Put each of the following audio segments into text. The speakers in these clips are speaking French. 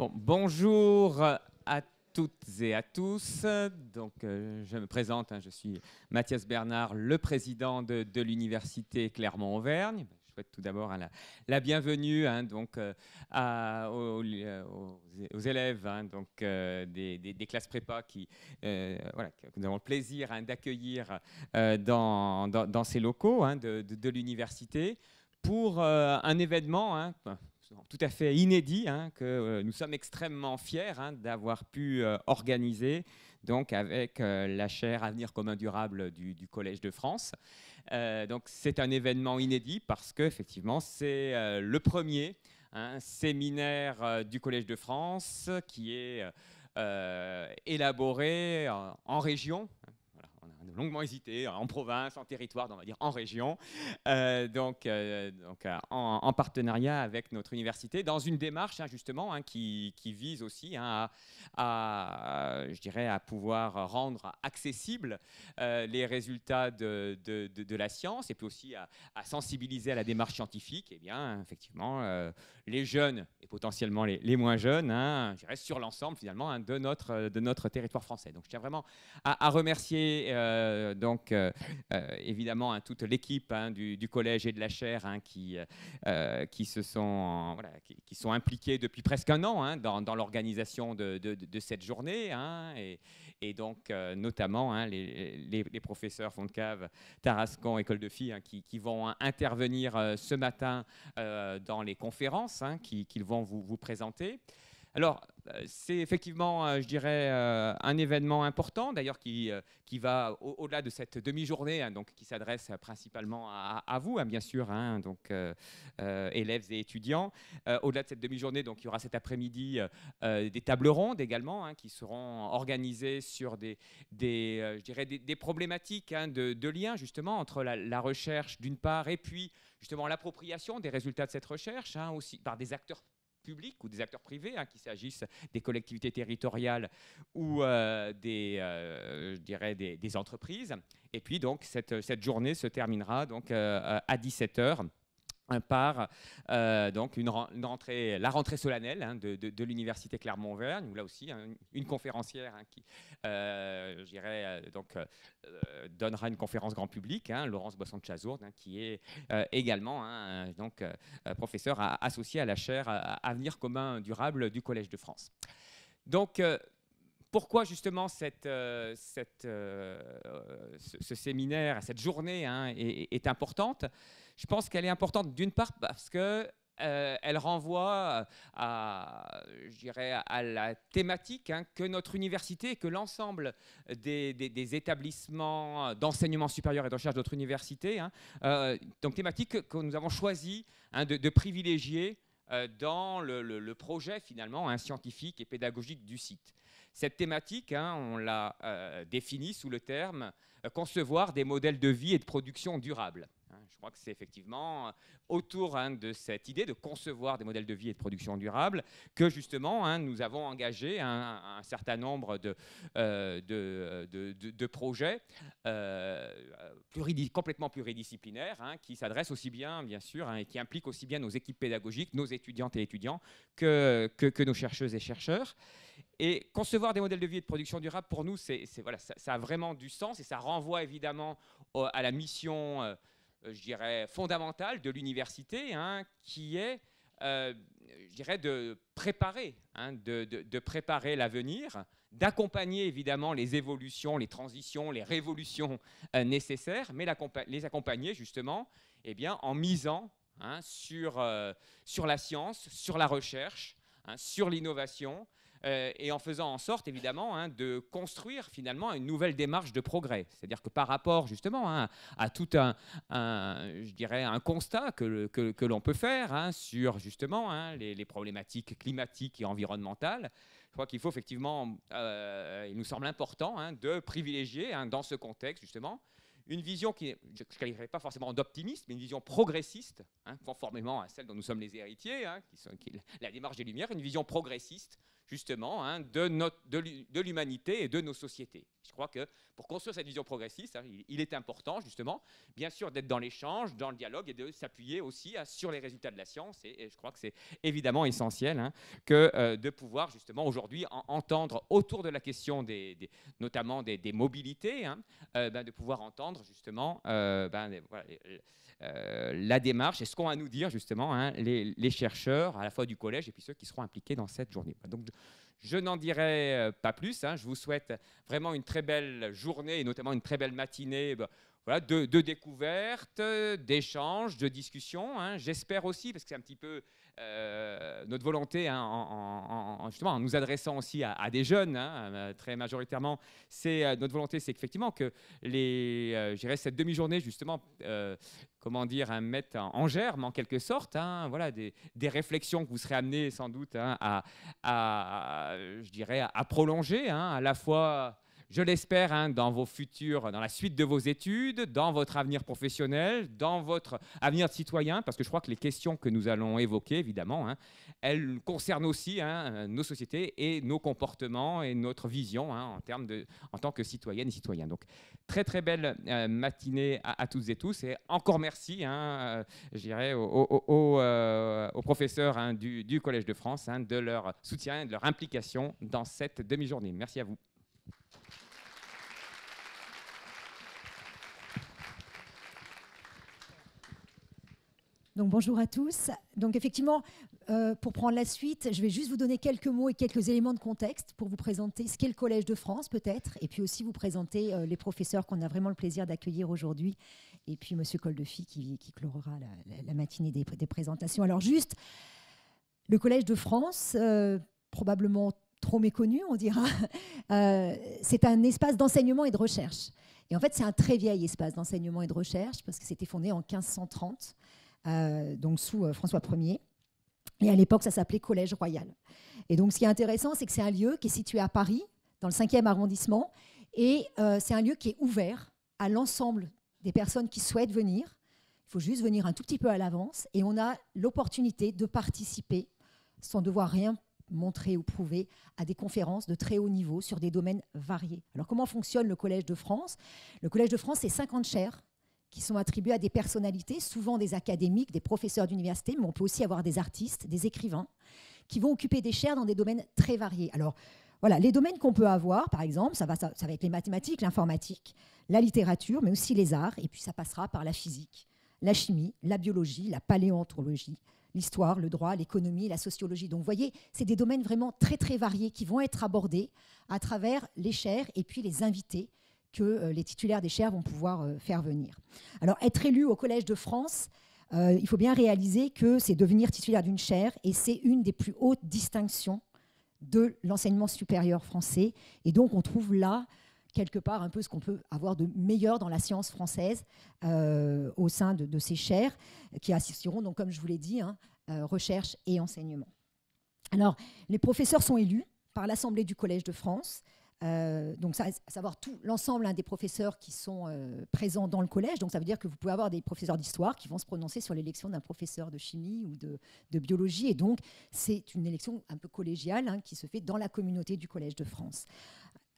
Bon, bonjour à toutes et à tous. Donc, je me présente, je suis Mathias Bernard, le président de l'Université Clermont-Auvergne. Je souhaite tout d'abord la bienvenue aux élèves des classes prépa voilà, que nous avons le plaisir d'accueillir dans ces locaux de l'université pour un événement tout à fait inédit que nous sommes extrêmement fiers d'avoir pu organiser donc avec la chaire Avenir commun durable du Collège de France. Donc c'est un événement inédit parce qu'effectivement c'est le premier séminaire du Collège de France qui est élaboré en région. On a longuement hésité, en province, en territoire, on va dire en région, en partenariat avec notre université, dans une démarche justement qui vise aussi je dirais, à pouvoir rendre accessibles les résultats de la science et puis aussi à sensibiliser à la démarche scientifique, et bien effectivement les jeunes et potentiellement les moins jeunes, je dirais, sur l'ensemble finalement de notre territoire français. Donc je tiens vraiment à remercier évidemment toute l'équipe du collège et de la chaire qui sont impliqués depuis presque un an dans l'organisation de cette journée et donc notamment les professeurs Fontcave, Tarascon, École de Filles qui vont intervenir ce matin dans les conférences qu'ils vont vous présenter. Alors, c'est effectivement, je dirais, un événement important, d'ailleurs, qui va au-delà de cette demi-journée, donc qui s'adresse principalement à vous, bien sûr, élèves et étudiants. Au-delà de cette demi-journée, donc, il y aura cet après-midi des tables rondes également, qui seront organisées sur je dirais des problématiques de lien, justement, entre la recherche, d'une part, et puis, justement, l'appropriation des résultats de cette recherche, aussi par des acteurs publics ou des acteurs privés, qu'il s'agisse des collectivités territoriales ou je dirais des entreprises. Et puis donc cette journée se terminera donc à 17h par donc la rentrée solennelle de l'Université Clermont-Auvergne, où là aussi une conférencière qui je dirais, donnera une conférence grand public, Laurence Boisson de Chazourde, qui est également professeur associé à la chaire Avenir commun durable du Collège de France. Donc pourquoi justement ce séminaire, cette journée est importante? Je pense qu'elle est importante d'une part parce que elle renvoie je dirais, à la thématique que notre université et que l'ensemble des établissements d'enseignement supérieur et de recherche de notre université, donc thématique que nous avons choisi de privilégier dans le projet finalement scientifique et pédagogique du site. Cette thématique, on l'a définie sous le terme concevoir des modèles de vie et de production durables. Je crois que c'est effectivement autour de cette idée de concevoir des modèles de vie et de production durables que justement nous avons engagé un certain nombre de projets complètement pluridisciplinaires qui s'adressent aussi bien sûr, et qui impliquent aussi bien nos équipes pédagogiques, nos étudiantes et étudiants que nos chercheuses et chercheurs. Et concevoir des modèles de vie et de production durable, pour nous, voilà, ça a vraiment du sens et ça renvoie évidemment à la mission je dirais, fondamentale de l'université, qui est, je dirais, de préparer, de préparer l'avenir, d'accompagner évidemment les évolutions, les transitions, les révolutions nécessaires, mais les accompagner justement en misant sur la science, sur la recherche, sur l'innovation, et en faisant en sorte, évidemment, de construire finalement une nouvelle démarche de progrès. C'est-à-dire que par rapport, justement, à tout je dirais, un constat que l'on peut faire sur, justement, les problématiques climatiques et environnementales, je crois qu'il faut effectivement, il nous semble important de privilégier, dans ce contexte, justement, une vision qui, je ne qualifierais pas forcément d'optimiste, mais une vision progressiste, conformément à celle dont nous sommes les héritiers, qui est la démarche des Lumières, une vision progressiste, justement, hein, de l'humanité et de nos sociétés. Je crois que pour construire cette vision progressiste, hein, il est important, justement, bien sûr, d'être dans l'échange, dans le dialogue et de s'appuyer aussi sur les résultats de la science. Et je crois que c'est évidemment essentiel, hein, que de pouvoir, justement, aujourd'hui, entendre autour de la question notamment des mobilités, hein, de pouvoir entendre, justement, voilà, la démarche et ce qu'ont à nous dire, justement, hein, les chercheurs, à la fois du collège et puis ceux qui seront impliqués dans cette journée. Donc, je n'en dirai pas plus. Hein. Je vous souhaite vraiment une très belle journée et notamment une très belle matinée voilà, de découvertes, d'échanges, de discussions. Hein. J'espère aussi, parce que c'est un petit peu notre volonté, hein, justement, en nous adressant aussi à des jeunes, hein, très majoritairement, notre volonté, c'est effectivement que cette demi-journée, justement, comment dire, hein, mettre en germe, en quelque sorte, hein, voilà, des réflexions que vous serez amenés sans doute, hein, je dirais, à prolonger, hein, à la fois, je l'espère, hein, dans la suite de vos études, dans votre avenir professionnel, dans votre avenir de citoyen, parce que je crois que les questions que nous allons évoquer, évidemment, hein, elles concernent aussi, hein, nos sociétés et nos comportements et notre vision, hein, en tant que citoyennes et citoyens. Donc, très très belle matinée à toutes et tous, et encore merci, hein, je dirais, aux professeurs, hein, du Collège de France, hein, de leur soutien et de leur implication dans cette demi-journée. Merci à vous. Donc bonjour à tous. Donc effectivement, pour prendre la suite, je vais juste vous donner quelques mots et quelques éléments de contexte pour vous présenter ce qu'est le Collège de France peut-être, et puis aussi vous présenter les professeurs qu'on a vraiment le plaisir d'accueillir aujourd'hui, et puis Monsieur Coldefy qui clorera la matinée des présentations. Alors juste, le Collège de France, probablement trop méconnu, on dira, c'est un espace d'enseignement et de recherche. Et en fait, c'est un très vieil espace d'enseignement et de recherche parce que c'était fondé en 1530. Donc sous François Ier. Et à l'époque, ça s'appelait Collège Royal. Et donc, ce qui est intéressant, c'est que c'est un lieu qui est situé à Paris, dans le 5e arrondissement, et c'est un lieu qui est ouvert à l'ensemble des personnes qui souhaitent venir. Il faut juste venir un tout petit peu à l'avance, et on a l'opportunité de participer, sans devoir rien montrer ou prouver, à des conférences de très haut niveau sur des domaines variés. Alors, comment fonctionne le Collège de France ? Le Collège de France, c'est 50 chaires qui sont attribués à des personnalités, souvent des académiques, des professeurs d'université, mais on peut aussi avoir des artistes, des écrivains, qui vont occuper des chaires dans des domaines très variés. Alors, voilà, les domaines qu'on peut avoir, par exemple, ça va être les mathématiques, l'informatique, la littérature, mais aussi les arts, et puis ça passera par la physique, la chimie, la biologie, la paléontologie, l'histoire, le droit, l'économie, la sociologie. Donc, vous voyez, c'est des domaines vraiment très, très variés qui vont être abordés à travers les chaires et puis les invités que les titulaires des chaires vont pouvoir faire venir. Alors, être élu au Collège de France, il faut bien réaliser que c'est devenir titulaire d'une chaire et c'est une des plus hautes distinctions de l'enseignement supérieur français. Et donc, on trouve là, quelque part, un peu ce qu'on peut avoir de meilleur dans la science française au sein de ces chaires qui assistiront, donc, comme je vous l'ai dit, hein, recherche et enseignement. Alors, les professeurs sont élus par l'Assemblée du Collège de France. Donc, à savoir tout l'ensemble des professeurs qui sont présents dans le collège. Donc, ça veut dire que vous pouvez avoir des professeurs d'histoire qui vont se prononcer sur l'élection d'un professeur de chimie ou de biologie. Et donc, c'est une élection un peu collégiale, hein, qui se fait dans la communauté du Collège de France.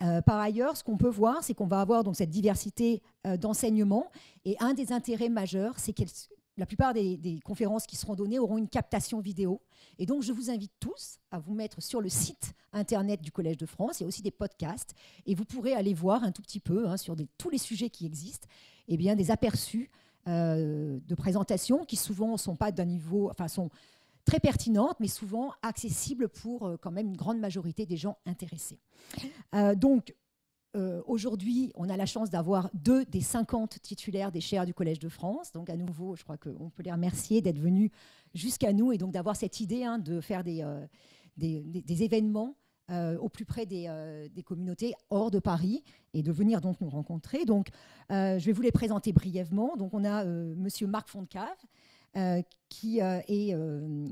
Par ailleurs, ce qu'on peut voir, c'est qu'on va avoir donc cette diversité d'enseignement. Et un des intérêts majeurs, c'est que la plupart des conférences qui seront données auront une captation vidéo. Et donc, je vous invite tous à vous mettre sur le site internet du Collège de France. Il y a aussi des podcasts. Et vous pourrez aller voir un tout petit peu, hein, sur tous les sujets qui existent, eh bien, des aperçus de présentations qui souvent ne sont pas d'un niveau, enfin, sont très pertinentes, mais souvent accessibles pour quand même une grande majorité des gens intéressés. Aujourd'hui, on a la chance d'avoir 2 des 50 titulaires des chaires du Collège de France. Donc, à nouveau, je crois qu'on peut les remercier d'être venus jusqu'à nous et donc d'avoir cette idée, hein, de faire des événements au plus près des communautés hors de Paris et de venir donc nous rencontrer. Donc, je vais vous les présenter brièvement. Donc, on a Monsieur Marc Fontcave, qui est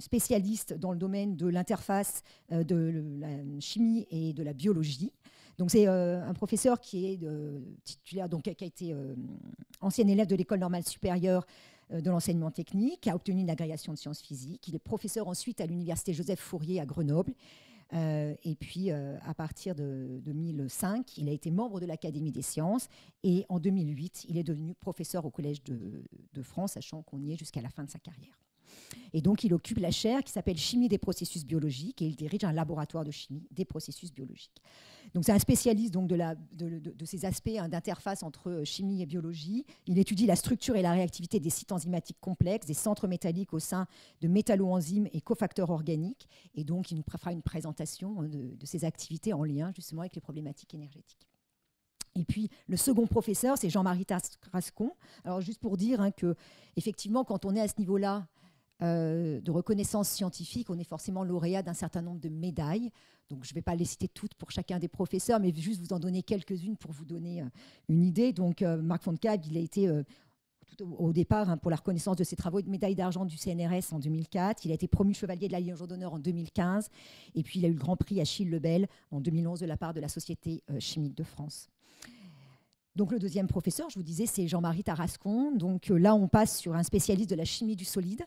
spécialiste dans le domaine de l'interface de la chimie et de la biologie. Donc, c'est un professeur qui est titulaire, donc, qui a été ancien élève de l'École normale supérieure de l'enseignement technique, qui a obtenu une agrégation de sciences physiques. Il est professeur ensuite à l'université Joseph Fourier à Grenoble. Et puis, à partir de 2005, il a été membre de l'Académie des sciences. Et en 2008, il est devenu professeur au Collège de France, sachant qu'on y est jusqu'à la fin de sa carrière. Et donc, il occupe la chaire qui s'appelle Chimie des processus biologiques et il dirige un laboratoire de chimie des processus biologiques. Donc, c'est un spécialiste donc, de ces aspects d'interface entre chimie et biologie. Il étudie la structure et la réactivité des sites enzymatiques complexes, des centres métalliques au sein de métalloenzymes et cofacteurs organiques. Et donc, il nous fera une présentation de ces activités en lien justement avec les problématiques énergétiques. Et puis, le second professeur, c'est Jean-Marie Tarascon. Alors, juste pour dire que, effectivement, quand on est à ce niveau-là, de reconnaissance scientifique, on est forcément lauréat d'un certain nombre de médailles. Donc, je ne vais pas les citer toutes pour chacun des professeurs, mais juste vous en donner quelques-unes pour vous donner une idée. Donc, Marc Fontcalbe, il a été au départ pour la reconnaissance de ses travaux de médaille d'argent du CNRS en 2004. Il a été promu chevalier de la Légion d'honneur en 2015. Et puis, il a eu le grand prix Achille Lebel en 2011 de la part de la Société chimique de France. Donc, le deuxième professeur, je vous disais, c'est Jean-Marie Tarascon. Donc, là, on passe sur un spécialiste de la chimie du solide.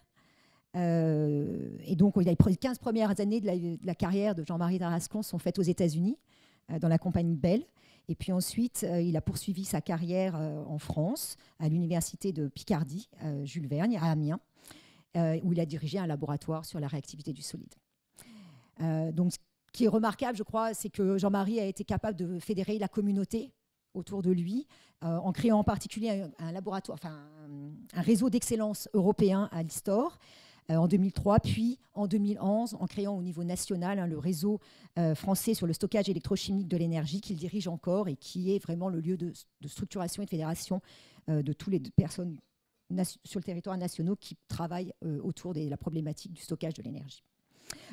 Et donc, les 15 premières années de la carrière de Jean-Marie Tarascon sont faites aux États-Unis, dans la compagnie Bell. Et puis ensuite, il a poursuivi sa carrière en France, à l'université de Picardie, Jules Verne, à Amiens, où il a dirigé un laboratoire sur la réactivité du solide. Donc, ce qui est remarquable, je crois, c'est que Jean-Marie a été capable de fédérer la communauté autour de lui, en créant en particulier un laboratoire, enfin un réseau d'excellence européen à l'ISTOR, en 2003, puis en 2011, en créant au niveau national le réseau français sur le stockage électrochimique de l'énergie qu'il dirige encore et qui est vraiment le lieu de structuration et de fédération de toutes les personnes sur le territoire national qui travaillent autour de la problématique du stockage de l'énergie.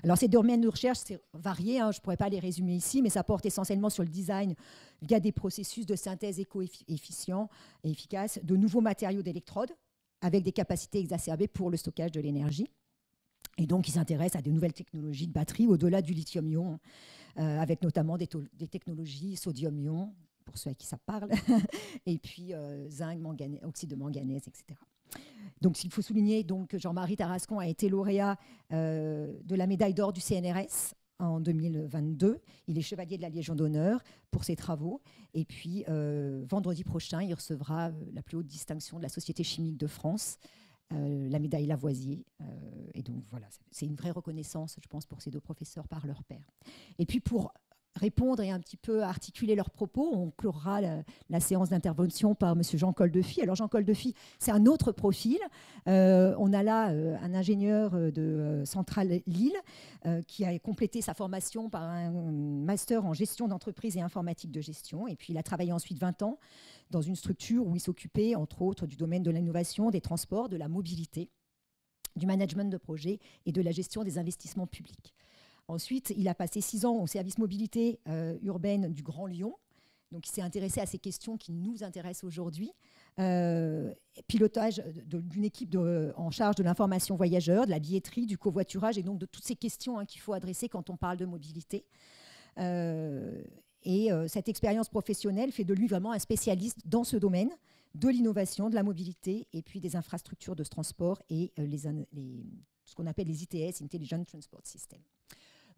Alors, ces domaines de recherche, c'est varié, je ne pourrais pas les résumer ici, mais ça porte essentiellement sur le design via des processus de synthèse éco-efficients et efficaces de nouveaux matériaux d'électrodes, avec des capacités exacerbées pour le stockage de l'énergie. Et donc, ils s'intéressent à de nouvelles technologies de batterie au-delà du lithium-ion, avec notamment des technologies sodium-ion, pour ceux à qui ça parle, et puis zinc, oxyde de manganèse, etc. Donc, il faut souligner donc, que Jean-Marie Tarascon a été lauréat de la médaille d'or du CNRS en 2022. Il est chevalier de la Légion d'honneur pour ses travaux. Et puis, vendredi prochain, il recevra la plus haute distinction de la Société chimique de France, la médaille Lavoisier. Et donc, voilà, c'est une vraie reconnaissance, je pense, pour ces deux professeurs par leur père. Et puis, pour répondre et un petit peu articuler leurs propos, on clora la séance d'intervention par M. Jean Coldefy. Alors Jean Coldefy, c'est un autre profil. On a là un ingénieur de Centrale Lille qui a complété sa formation par un master en gestion d'entreprise et informatique de gestion. Et puis il a travaillé ensuite 20 ans dans une structure où il s'occupait entre autres du domaine de l'innovation, des transports, de la mobilité, du management de projet et de la gestion des investissements publics. Ensuite, il a passé 6 ans au service mobilité urbaine du Grand Lyon. Donc, il s'est intéressé à ces questions qui nous intéressent aujourd'hui. Pilotage d'une équipe en charge de l'information voyageur, de la billetterie, du covoiturage et donc de toutes ces questions qu'il faut adresser quand on parle de mobilité. Cette expérience professionnelle fait de lui vraiment un spécialiste dans ce domaine de l'innovation, de la mobilité et puis des infrastructures de transport et ce qu'on appelle les ITS, Intelligent Transport System.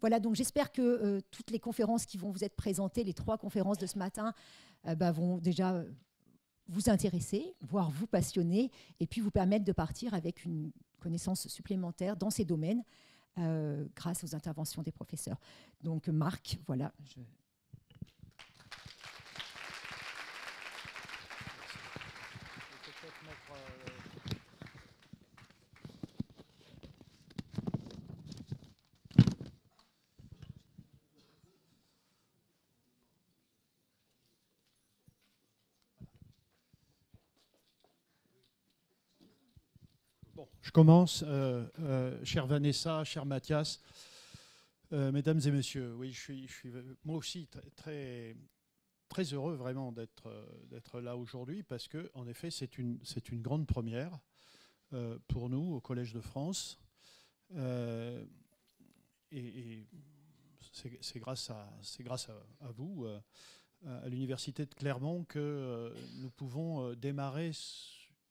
Voilà, donc j'espère que toutes les conférences qui vont vous être présentées, les 3 conférences de ce matin, vont déjà vous intéresser, voire vous passionner, et puis vous permettre de partir avec une connaissance supplémentaire dans ces domaines grâce aux interventions des professeurs. Donc Marc, voilà. Bon, je commence. Chère Vanessa, cher Mathias, mesdames et messieurs, oui, je suis moi aussi très heureux vraiment d'être là aujourd'hui parce que, en effet, c'est une grande première pour nous au Collège de France. Et c'est grâce à vous, à l'Université de Clermont, que nous pouvons démarrer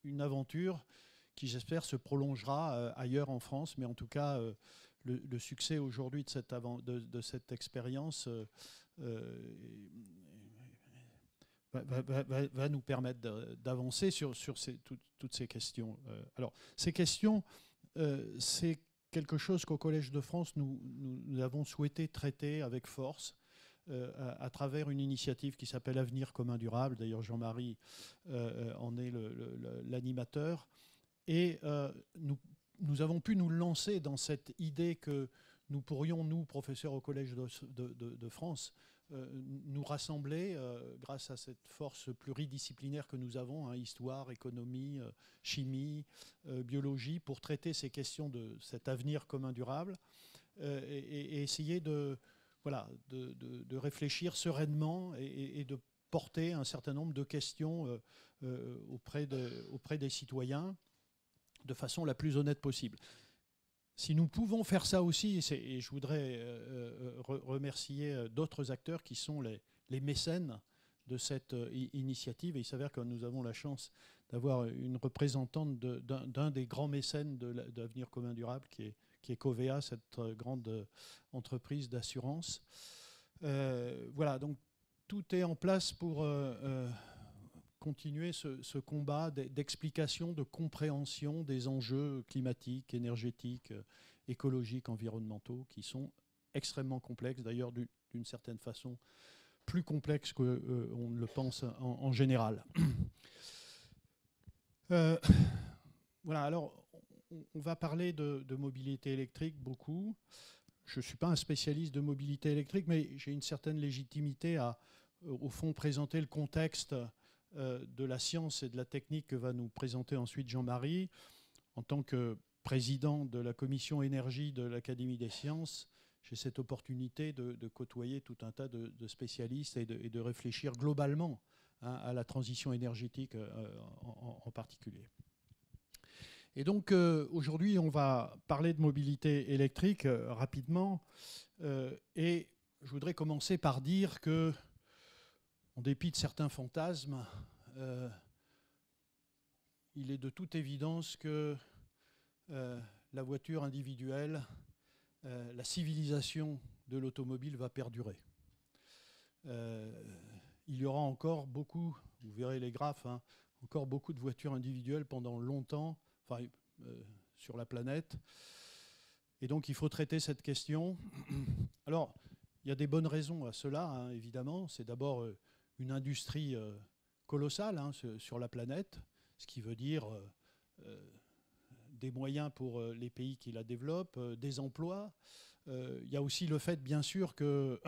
une aventure qui, j'espère, se prolongera ailleurs en France, mais en tout cas, le succès aujourd'hui de cette expérience va nous permettre d'avancer sur toutes ces questions. Alors, ces questions, c'est quelque chose qu'au Collège de France, nous avons souhaité traiter avec force à travers une initiative qui s'appelle Avenir commun durable. D'ailleurs, Jean-Marie en est l'animateur. Et nous avons pu nous lancer dans cette idée que nous pourrions, nous, professeurs au Collège de France, nous rassembler grâce à cette force pluridisciplinaire que nous avons, hein, histoire, économie, chimie, biologie, pour traiter ces questions de cet avenir commun durable et essayer de réfléchir sereinement et de porter un certain nombre de questions auprès des citoyens de façon la plus honnête possible. Si nous pouvons faire ça aussi, et je voudrais remercier d'autres acteurs qui sont les mécènes de cette initiative, et il s'avère que nous avons la chance d'avoir une représentante d'un des grands mécènes d'Avenir commun durable, qui est Covea, cette grande entreprise d'assurance. Voilà, donc tout est en place pour continuer ce combat d'explication, de compréhension des enjeux climatiques, énergétiques, écologiques, environnementaux, qui sont extrêmement complexes, d'ailleurs d'une certaine façon plus complexes qu'on ne le pense en général. Voilà, alors on va parler de mobilité électrique beaucoup. Je ne suis pas un spécialiste de mobilité électrique, mais j'ai une certaine légitimité à, au fond, présenter le contexte de la science et de la technique que va nous présenter ensuite Jean-Marie. En tant que président de la commission énergie de l'Académie des sciences, j'ai cette opportunité de côtoyer tout un tas de spécialistes et de réfléchir globalement, hein, à la transition énergétique en particulier. Et donc aujourd'hui, on va parler de mobilité électrique rapidement. Et je voudrais commencer par dire que, en dépit de certains fantasmes, il est de toute évidence que la voiture individuelle, la civilisation de l'automobile va perdurer. Il y aura encore beaucoup, vous verrez les graphes, hein, encore beaucoup de voitures individuelles pendant longtemps, enfin, sur la planète. Et donc il faut traiter cette question. Alors, il y a des bonnes raisons à cela, hein, évidemment. C'est d'abord une industrie colossale, hein, sur la planète, ce qui veut dire des moyens pour les pays qui la développent, des emplois. Il y a aussi le fait, bien sûr, que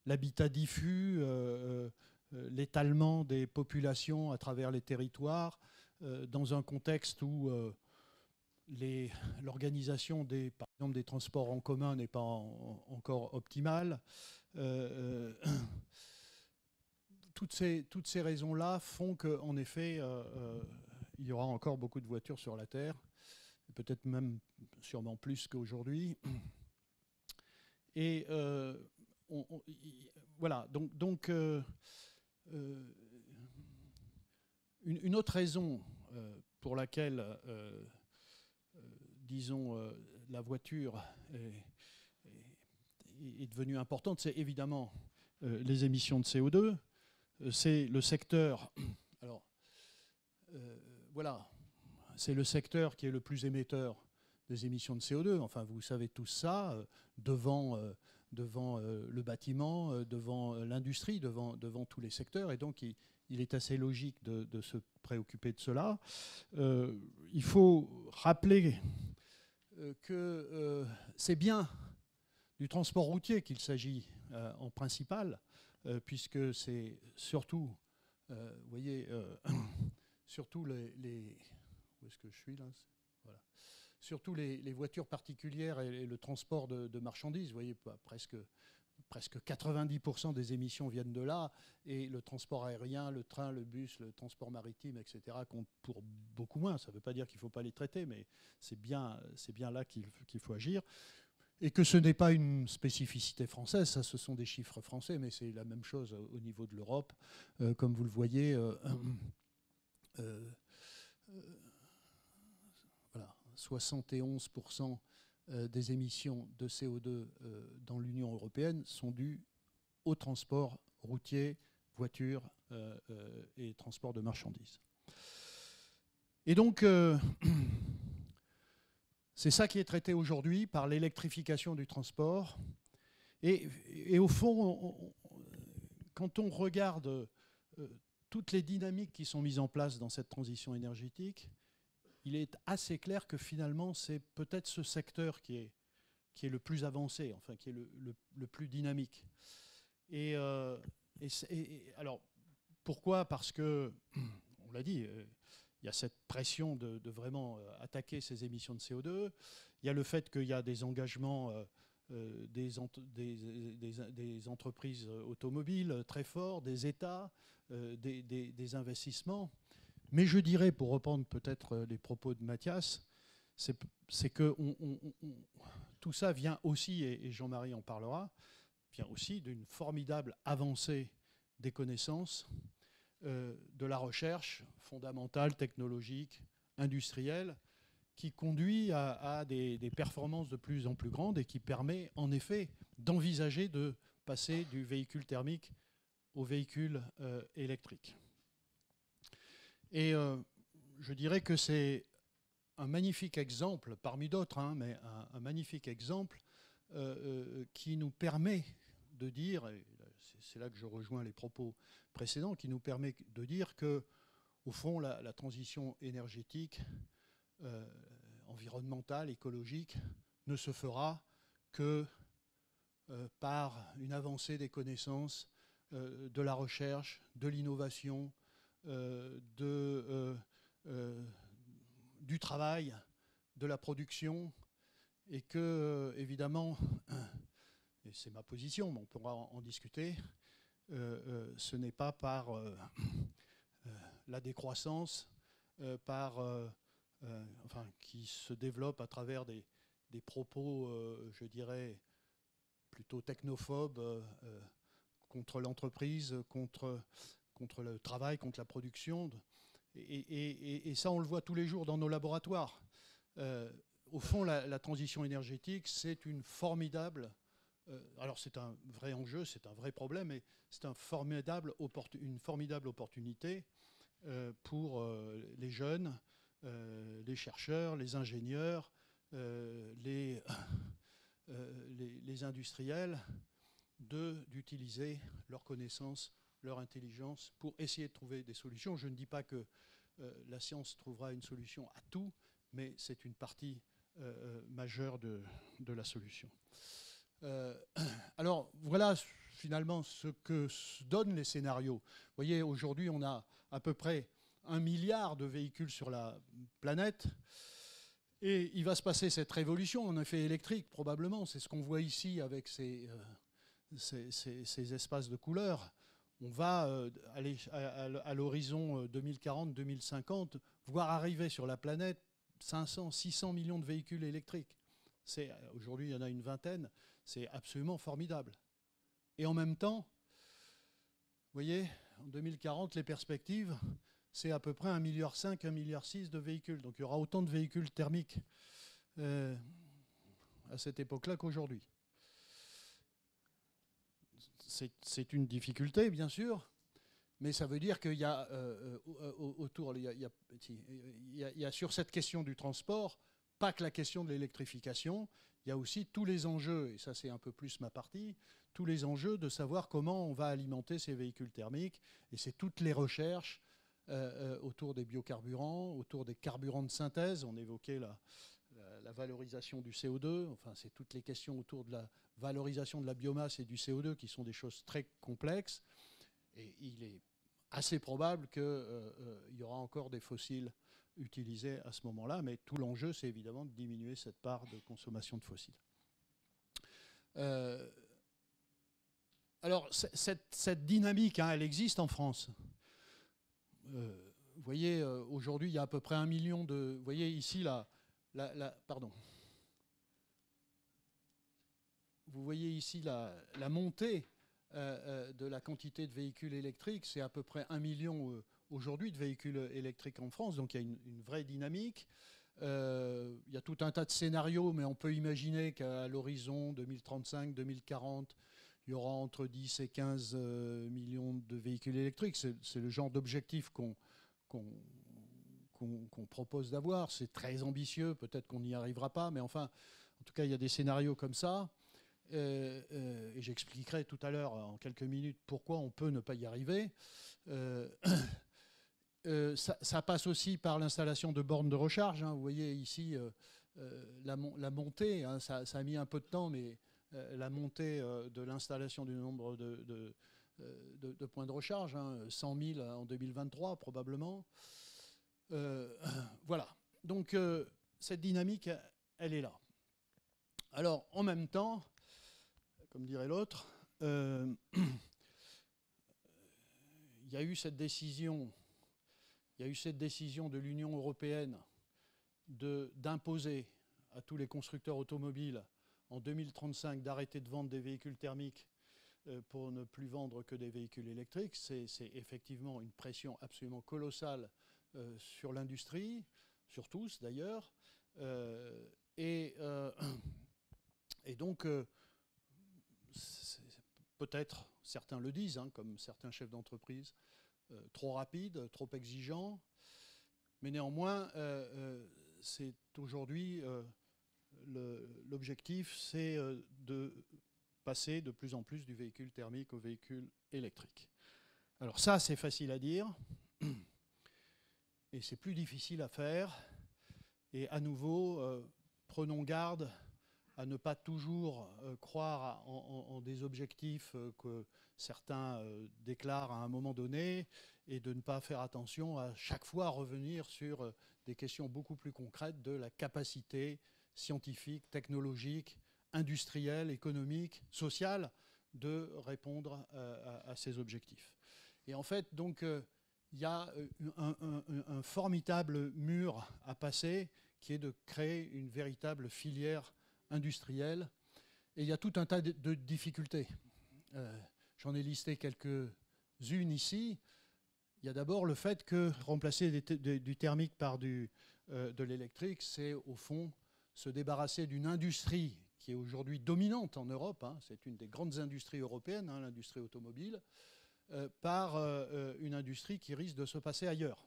l'habitat diffus, l'étalement des populations à travers les territoires, dans un contexte où l'organisation par exemple, des transports en commun n'est pas encore optimale. Toutes ces raisons-là font qu'en effet, il y aura encore beaucoup de voitures sur la Terre, peut-être même sûrement plus qu'aujourd'hui. Et voilà, donc une autre raison pour laquelle, disons, la voiture est devenue importante, c'est évidemment les émissions de CO2. C'est le secteur, alors voilà, c'est le secteur qui est le plus émetteur des émissions de CO2. Enfin, vous savez tous ça, devant le bâtiment, devant l'industrie, devant tous les secteurs. Et donc, il est assez logique de se préoccuper de cela. Il faut rappeler que c'est bien du transport routier qu'il s'agit en principal, puisque c'est surtout, vous voyez, surtout les... Où est-ce que je suis là ? Voilà. Surtout les voitures particulières et le transport de marchandises. Vous voyez, presque 90% des émissions viennent de là. Et le transport aérien, le train, le bus, le transport maritime, etc. comptent pour beaucoup moins. Ça ne veut pas dire qu'il ne faut pas les traiter, mais c'est bien là qu'il faut agir. Et que ce n'est pas une spécificité française, ça, ce sont des chiffres français, mais c'est la même chose au niveau de l'Europe. Comme vous le voyez, voilà, 71% des émissions de CO2 dans l'Union européenne sont dues au transport routier, voiture et transport de marchandises. Et donc, c'est ça qui est traité aujourd'hui par l'électrification du transport. Et au fond, quand on regarde toutes les dynamiques qui sont mises en place dans cette transition énergétique, il est assez clair que finalement, c'est peut-être ce secteur qui est le plus avancé, enfin, qui est le plus dynamique. Et alors, pourquoi? Parce que, on l'a dit, il y a cette pression de vraiment attaquer ces émissions de CO2. Il y a le fait qu'il y a des engagements des entreprises automobiles très forts, des États, des investissements. Mais je dirais, pour reprendre peut-être les propos de Mathias, c'est que tout ça vient aussi, et Jean-Marie en parlera, vient aussi d'une formidable avancée des connaissances, de la recherche fondamentale, technologique, industrielle, qui conduit à des performances de plus en plus grandes et qui permet en effet d'envisager de passer du véhicule thermique au véhicule électrique. Et je dirais que c'est un magnifique exemple, parmi d'autres, hein, mais un magnifique exemple qui nous permet de dire, et c'est là que je rejoins les propos précédents, qui nous permet de dire que, au fond, la transition énergétique, environnementale, écologique, ne se fera que par une avancée des connaissances, de la recherche, de l'innovation, du travail, de la production, et que, évidemment, et c'est ma position, mais on pourra en discuter, ce n'est pas par la décroissance, enfin, qui se développe à travers des propos, je dirais, plutôt technophobes contre l'entreprise, contre le travail, contre la production. Et ça, on le voit tous les jours dans nos laboratoires. Au fond, la transition énergétique, c'est une formidable... alors c'est un vrai enjeu, c'est un vrai problème, et c'est une formidable opportunité pour les jeunes, les chercheurs, les ingénieurs, les industriels, d'utiliser leurs connaissances, leur intelligence pour essayer de trouver des solutions. Je ne dis pas que la science trouvera une solution à tout, mais c'est une partie majeure de la solution. Alors voilà finalement ce que donnent les scénarios. Vous voyez, aujourd'hui on a à peu près 1 milliard de véhicules sur la planète, et il va se passer cette révolution en effet électrique probablement. C'est ce qu'on voit ici avec ces espaces de couleurs. On va aller à l'horizon 2040-2050 voir arriver sur la planète 500-600 millions de véhicules électriques. Aujourd'hui, il y en a une vingtaine. C'est absolument formidable. Et en même temps, vous voyez, en 2040, les perspectives, c'est à peu près 1,5 milliard, 1,6 milliard de véhicules. Donc il y aura autant de véhicules thermiques à cette époque-là qu'aujourd'hui. C'est une difficulté, bien sûr, mais ça veut dire qu'il y a autour, il y a sur cette question du transport, pas que la question de l'électrification, il y a aussi tous les enjeux, et ça c'est un peu plus ma partie, tous les enjeux de savoir comment on va alimenter ces véhicules thermiques, et c'est toutes les recherches autour des biocarburants, autour des carburants de synthèse. On évoquait la valorisation du CO2, enfin c'est toutes les questions autour de la valorisation de la biomasse et du CO2 qui sont des choses très complexes, et il est assez probable qu'il y aura encore des fossiles utilisés à ce moment-là, mais tout l'enjeu c'est évidemment de diminuer cette part de consommation de fossiles. Alors cette dynamique, hein, elle existe en France. Vous voyez, aujourd'hui il y a à peu près 1 million de... Vous voyez ici pardon. Vous voyez ici la montée de la quantité de véhicules électriques. C'est à peu près 1 million aujourd'hui de véhicules électriques en France. Donc il y a une vraie dynamique. Il y a tout un tas de scénarios, mais on peut imaginer qu'à l'horizon 2035-2040, il y aura entre 10 et 15 millions de véhicules électriques. C'est le genre d'objectif qu'on propose d'avoir. C'est très ambitieux, peut-être qu'on n'y arrivera pas, mais enfin, en tout cas, il y a des scénarios comme ça. Et j'expliquerai tout à l'heure, en quelques minutes, pourquoi on peut ne pas y arriver. Ça passe aussi par l'installation de bornes de recharge. Vous voyez ici la montée, ça a mis un peu de temps, mais la montée de l'installation du nombre de points de recharge, 100 000 en 2023 probablement. Voilà, donc cette dynamique, elle est là. Alors en même temps, comme dirait l'autre, il y a eu cette décision de l'Union européenne d'imposer à tous les constructeurs automobiles en 2035 d'arrêter de vendre des véhicules thermiques pour ne plus vendre que des véhicules électriques. C'est effectivement une pression absolument colossale sur l'industrie, sur tous d'ailleurs. Et donc, peut-être, certains le disent, comme certains chefs d'entreprise, trop rapide, trop exigeant. Mais néanmoins, c'est aujourd'hui, l'objectif, c'est de passer de plus en plus du véhicule thermique au véhicule électrique. Alors ça, c'est facile à dire, et c'est plus difficile à faire. Et à nouveau, prenons garde à ne pas toujours croire en des objectifs que certains déclarent à un moment donné, et de ne pas faire attention à chaque fois revenir sur des questions beaucoup plus concrètes de la capacité scientifique, technologique, industrielle, économique, sociale de répondre à ces objectifs. Et en fait, donc, il y a un formidable mur à passer qui est de créer une véritable filière industrielle. Et il y a tout un tas de difficultés. J'en ai listé quelques-unes ici. Il y a d'abord le fait que remplacer du thermique par de l'électrique, c'est au fond se débarrasser d'une industrie qui est aujourd'hui dominante en Europe. C'est une des grandes industries européennes, l'industrie automobile, par une industrie qui risque de se passer ailleurs.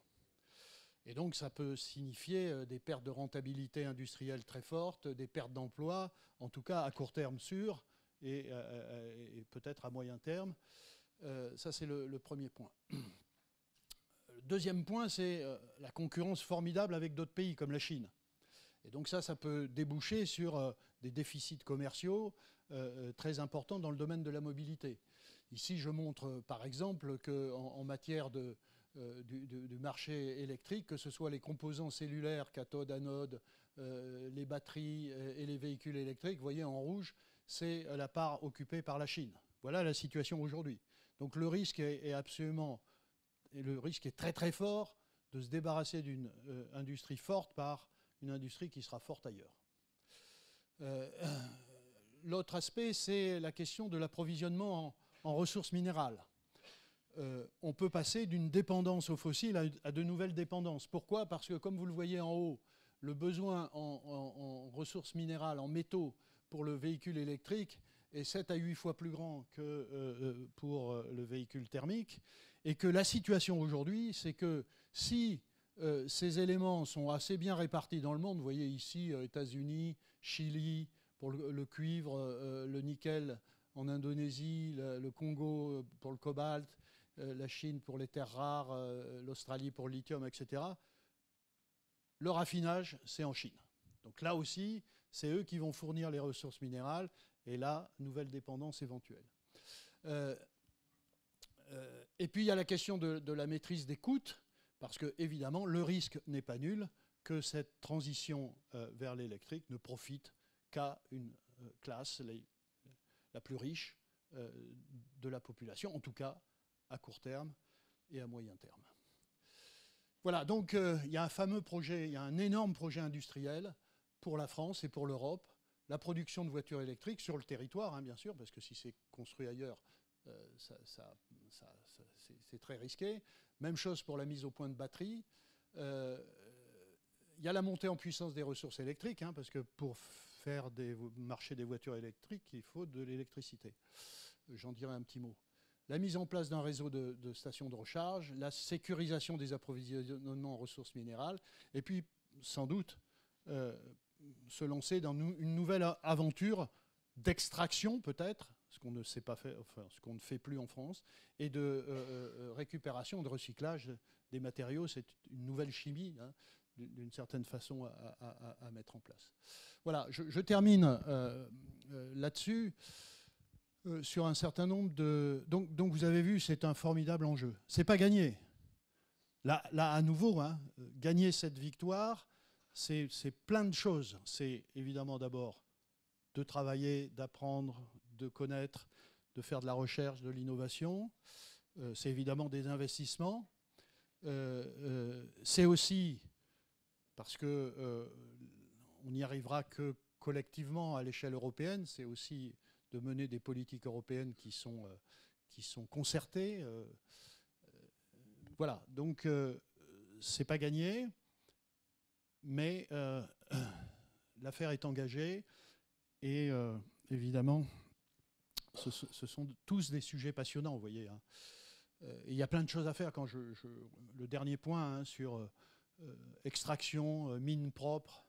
Et donc ça peut signifier des pertes de rentabilité industrielle très fortes, des pertes d'emplois, en tout cas à court terme sûr, et peut-être à moyen terme. Ça, c'est le premier point. Le deuxième point, c'est la concurrence formidable avec d'autres pays comme la Chine. Et donc ça peut déboucher sur des déficits commerciaux très importants dans le domaine de la mobilité. Ici, je montre par exemple qu'en matière du marché électrique, que ce soit les composants cellulaires, cathode, anode, les batteries et les véhicules électriques, vous voyez en rouge, c'est la part occupée par la Chine. Voilà la situation aujourd'hui. Donc le risque est très très fort de se débarrasser d'une industrie forte par une industrie qui sera forte ailleurs. L'autre aspect, c'est la question de l'approvisionnement en ressources minérales. On peut passer d'une dépendance aux fossiles à de nouvelles dépendances. Pourquoi ? Parce que, comme vous le voyez en haut, le besoin en ressources minérales, en métaux, pour le véhicule électrique est 7 à 8 fois plus grand que pour le véhicule thermique. Et que la situation aujourd'hui, c'est que si ces éléments sont assez bien répartis dans le monde, vous voyez ici États-Unis, Chili, pour le cuivre, le nickel en Indonésie, le Congo pour le cobalt, la Chine pour les terres rares, l'Australie pour le lithium, etc. Le raffinage, c'est en Chine. Donc là aussi, c'est eux qui vont fournir les ressources minérales, et là, nouvelle dépendance éventuelle. Et puis il y a la question de la maîtrise des coûts, parce que évidemment, le risque n'est pas nul que cette transition vers l'électrique ne profite qu'à une classe, la plus riche de la population, en tout cas à court terme et à moyen terme. Voilà, donc il y a un fameux projet, il y a un énorme projet industriel pour la France et pour l'Europe, la production de voitures électriques sur le territoire, bien sûr, parce que si c'est construit ailleurs, c'est très risqué. Même chose pour la mise au point de batteries. Il il y a la montée en puissance des ressources électriques, hein, parce que pour faire marcher des voitures électriques, il faut de l'électricité. J'en dirai un petit mot. La mise en place d'un réseau de stations de recharge, la sécurisation des approvisionnements en ressources minérales, et puis, sans doute, se lancer dans une nouvelle aventure d'extraction, peut-être, ce qu'on ne sait pas faire, enfin, ce qu'on ne fait plus en France, et de récupération, de recyclage des matériaux. C'est une nouvelle chimie, hein, d'une certaine façon, à mettre en place. Voilà, je termine là-dessus. Sur un certain nombre de... Donc vous avez vu, c'est un formidable enjeu. C'est pas gagné. Là à nouveau, hein, gagner cette victoire, c'est plein de choses. C'est évidemment d'abord de travailler, d'apprendre, de connaître, de faire de la recherche, de l'innovation. C'est évidemment des investissements. C'est aussi, parce que on n'y arrivera que collectivement à l'échelle européenne, c'est aussi de mener des politiques européennes qui sont concertées. Voilà, donc c'est pas gagné, mais l'affaire est engagée et évidemment, ce sont tous des sujets passionnants, vous voyez. Hein. Il y a plein de choses à faire. Quand le dernier point, hein, sur extraction, mine propre,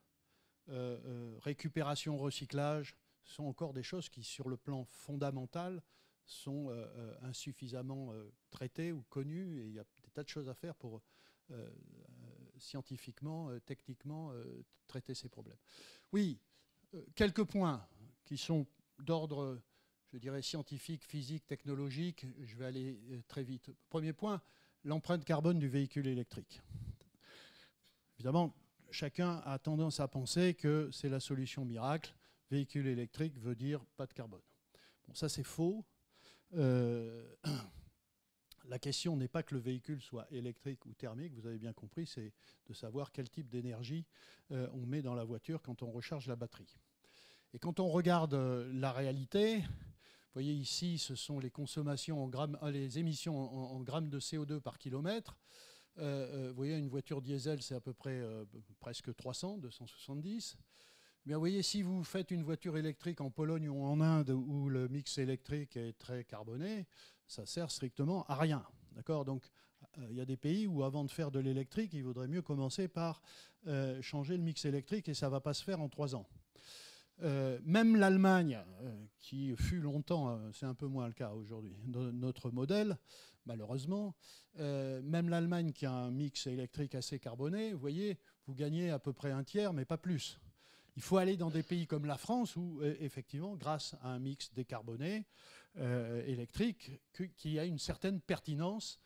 récupération, recyclage, sont encore des choses qui, sur le plan fondamental, sont insuffisamment traitées ou connues. Et il y a des tas de choses à faire pour scientifiquement, techniquement, traiter ces problèmes. Oui, quelques points qui sont d'ordre, je dirais, scientifique, physique, technologique. Je vais aller très vite. Premier point, l'empreinte carbone du véhicule électrique. Évidemment, chacun a tendance à penser que c'est la solution miracle. Véhicule électrique veut dire pas de carbone. Bon, ça c'est faux. La question n'est pas que le véhicule soit électrique ou thermique, vous avez bien compris, c'est de savoir quel type d'énergie on met dans la voiture quand on recharge la batterie. Et quand on regarde la réalité, vous voyez ici, ce sont les consommations en grammes, les émissions en grammes de CO2 par kilomètre. Vous voyez, une voiture diesel, c'est à peu près presque 300, 270. Mais vous voyez, si vous faites une voiture électrique en Pologne ou en Inde où le mix électrique est très carboné, ça sert strictement à rien. D'accord ? Donc, il y a des pays où, avant de faire de l'électrique, il vaudrait mieux commencer par changer le mix électrique et ça ne va pas se faire en 3 ans. Même l'Allemagne, qui fut longtemps, c'est un peu moins le cas aujourd'hui, notre modèle, malheureusement, même l'Allemagne qui a un mix électrique assez carboné, vous voyez, vous gagnez à peu près un tiers, mais pas plus. Il faut aller dans des pays comme la France où, effectivement, grâce à un mix décarboné électrique, qui a une certaine pertinence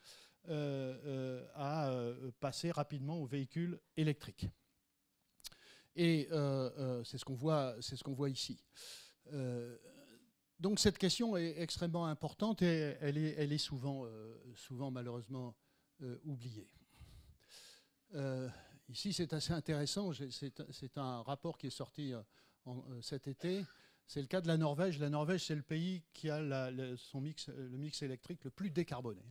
à passer rapidement aux véhicules électriques. Et c'est ce qu'on voit ici. Donc cette question est extrêmement importante et elle est souvent malheureusement oubliée. Ici, c'est assez intéressant. C'est un rapport qui est sorti cet été. C'est le cas de la Norvège. La Norvège, c'est le pays qui a le mix électrique le plus décarboné.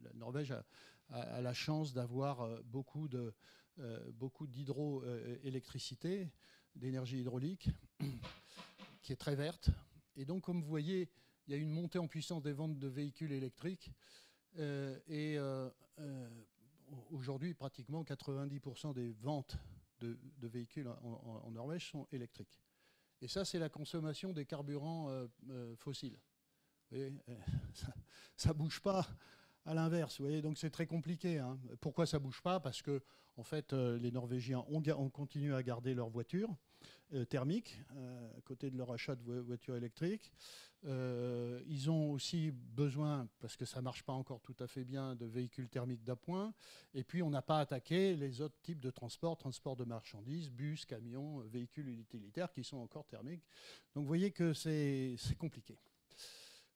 La Norvège a la chance d'avoir beaucoup d'hydroélectricité, d'énergie hydraulique, qui est très verte. Et donc, comme vous voyez, il y a une montée en puissance des ventes de véhicules électriques. Aujourd'hui, pratiquement 90% des ventes de véhicules en Norvège sont électriques. Et ça, c'est la consommation des carburants fossiles. Vous voyez, ça ne bouge pas à l'inverse. Vous voyez, donc c'est très compliqué. Hein. Pourquoi ça ne bouge pas ? Parce que, en fait, les Norvégiens ont continué à garder leurs voitures thermiques à côté de leur achat de voitures électriques. Ils ont aussi besoin, parce que ça ne marche pas encore tout à fait bien, de véhicules thermiques d'appoint. Et puis, on n'a pas attaqué les autres types de transport de marchandises, bus, camions, véhicules utilitaires qui sont encore thermiques. Donc, vous voyez que c'est compliqué.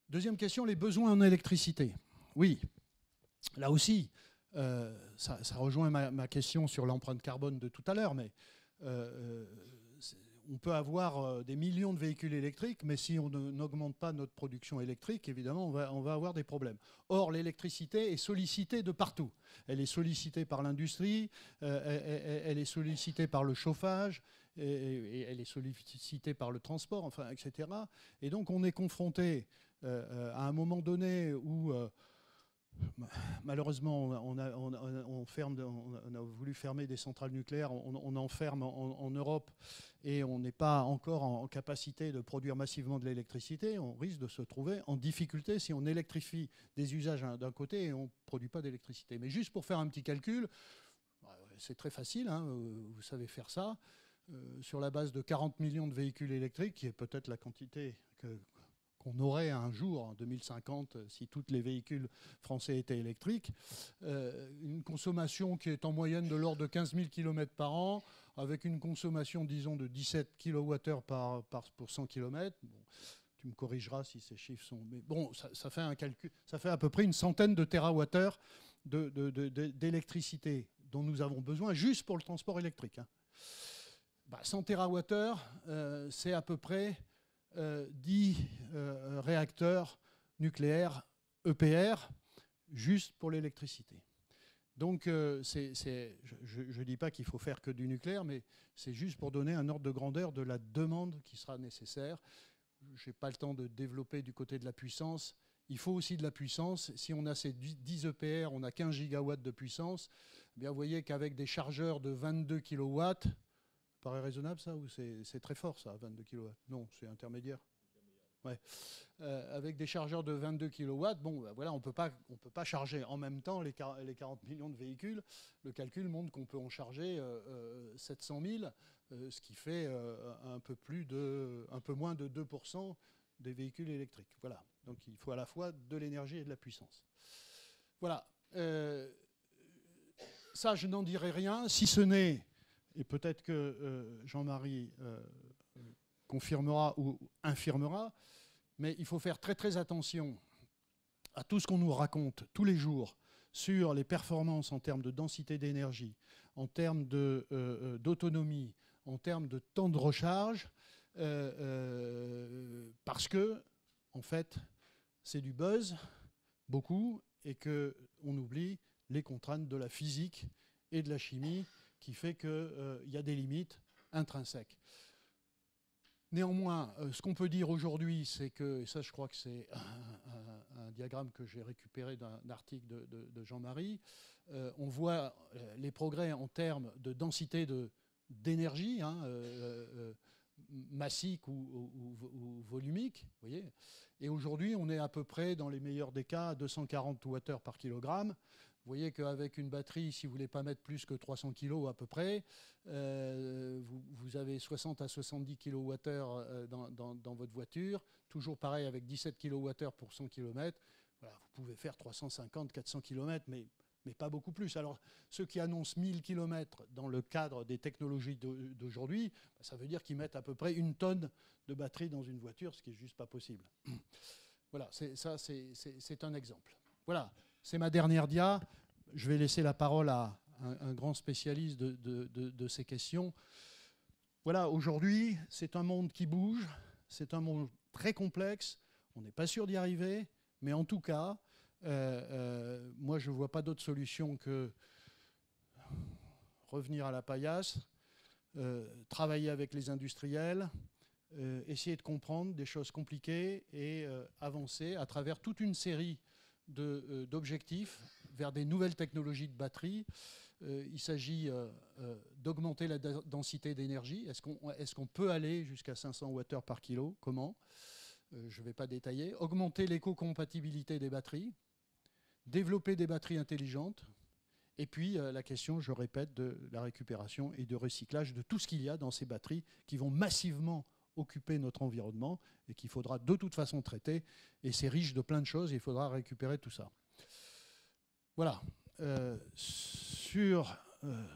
Deuxième question, les besoins en électricité. Oui, là aussi, ça rejoint ma question sur l'empreinte carbone de tout à l'heure, mais on peut avoir des millions de véhicules électriques, mais si on n'augmente pas notre production électrique, évidemment, on va avoir des problèmes. Or, l'électricité est sollicitée de partout. Elle est sollicitée par l'industrie, elle est sollicitée par le chauffage, et elle est sollicitée par le transport, enfin, etc. Et donc, on est confronté à un moment donné où... malheureusement, on a voulu fermer des centrales nucléaires, on en ferme en Europe et on n'est pas encore en capacité de produire massivement de l'électricité. On risque de se trouver en difficulté si on électrifie des usages d'un côté et on ne produit pas d'électricité. Mais juste pour faire un petit calcul, c'est très facile, hein, vous savez faire ça, sur la base de 40 millions de véhicules électriques, qui est peut-être la quantité qu'on aurait un jour, en 2050, si tous les véhicules français étaient électriques. Une consommation qui est en moyenne de l'ordre de 15 000 km par an, avec une consommation, disons, de 17 kWh pour 100 km. Bon, tu me corrigeras si ces chiffres sont... Mais bon, ça fait un calcul, ça fait à peu près une centaine de térawattheures d'électricité dont nous avons besoin juste pour le transport électrique. Hein. 100 térawattheures, c'est à peu près 10 réacteurs nucléaires EPR juste pour l'électricité. Donc, je ne dis pas qu'il faut faire que du nucléaire, mais c'est juste pour donner un ordre de grandeur de la demande qui sera nécessaire. Je n'ai pas le temps de développer du côté de la puissance. Il faut aussi de la puissance. Si on a ces 10 EPR, on a 15 gigawatts de puissance. Eh bien, vous voyez qu'avec des chargeurs de 22 kilowatts, paraît raisonnable ça, ou c'est très fort ça, 22 kW? Non, c'est intermédiaire. Ouais. Avec des chargeurs de 22 kW, bon, ben voilà, on peut pas charger en même temps les 40 millions de véhicules. Le calcul montre qu'on peut en charger 700 000, ce qui fait un peu moins de 2% des véhicules électriques. Voilà. Donc il faut à la fois de l'énergie et de la puissance. Voilà. Ça, je n'en dirai rien, si ce n'est... Et peut-être que Jean-Marie confirmera ou infirmera, mais il faut faire très très attention à tout ce qu'on nous raconte tous les jours sur les performances en termes de densité d'énergie, en termes d'autonomie, en termes de temps de recharge, parce que, en fait, c'est du buzz, beaucoup, et qu'on oublie les contraintes de la physique et de la chimie, qui fait qu'il y a des limites intrinsèques. Néanmoins, ce qu'on peut dire aujourd'hui, c'est que, et ça je crois que c'est un diagramme que j'ai récupéré d'un article de Jean-Marie, on voit les progrès en termes de densité d'énergie, hein, massique ou volumique, vous voyez. Et aujourd'hui, on est à peu près, dans les meilleurs des cas, à 240 Wh par kilogramme. Vous voyez qu'avec une batterie, si vous ne voulez pas mettre plus que 300 kg à peu près, vous avez 60 à 70 kWh dans votre voiture. Toujours pareil avec 17 kWh pour 100 km. Voilà, vous pouvez faire 350, 400 km, mais pas beaucoup plus. Alors, ceux qui annoncent 1000 km dans le cadre des technologies d'aujourd'hui, ça veut dire qu'ils mettent à peu près 1 tonne de batterie dans une voiture, ce qui n'est juste pas possible. Voilà, c'est un exemple. Voilà. C'est ma dernière dia. Je vais laisser la parole à un grand spécialiste de ces questions. Voilà, aujourd'hui, c'est un monde qui bouge, c'est un monde très complexe, on n'est pas sûr d'y arriver, mais en tout cas, moi, je ne vois pas d'autre solution que revenir à la paillasse, travailler avec les industriels, essayer de comprendre des choses compliquées et avancer à travers toute une série d'objectifs vers des nouvelles technologies de batterie. Il s'agit d'augmenter la densité d'énergie. Est-ce qu'on peut aller jusqu'à 500 Wh par kilo? Comment? Je ne vais pas détailler. Augmenter l'éco-compatibilité des batteries. Développer des batteries intelligentes. Et puis la question, je répète, de la récupération et de recyclage de tout ce qu'il y a dans ces batteries qui vont massivement occuper notre environnement et qu'il faudra de toute façon traiter. Et c'est riche de plein de choses, et il faudra récupérer tout ça. Voilà. Sur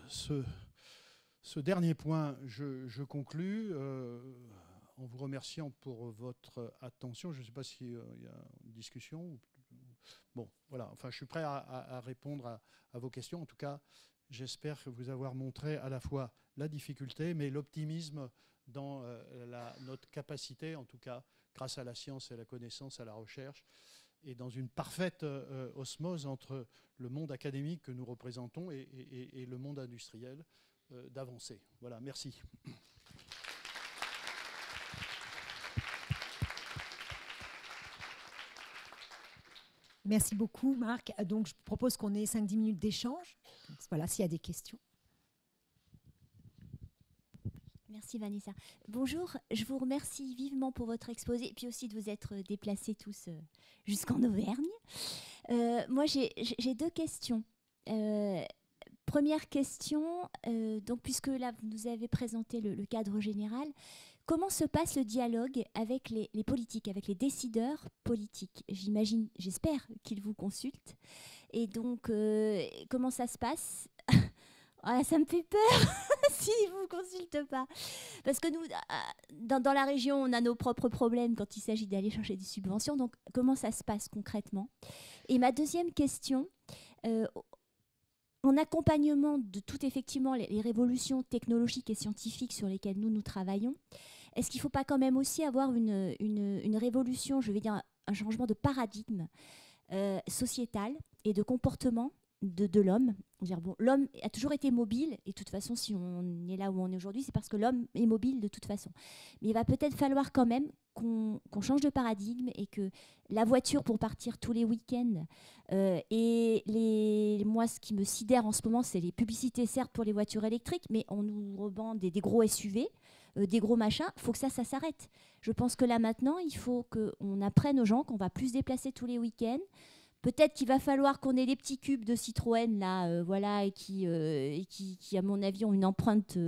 ce dernier point, je conclus en vous remerciant pour votre attention. Je ne sais pas s'il y a une discussion. Bon, voilà. Enfin, je suis prêt à répondre à vos questions. En tout cas, j'espère vous avoir montré à la fois la difficulté, mais l'optimisme dans notre capacité, en tout cas grâce à la science et la connaissance, à la recherche, et dans une parfaite osmose entre le monde académique que nous représentons et le monde industriel, d'avancer. Voilà, merci. Merci beaucoup, Marc. Donc, je propose qu'on ait 5-10 minutes d'échange. Voilà, s'il y a des questions. Merci Vanessa. Bonjour, je vous remercie vivement pour votre exposé et puis aussi de vous être déplacés tous jusqu'en Auvergne. Moi, j'ai deux questions. Première question, donc, puisque là, vous nous avez présenté le cadre général, comment se passe le dialogue avec les politiques, avec les décideurs politiques? J'imagine, j'espère qu'ils vous consultent. Et donc, comment ça se passe? Ah, ça me fait peur s'ils ne vous consultent pas. Parce que nous, dans la région, on a nos propres problèmes quand il s'agit d'aller chercher des subventions. Donc, comment ça se passe concrètement? Et ma deuxième question, en accompagnement de toutes effectivement les révolutions technologiques et scientifiques sur lesquelles nous travaillons, est-ce qu'il ne faut pas quand même aussi avoir une révolution, je vais dire un changement de paradigme sociétal et de comportement de l'homme? Bon, l'homme a toujours été mobile, et de toute façon, si on est là où on est aujourd'hui, c'est parce que l'homme est mobile de toute façon. Mais il va peut-être falloir quand même qu'on change de paradigme, et que la voiture pour partir tous les week-ends, moi, ce qui me sidère en ce moment, c'est les publicités, certes, pour les voitures électriques, mais on nous revend des gros SUV, des gros machins. Il faut que ça s'arrête. Je pense que là, maintenant, il faut qu'on apprenne aux gens qu'on va plus se déplacer tous les week-ends. Peut-être qu'il va falloir qu'on ait des petits cubes de Citroën là, voilà, et qui, à mon avis, ont une empreinte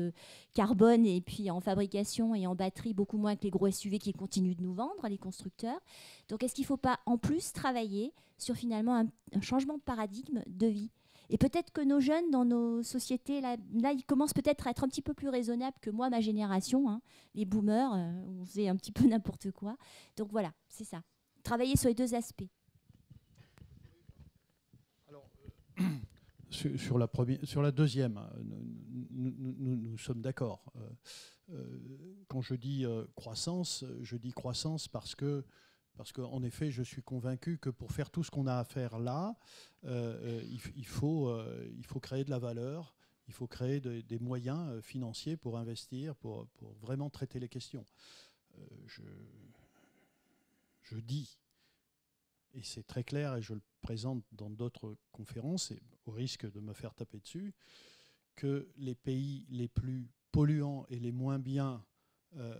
carbone et puis en fabrication et en batterie beaucoup moins que les gros SUV qui continuent de nous vendre, les constructeurs. Donc, est-ce qu'il ne faut pas en plus travailler sur finalement un changement de paradigme de vie? Et peut-être que nos jeunes dans nos sociétés, là ils commencent peut-être à être un petit peu plus raisonnables que moi, ma génération, hein, les boomers, on faisait un petit peu n'importe quoi. Donc voilà, c'est ça. Travailler sur les deux aspects. Sur la deuxième, nous sommes d'accord. Quand je dis croissance parce qu'en effet, je suis convaincu que pour faire tout ce qu'on a à faire là, il faut créer de la valeur, il faut créer des moyens financiers pour investir, pour vraiment traiter les questions. Je dis, et c'est très clair, et je le présente dans d'autres conférences, et au risque de me faire taper dessus, que les pays les plus polluants et les moins bien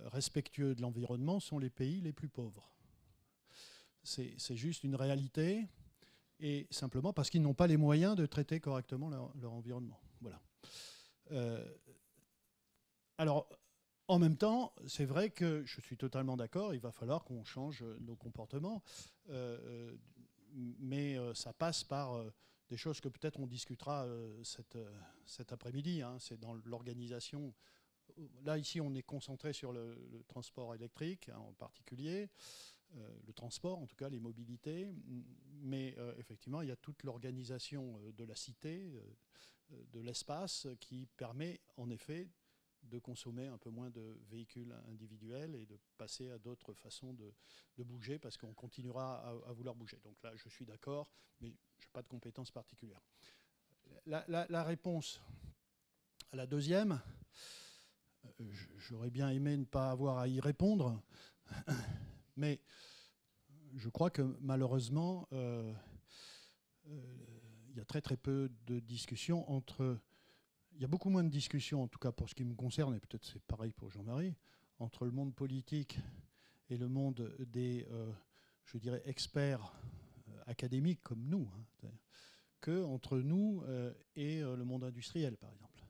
respectueux de l'environnement sont les pays les plus pauvres. C'est juste une réalité, et simplement parce qu'ils n'ont pas les moyens de traiter correctement leur environnement. Voilà. Alors, en même temps, c'est vrai que je suis totalement d'accord, il va falloir qu'on change nos comportements, mais ça passe par des choses que peut-être on discutera cet après-midi, hein. C'est dans l'organisation. Là, ici, on est concentré sur le transport électrique, hein, en particulier, le transport, en tout cas les mobilités, mais effectivement, il y a toute l'organisation de la cité, de l'espace, qui permet en effet de consommer un peu moins de véhicules individuels et de passer à d'autres façons de bouger, parce qu'on continuera à vouloir bouger. Donc là, je suis d'accord, mais je n'ai pas de compétences particulières. La réponse à la deuxième, j'aurais bien aimé ne pas avoir à y répondre, mais je crois que malheureusement, il y a très très peu de discussions entre... Il y a beaucoup moins de discussions, en tout cas pour ce qui me concerne, et peut-être c'est pareil pour Jean-Marie, entre le monde politique et le monde des, je dirais, experts académiques comme nous, hein, que entre nous et le monde industriel, par exemple.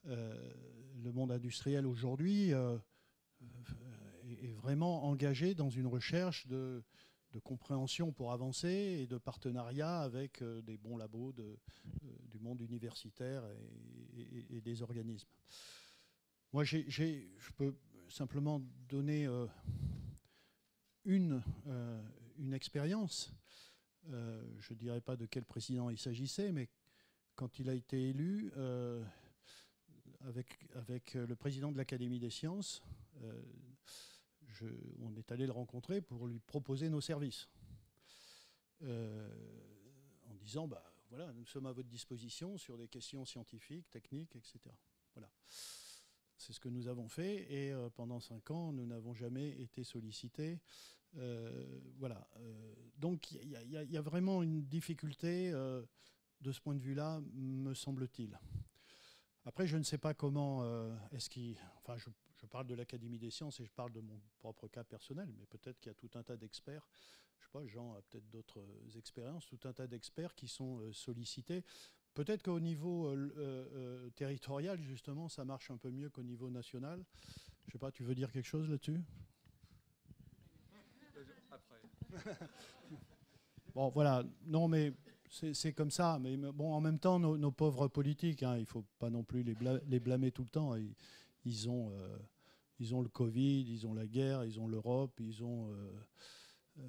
Le monde industriel aujourd'hui est vraiment engagé dans une recherche de compréhension pour avancer et de partenariat avec des bons labos du monde universitaire et des organismes. Moi, je peux simplement donner une expérience. Je ne dirais pas de quel président il s'agissait, mais quand il a été élu, avec le président de l'Académie des sciences, on est allé le rencontrer pour lui proposer nos services. En disant, bah, voilà, nous sommes à votre disposition sur des questions scientifiques, techniques, etc. Voilà. C'est ce que nous avons fait et pendant 5 ans, nous n'avons jamais été sollicités. Voilà. Donc il y a vraiment une difficulté de ce point de vue-là, me semble-t-il. Après, je ne sais pas comment est-ce qu'il... Enfin, je parle de l'Académie des sciences et je parle de mon propre cas personnel, mais peut-être qu'il y a tout un tas d'experts. Je ne sais pas, Jean a peut-être d'autres expériences, tout un tas d'experts qui sont sollicités. Peut-être qu'au niveau territorial, justement, ça marche un peu mieux qu'au niveau national. Je ne sais pas, tu veux dire quelque chose là-dessus ? Après. Bon, voilà. Non, mais c'est comme ça. Mais bon, en même temps, nos pauvres politiques, hein, il ne faut pas non plus les blâmer tout le temps. Ils ont le Covid, ils ont la guerre, ils ont l'Europe, ils ont...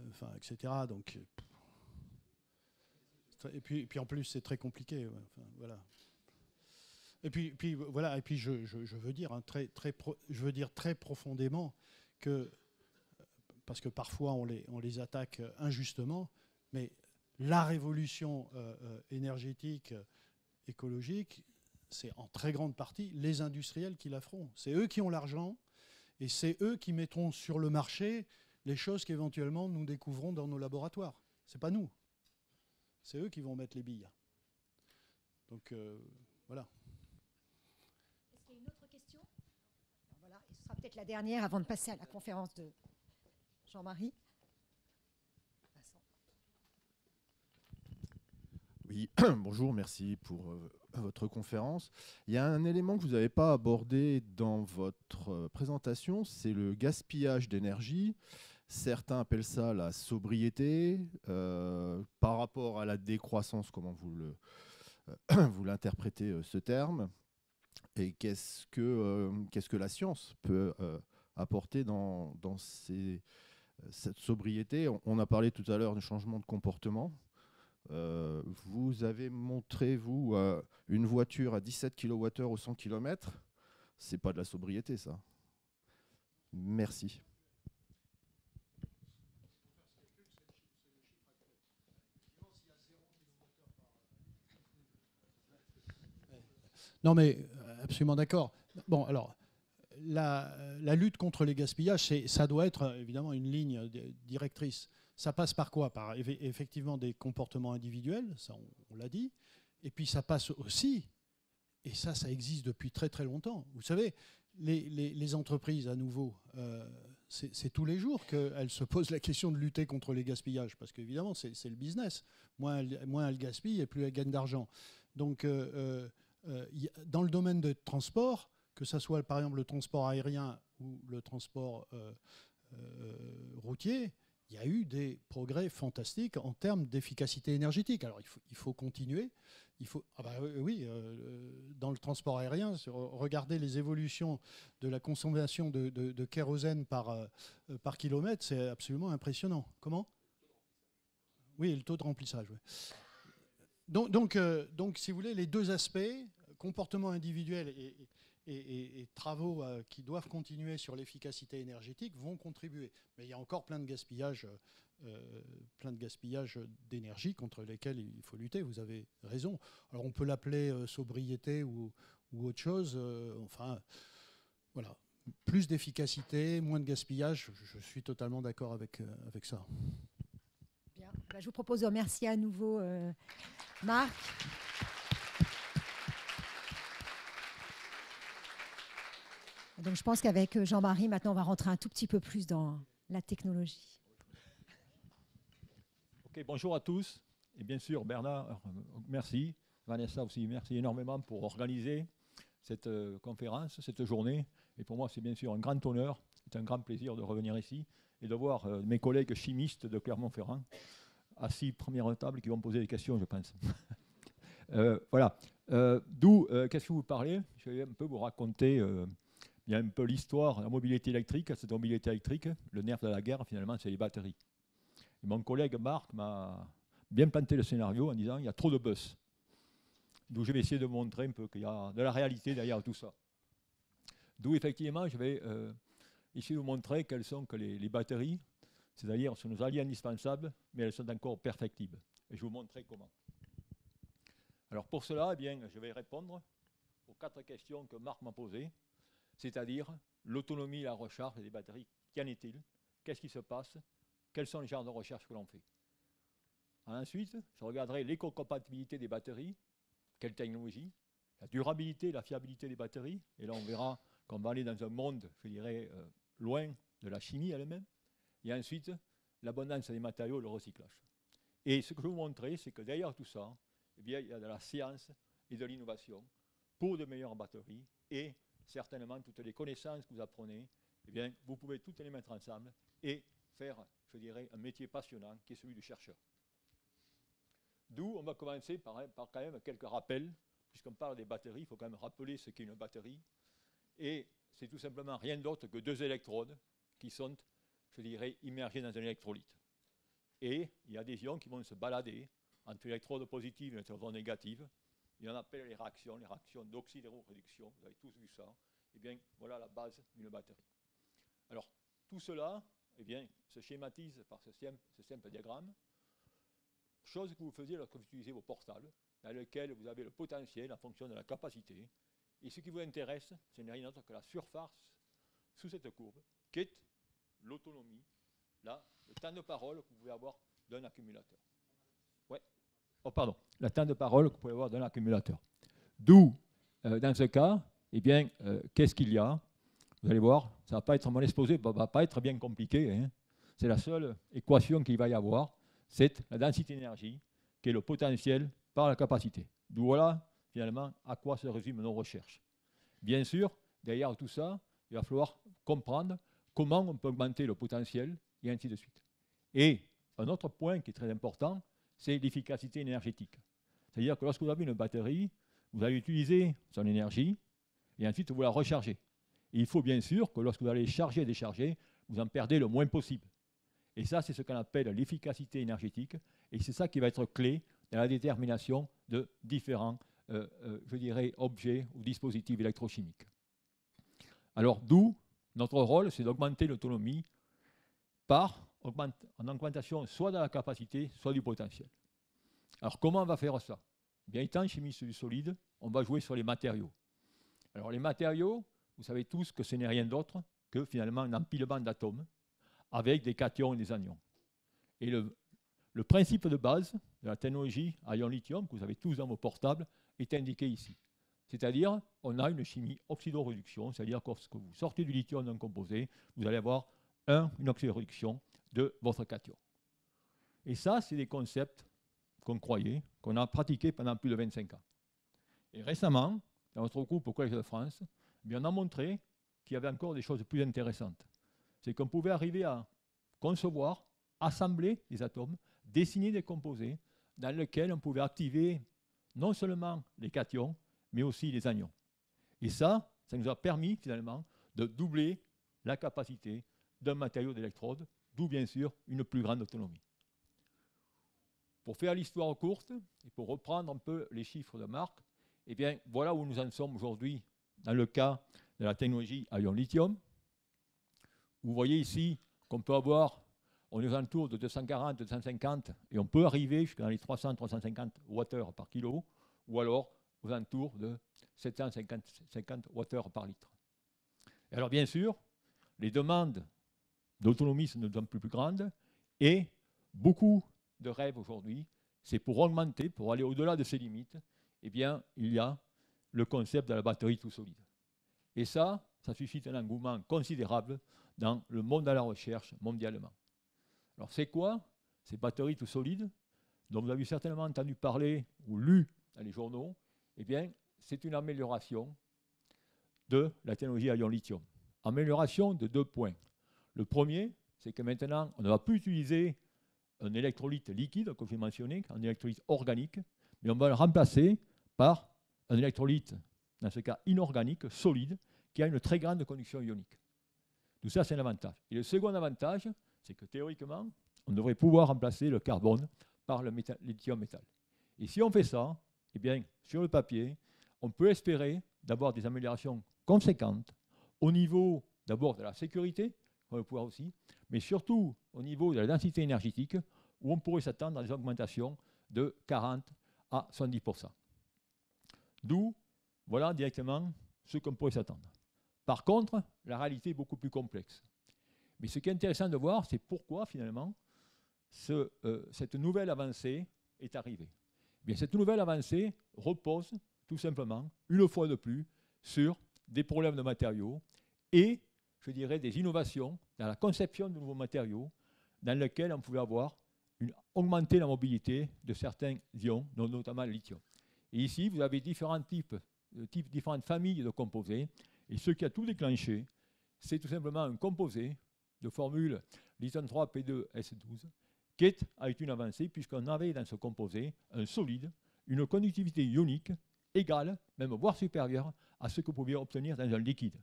enfin, etc. Donc... Et puis en plus, c'est très compliqué. Ouais. Enfin, voilà. Et puis voilà. Et puis je veux dire, hein, je veux dire très profondément que, parce que parfois on les attaque injustement, mais la révolution énergétique, écologique, c'est en très grande partie les industriels qui la feront. C'est eux qui ont l'argent et c'est eux qui mettront sur le marché les choses qu'éventuellement nous découvrons dans nos laboratoires. C'est pas nous. C'est eux qui vont mettre les billes. Donc, voilà. Est-ce qu'il y a une autre question ? Voilà, et ce sera peut-être la dernière avant de passer à la conférence de Jean-Marie. Oui, bonjour, merci pour votre conférence. Il y a un élément que vous n'avez pas abordé dans votre présentation, c'est le gaspillage d'énergie. Certains appellent ça la sobriété par rapport à la décroissance, comment vous l'interprétez ce terme, et qu'est-ce que la science peut apporter dans cette sobriété. On a parlé tout à l'heure du changement de comportement. Vous avez montré, vous, une voiture à 17 kWh au 100 km. C'est pas de la sobriété, ça. Merci. Non, mais absolument d'accord. Bon, alors, la lutte contre les gaspillages, ça doit être évidemment une ligne directrice. Ça passe par quoi ? Par effectivement des comportements individuels, ça on l'a dit. Et puis ça passe aussi, et ça existe depuis très très longtemps. Vous savez, les entreprises, à nouveau, c'est tous les jours qu'elles se posent la question de lutter contre les gaspillages, parce qu'évidemment, c'est le business. Moins elles gaspillent, et plus elles gagnent d'argent. Donc, dans le domaine des transports, que ce soit par exemple le transport aérien ou le transport routier, il y a eu des progrès fantastiques en termes d'efficacité énergétique. Alors il faut continuer. Dans le transport aérien, regardez les évolutions de la consommation de kérosène par kilomètre, c'est absolument impressionnant. Comment ? Oui, le taux de remplissage. Ouais. Donc, si vous voulez, les deux aspects, comportement individuel et travaux qui doivent continuer sur l'efficacité énergétique, vont contribuer. Mais il y a encore plein de gaspillage d'énergie contre lesquels il faut lutter. Vous avez raison. Alors on peut l'appeler sobriété ou autre chose. Enfin, voilà. Plus d'efficacité, moins de gaspillage. Je suis totalement d'accord avec ça. Bien. Ben, je vous propose de remercier à nouveau Marc. Donc je pense qu'avec Jean-Marie, maintenant, on va rentrer un tout petit peu plus dans la technologie. Ok, bonjour à tous. Et bien sûr, Bernard, merci. Vanessa aussi, merci énormément pour organiser cette conférence, cette journée. Et pour moi, c'est bien sûr un grand honneur, c'est un grand plaisir de revenir ici et de voir mes collègues chimistes de Clermont-Ferrand assis première table qui vont poser des questions, je pense. Voilà. D'où, qu'est-ce que vous parlez ? Je vais un peu vous raconter bien un peu l'histoire de la mobilité électrique. Cette mobilité électrique, le nerf de la guerre, finalement, c'est les batteries. Et mon collègue Marc m'a bien planté le scénario en disant il y a trop de bus. D'où je vais essayer de montrer un peu qu'il y a de la réalité derrière tout ça. D'où effectivement, je vais ici vous montrer quelles sont que les batteries, c'est-à-dire sont nos alliés indispensables, mais elles sont encore perfectibles. Et je vais vous montrer comment. Alors pour cela, eh bien, je vais répondre aux 4 questions que Marc m'a posées, c'est-à-dire l'autonomie et la recharge des batteries. Qu'en est-il? Qu'est-ce qui se passe? Quels sont les genres de recherche que l'on fait? Ensuite, je regarderai l'éco-compatibilité des batteries, quelle technologie, la durabilité, la fiabilité des batteries, et là on verra qu'on va aller dans un monde, je dirais, loin de la chimie elle-même, et ensuite l'abondance des matériaux et le recyclage. Et ce que je vais vous montrer, c'est que derrière tout ça, eh bien, il y a de la science et de l'innovation pour de meilleures batteries, et certainement toutes les connaissances que vous apprenez, eh bien, vous pouvez toutes les mettre ensemble et faire, je dirais, un métier passionnant qui est celui du chercheur. D'où on va commencer par quand même quelques rappels. Puisqu'on parle des batteries, il faut quand même rappeler ce qu'est une batterie. Et c'est tout simplement rien d'autre que 2 électrodes qui sont, je dirais, immergées dans un électrolyte. Et il y a des ions qui vont se balader entre l'électrode positive et l'électrode négative. Et on appelle les réactions d'oxydoréduction. Vous avez tous vu ça. Eh bien, voilà la base d'une batterie. Alors, tout cela, eh bien, se schématise par ce simple diagramme. Chose que vous faisiez lorsque vous utilisez vos portables, dans lequel vous avez le potentiel en fonction de la capacité. Et ce qui vous intéresse, ce n'est rien d'autre que la surface sous cette courbe, qui est l'autonomie, le temps de parole que vous pouvez avoir d'un accumulateur. Ouais. Oh, pardon, le temps de parole que vous pouvez avoir d'un accumulateur. D'où, dans ce cas, eh bien, qu'est-ce qu'il y a? Vous allez voir, ça ne va pas être mon exposé, ça ne va pas être bien compliqué. Hein. C'est la seule équation qu'il va y avoir, c'est la densité d'énergie, qui est le potentiel par la capacité. D'où voilà, finalement, à quoi se résument nos recherches. Bien sûr, derrière tout ça, il va falloir comprendre comment on peut augmenter le potentiel, et ainsi de suite. Et un autre point qui est très important, c'est l'efficacité énergétique. C'est-à-dire que lorsque vous avez une batterie, vous allez utiliser son énergie, et ensuite vous la rechargez. Et il faut bien sûr que lorsque vous allez charger et décharger, vous en perdez le moins possible. Et ça, c'est ce qu'on appelle l'efficacité énergétique, et c'est ça qui va être clé dans la détermination de différents, je dirais, objets ou dispositifs électrochimiques. Alors, d'où notre rôle, c'est d'augmenter l'autonomie par en augmentation soit de la capacité, soit du potentiel. Alors, comment on va faire ça? Bien étant chimiste du solide, on va jouer sur les matériaux. Alors, les matériaux, vous savez tous que ce n'est rien d'autre que finalement un empilement d'atomes avec des cations et des anions. Et le principe de base de la technologie à ion lithium, que vous avez tous dans vos portables, est indiqué ici. C'est-à-dire, on a une chimie oxydoréduction, c'est-à-dire que lorsque vous sortez du lithium d'un composé, vous allez avoir une oxydoréduction de votre cation. Et ça, c'est des concepts qu'on croyait, qu'on a pratiqués pendant plus de 25 ans. Et récemment, dans notre groupe au Collège de France, on a montré qu'il y avait encore des choses plus intéressantes. C'est qu'on pouvait arriver à concevoir, assembler des atomes, dessiner des composés dans lesquels on pouvait activer non seulement les cations, mais aussi les anions. Et ça nous a permis finalement de doubler la capacité d'un matériau d'électrode, d'où bien sûr une plus grande autonomie. Pour faire l'histoire courte, et pour reprendre un peu les chiffres de Marc, eh bien voilà où nous en sommes aujourd'hui dans le cas de la technologie à ion lithium. Vous voyez ici qu'on peut avoir, on est aux alentours de 240, 250, et on peut arriver jusqu'à les 300, 350 Wh par kilo, ou alors aux alentours de 750 Wh par litre. Et alors bien sûr, les demandes d'autonomie sont de plus en plus grandes, et beaucoup de rêves aujourd'hui, c'est pour augmenter, pour aller au-delà de ces limites, eh bien, il y a le concept de la batterie tout solide. Et ça suscite un engouement considérable dans le monde de la recherche mondialement. Alors c'est quoi ces batteries tout solides dont vous avez certainement entendu parler ou lu dans les journaux? Eh bien, c'est une amélioration de la technologie à ion lithium. Amélioration de 2 points. Le premier, c'est que maintenant, on ne va plus utiliser un électrolyte liquide, comme j'ai mentionné, un électrolyte organique, mais on va le remplacer par un électrolyte, dans ce cas inorganique, solide, qui a une très grande conduction ionique. Tout ça, c'est un avantage. Et le second avantage, c'est que théoriquement, on devrait pouvoir remplacer le carbone par le lithium métal. Et si on fait ça, eh bien, sur le papier, on peut espérer d'avoir des améliorations conséquentes au niveau d'abord de la sécurité, on va pouvoir aussi, mais surtout au niveau de la densité énergétique, où on pourrait s'attendre à des augmentations de 40 à 70%. D'où, voilà directement ce qu'on pourrait s'attendre. Par contre, la réalité est beaucoup plus complexe. Mais ce qui est intéressant de voir, c'est pourquoi finalement cette nouvelle avancée est arrivée. Eh bien, cette nouvelle avancée repose tout simplement, une fois de plus, sur des problèmes de matériaux et, je dirais, des innovations dans la conception de nouveaux matériaux dans lesquels on pouvait augmenter la mobilité de certains ions, notamment le lithium. Et ici, vous avez différentes familles de composés. Et ce qui a tout déclenché, c'est tout simplement un composé de formule lithium 3 P2S12 qui est avec une avancée puisqu'on avait dans ce composé un solide, une conductivité ionique égale, même voire supérieure à ce que vous pouviez obtenir dans un liquide.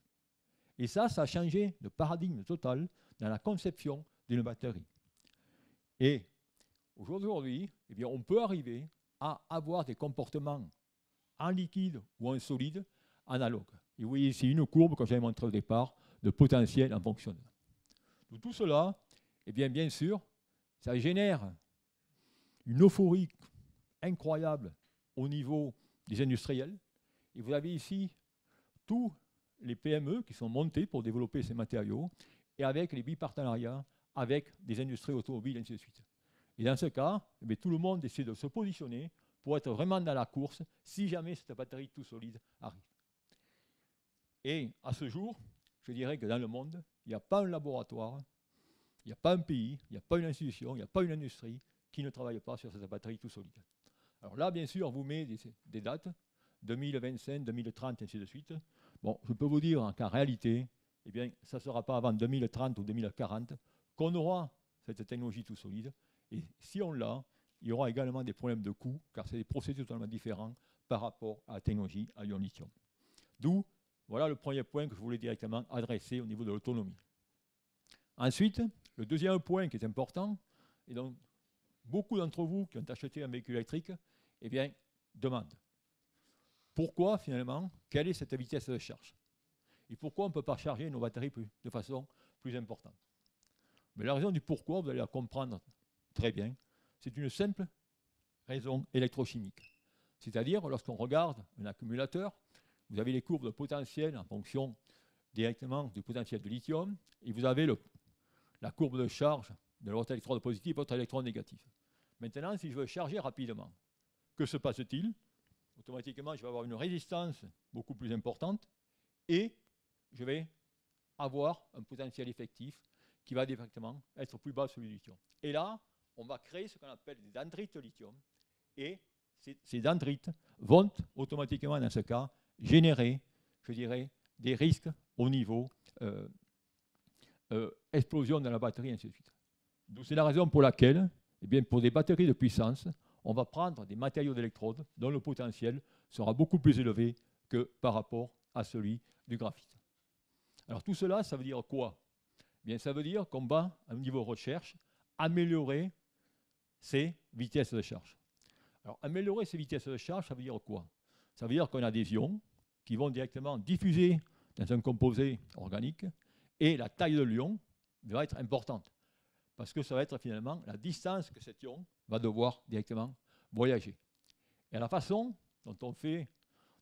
Et ça a changé de paradigme total dans la conception d'une batterie. Et aujourd'hui, eh bien, on peut arriver à avoir des comportements en liquide ou en solide analogues. Et vous voyez ici une courbe, comme j'avais montré au départ, de potentiel en fonctionnement. Donc, tout cela, eh bien sûr, ça génère une euphorie incroyable au niveau des industriels. Et vous avez ici tous les PME qui sont montés pour développer ces matériaux et avec les bipartenariats avec des industries automobiles et ainsi de suite. Et dans ce cas, eh bien, tout le monde essaie de se positionner pour être vraiment dans la course si jamais cette batterie tout solide arrive. Et à ce jour, je dirais que dans le monde, il n'y a pas un laboratoire, il n'y a pas un pays, il n'y a pas une institution, il n'y a pas une industrie qui ne travaille pas sur cette batterie tout solide. Alors là, bien sûr, on vous met des dates, 2025, 2030, ainsi de suite. Bon, je peux vous dire qu'en réalité, eh bien, ça ne sera pas avant 2030 ou 2040 qu'on aura cette technologie tout solide. Et si on l'a, il y aura également des problèmes de coût, car c'est des procédés totalement différents par rapport à la technologie à ion lithium. D'où, voilà le premier point que je voulais directement adresser au niveau de l'autonomie. Ensuite, le deuxième point qui est important, et donc beaucoup d'entre vous qui ont acheté un véhicule électrique, eh bien, demandent pourquoi finalement, quelle est cette vitesse de charge? Et pourquoi on ne peut pas charger nos batteries de façon plus importante? Mais la raison du pourquoi, vous allez la comprendre très bien, c'est une simple raison électrochimique. C'est-à-dire, lorsqu'on regarde un accumulateur, vous avez les courbes de potentiel en fonction directement du potentiel de lithium, et vous avez la courbe de charge de votre électrode positif et votre électrode négatif. Maintenant, si je veux charger rapidement, que se passe-t-il? Automatiquement, je vais avoir une résistance beaucoup plus importante et je vais avoir un potentiel effectif qui va directement être plus bas sur le lithium. Et là, on va créer ce qu'on appelle des dendrites de lithium. Et ces dendrites vont automatiquement, dans ce cas, générer, je dirais, des risques au niveau explosion de la batterie, et ainsi de suite. Donc, c'est la raison pour laquelle, eh bien, pour des batteries de puissance, on va prendre des matériaux d'électrode dont le potentiel sera beaucoup plus élevé que par rapport à celui du graphite. Alors tout cela, ça veut dire quoi? Bien, ça veut dire qu'on va, à un niveau recherche, améliorer ces vitesses de charge. Alors améliorer ces vitesses de charge, ça veut dire quoi? Ça veut dire qu'on a des ions qui vont directement diffuser dans un composé organique et la taille de l'ion va être importante. Parce que ça va être finalement la distance que cet ion va devoir directement voyager. Et la façon dont on fait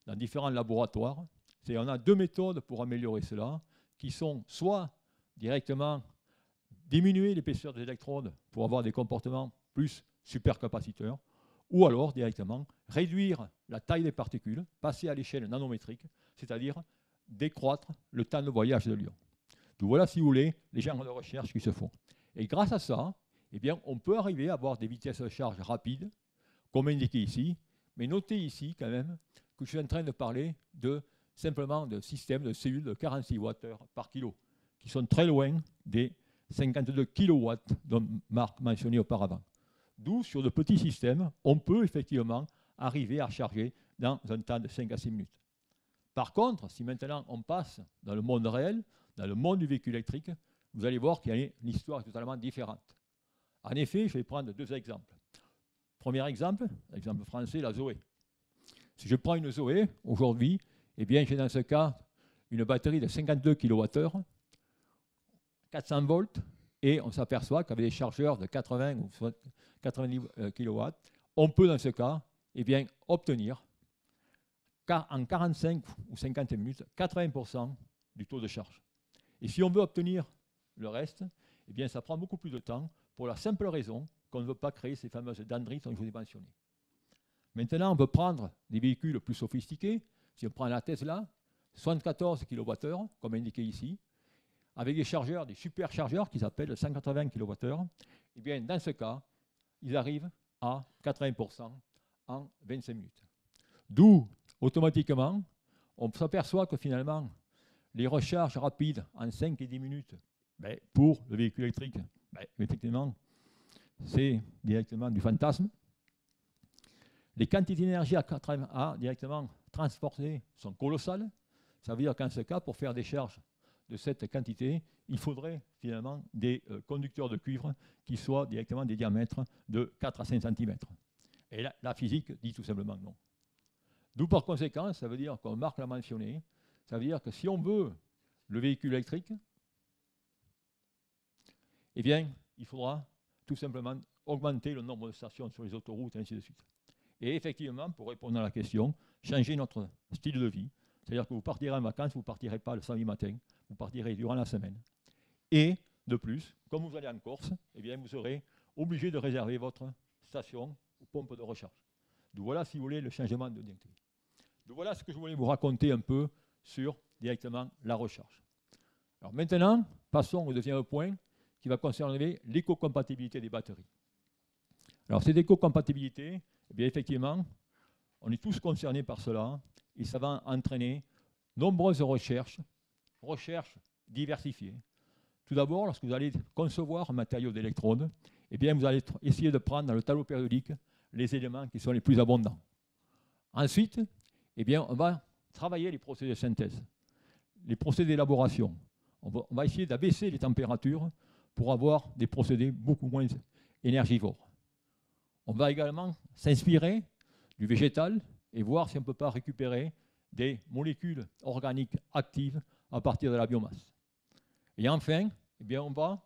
dans différents laboratoires, c'est qu'on a deux méthodes pour améliorer cela, qui sont soit directement diminuer l'épaisseur des électrodes pour avoir des comportements plus supercapaciteurs, ou alors directement réduire la taille des particules, passer à l'échelle nanométrique, c'est-à-dire décroître le temps de voyage de l'ion. Donc voilà, si vous voulez, les genres de recherche qui se font. Et grâce à ça, eh bien, on peut arriver à avoir des vitesses de charge rapides, comme indiqué ici, mais notez ici quand même que je suis en train de parler simplement de systèmes de cellules de 46 Wh par kilo, qui sont très loin des 52 kW dont Marc mentionnait auparavant. D'où, sur de petits systèmes, on peut effectivement arriver à charger dans un temps de 5 à 6 minutes. Par contre, si maintenant on passe dans le monde réel, dans le monde du véhicule électrique, vous allez voir qu'il y a une histoire totalement différente. En effet, je vais prendre deux exemples. Premier exemple, l'exemple français, la Zoé. Si je prends une Zoé, aujourd'hui, eh bien, j'ai dans ce cas une batterie de 52 kWh, 400 volts, et on s'aperçoit qu'avec des chargeurs de 80 ou 90 kW, on peut dans ce cas eh bien, obtenir en 45 ou 50 minutes 80% du taux de charge. Et si on veut obtenir le reste, eh bien, ça prend beaucoup plus de temps pour la simple raison qu'on ne veut pas créer ces fameuses dendrites dont je vous ai mentionné. Maintenant, on veut prendre des véhicules plus sophistiqués. Si on prend la Tesla, 74 kWh, comme indiqué ici, avec des chargeurs, des superchargeurs qui s'appellent 180 kWh, eh bien, dans ce cas, ils arrivent à 80% en 25 minutes. D'où, automatiquement, on s'aperçoit que finalement, les recharges rapides en 5 et 10 minutes, pour le véhicule électrique, effectivement, c'est directement du fantasme. Les quantités d'énergie à directement transporter sont colossales. Ça veut dire qu'en ce cas, pour faire des charges de cette quantité, il faudrait finalement des conducteurs de cuivre qui soient directement des diamètres de 4 à 5 cm. Et là, la physique dit tout simplement non. D'où par conséquent, ça veut dire, comme Marc l'a mentionné, ça veut dire que si on veut le véhicule électrique, eh bien, il faudra tout simplement augmenter le nombre de stations sur les autoroutes et ainsi de suite. Et effectivement, pour répondre à la question, changer notre style de vie, c'est-à-dire que vous partirez en vacances, vous ne partirez pas le samedi matin, vous partirez durant la semaine. Et de plus, comme vous allez en Corse, eh bien, vous serez obligé de réserver votre station ou pompe de recharge. Donc voilà, si vous voulez, le changement de directive. Donc voilà ce que je voulais vous raconter un peu sur directement la recharge. Alors maintenant, passons au deuxième point qui va concerner l'écocompatibilité des batteries. Alors cette écocompatibilité, eh bien, effectivement, on est tous concernés par cela et ça va entraîner nombreuses recherches diversifiées. Tout d'abord, lorsque vous allez concevoir un matériau d'électrode, eh bien, vous allez essayer de prendre dans le tableau périodique les éléments qui sont les plus abondants. Ensuite, eh bien, on va travailler les procédés de synthèse, les procédés d'élaboration. On va essayer d'abaisser les températures pour avoir des procédés beaucoup moins énergivores. On va également s'inspirer du végétal et voir si on ne peut pas récupérer des molécules organiques actives à partir de la biomasse. Et enfin, eh bien, on va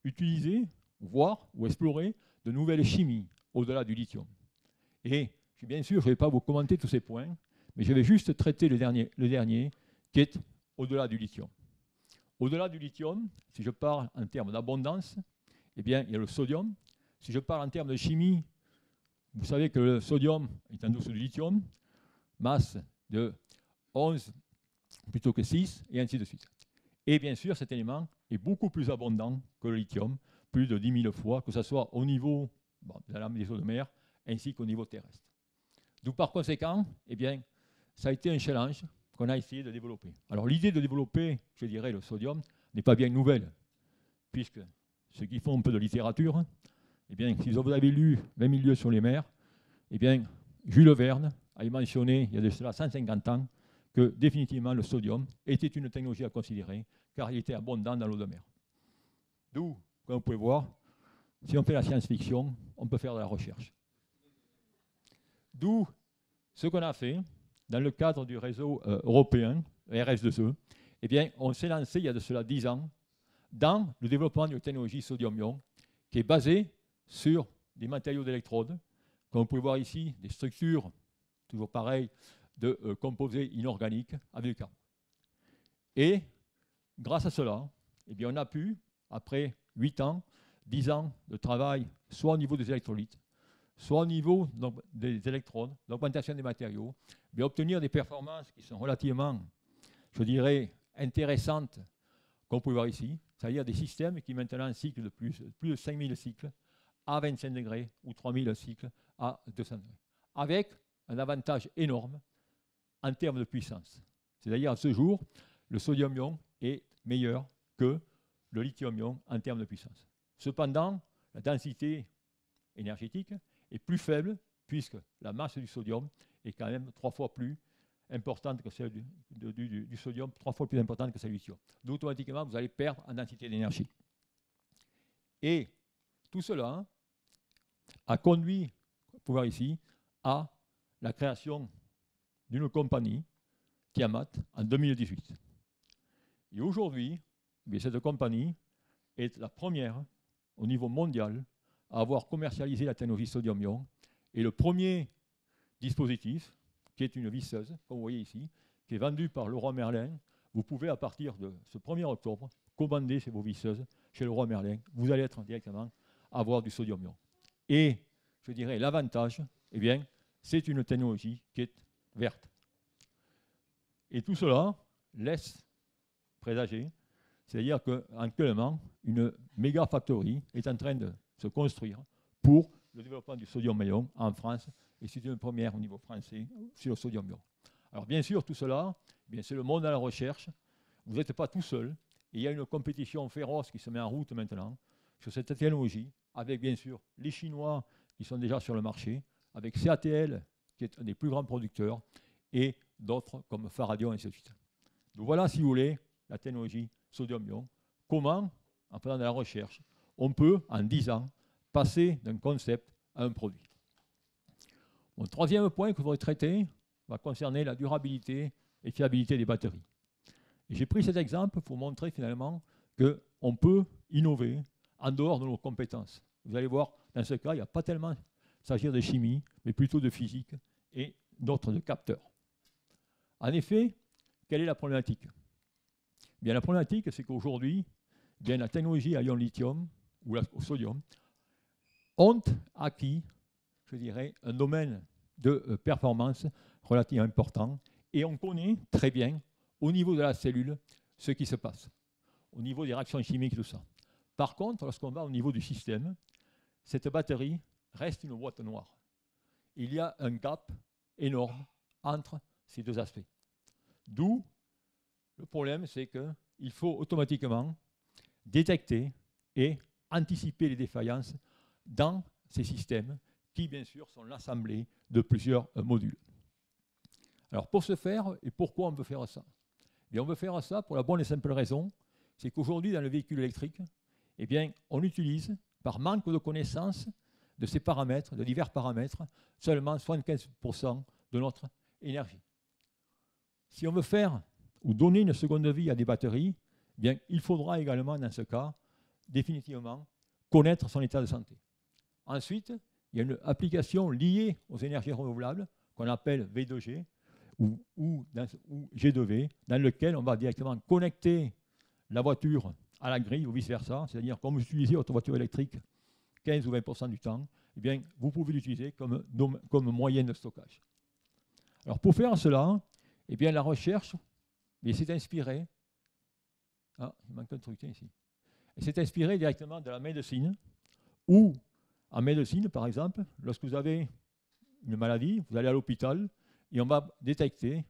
utiliser, voir ou explorer de nouvelles chimies au-delà du lithium. Et bien sûr, je ne vais pas vous commenter tous ces points, mais je vais juste traiter le dernier qui est au-delà du lithium. Au-delà du lithium, si je parle en termes d'abondance, eh bien, il y a le sodium. Si je parle en termes de chimie, vous savez que le sodium est en dessous du lithium, masse de 11 plutôt que 6, et ainsi de suite. Et bien sûr, cet élément est beaucoup plus abondant que le lithium, plus de 10 000 fois, que ce soit au niveau de la lame des eaux de mer, ainsi qu'au niveau terrestre. D'où par conséquent, eh bien, ça a été un challenge qu'on a essayé de développer. Alors l'idée de développer, je dirais, le sodium n'est pas bien nouvelle, puisque ceux qui font un peu de littérature, eh bien, si vous avez lu 20 000 lieues sur les mers, eh bien, Jules Verne a mentionné, il y a de cela 150 ans, que définitivement le sodium était une technologie à considérer, car il était abondant dans l'eau de mer. D'où, comme vous pouvez voir, si on fait la science-fiction, on peut faire de la recherche. D'où ce qu'on a fait dans le cadre du réseau européen, RS2E, eh bien, on s'est lancé il y a de cela 10 ans dans le développement d'une technologie sodium-ion qui est basée sur des matériaux d'électrode. Comme vous pouvez voir ici, des structures, toujours pareilles, de composés inorganiques avec du carbone. Et grâce à cela, eh bien, on a pu, après 8 ans, 10 ans de travail, soit au niveau des électrolytes, soit au niveau des électrodes, l'augmentation des matériaux, mais obtenir des performances qui sont relativement, je dirais, intéressantes, comme vous pouvez voir ici, c'est-à-dire des systèmes qui maintenant cyclent de plus de 5000 cycles à 25 degrés ou 3000 cycles à 200 degrés, avec un avantage énorme en termes de puissance. C'est-à-dire, à ce jour, le sodium-ion est meilleur que le lithium-ion en termes de puissance. Cependant, la densité énergétique est plus faible puisque la masse du sodium est quand même 3 fois plus importante que celle du sodium, 3 fois plus importante que celle du lithium. Donc automatiquement, vous allez perdre en densité d'énergie. Et tout cela a conduit, vous pouvez voir ici, à la création d'une compagnie, Tiamat, en 2018. Et aujourd'hui, cette compagnie est la première au niveau mondial à avoir commercialisé la technologie sodium-ion. Et le premier dispositif, qui est une visseuse, comme vous voyez ici, qui est vendue par Leroy Merlin, vous pouvez à partir de ce 1er octobre commander vos visseuses chez Leroy Merlin. Vous allez être directement à avoir du sodium-ion. Et je dirais l'avantage, eh bien, c'est une technologie qui est verte. Et tout cela laisse présager, c'est-à-dire qu'actuellement, une méga factory est en train de se construire pour le développement du sodium-ion en France, et c'est une première au niveau français sur le sodium-ion. Alors bien sûr, tout cela, c'est le monde à la recherche. Vous n'êtes pas tout seul. Et il y a une compétition féroce qui se met en route maintenant sur cette technologie, avec bien sûr les Chinois qui sont déjà sur le marché, avec CATL, qui est un des plus grands producteurs, et d'autres comme Faradion, et ainsi de suite. Donc voilà, si vous voulez, la technologie sodium-ion. Comment, en faisant de la recherche, on peut, en 10 ans, passer d'un concept à un produit. Mon troisième point que je voudrais traiter va concerner la durabilité et fiabilité des batteries. J'ai pris cet exemple pour montrer finalement qu'on peut innover en dehors de nos compétences. Vous allez voir, dans ce cas, il n'y a pas tellement s'agir de chimie, mais plutôt de physique et d'autres de capteurs. En effet, quelle est la problématique? Bien, la problématique, c'est qu'aujourd'hui, la technologie à ion lithium ou au sodium ont acquis, je dirais, un domaine de performance relativement important, et on connaît très bien au niveau de la cellule ce qui se passe, au niveau des réactions chimiques et tout ça. Par contre, lorsqu'on va au niveau du système, cette batterie reste une boîte noire. Il y a un gap énorme entre ces deux aspects. D'où le problème, c'est qu'il faut automatiquement détecter et anticiper les défaillances dans ces systèmes qui, bien sûr, sont l'assemblée de plusieurs modules. Alors, pour ce faire, et pourquoi on veut faire ça? On veut faire ça pour la bonne et simple raison, c'est qu'aujourd'hui, dans le véhicule électrique, on utilise, par manque de connaissance de ces paramètres, de divers paramètres, seulement 75% de notre énergie. Si on veut faire ou donner une seconde vie à des batteries, il faudra également, dans ce cas, définitivement, connaître son état de santé. Ensuite, il y a une application liée aux énergies renouvelables qu'on appelle V2G ou G2V, dans lequel on va directement connecter la voiture à la grille ou vice-versa, c'est-à-dire comme vous utilisez votre voiture électrique 15 ou 20% du temps, vous pouvez l'utiliser comme moyen de stockage. Alors pour faire cela, la recherche s'est inspirée, il manque un truc ici, s'est inspirée directement de la médecine, où en médecine, par exemple, lorsque vous avez une maladie, vous allez à l'hôpital et on va détecter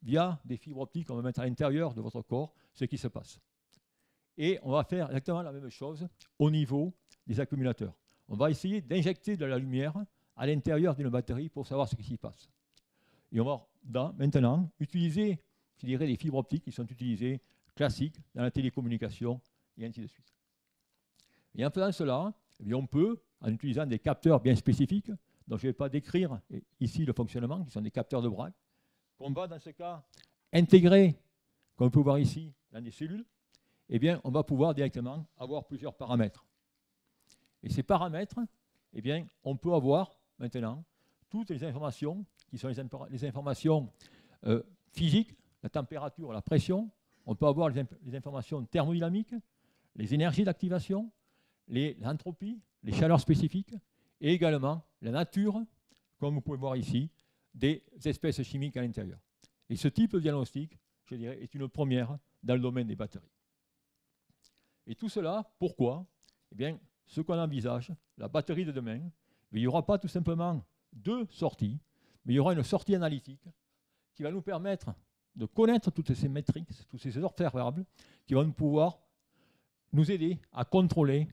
via des fibres optiques qu'on va mettre à l'intérieur de votre corps ce qui se passe. Et on va faire exactement la même chose au niveau des accumulateurs. On va essayer d'injecter de la lumière à l'intérieur d'une batterie pour savoir ce qui s'y passe. Et on va maintenant utiliser, je dirais, des fibres optiques qui sont utilisées classiques dans la télécommunication et ainsi de suite. Et en faisant cela, on peut, en utilisant des capteurs bien spécifiques, dont je ne vais pas décrire ici le fonctionnement, qui sont des capteurs de Bragg, qu'on va dans ce cas intégrer, comme on peut voir ici, dans des cellules, on va pouvoir directement avoir plusieurs paramètres. Et ces paramètres, on peut avoir maintenant toutes les informations qui sont les informations physiques, la température, la pression. On peut avoir les informations thermodynamiques, les énergies d'activation, l'entropie, les chaleurs spécifiques, et également la nature, comme vous pouvez voir ici, des espèces chimiques à l'intérieur. Et ce type de diagnostic, je dirais, est une première dans le domaine des batteries. Et tout cela, pourquoi? Ce qu'on envisage, la batterie de demain, il n'y aura pas tout simplement deux sorties, mais il y aura une sortie analytique qui va nous permettre de connaître toutes ces métriques, tous ces observables, qui vont pouvoir nous aider à contrôler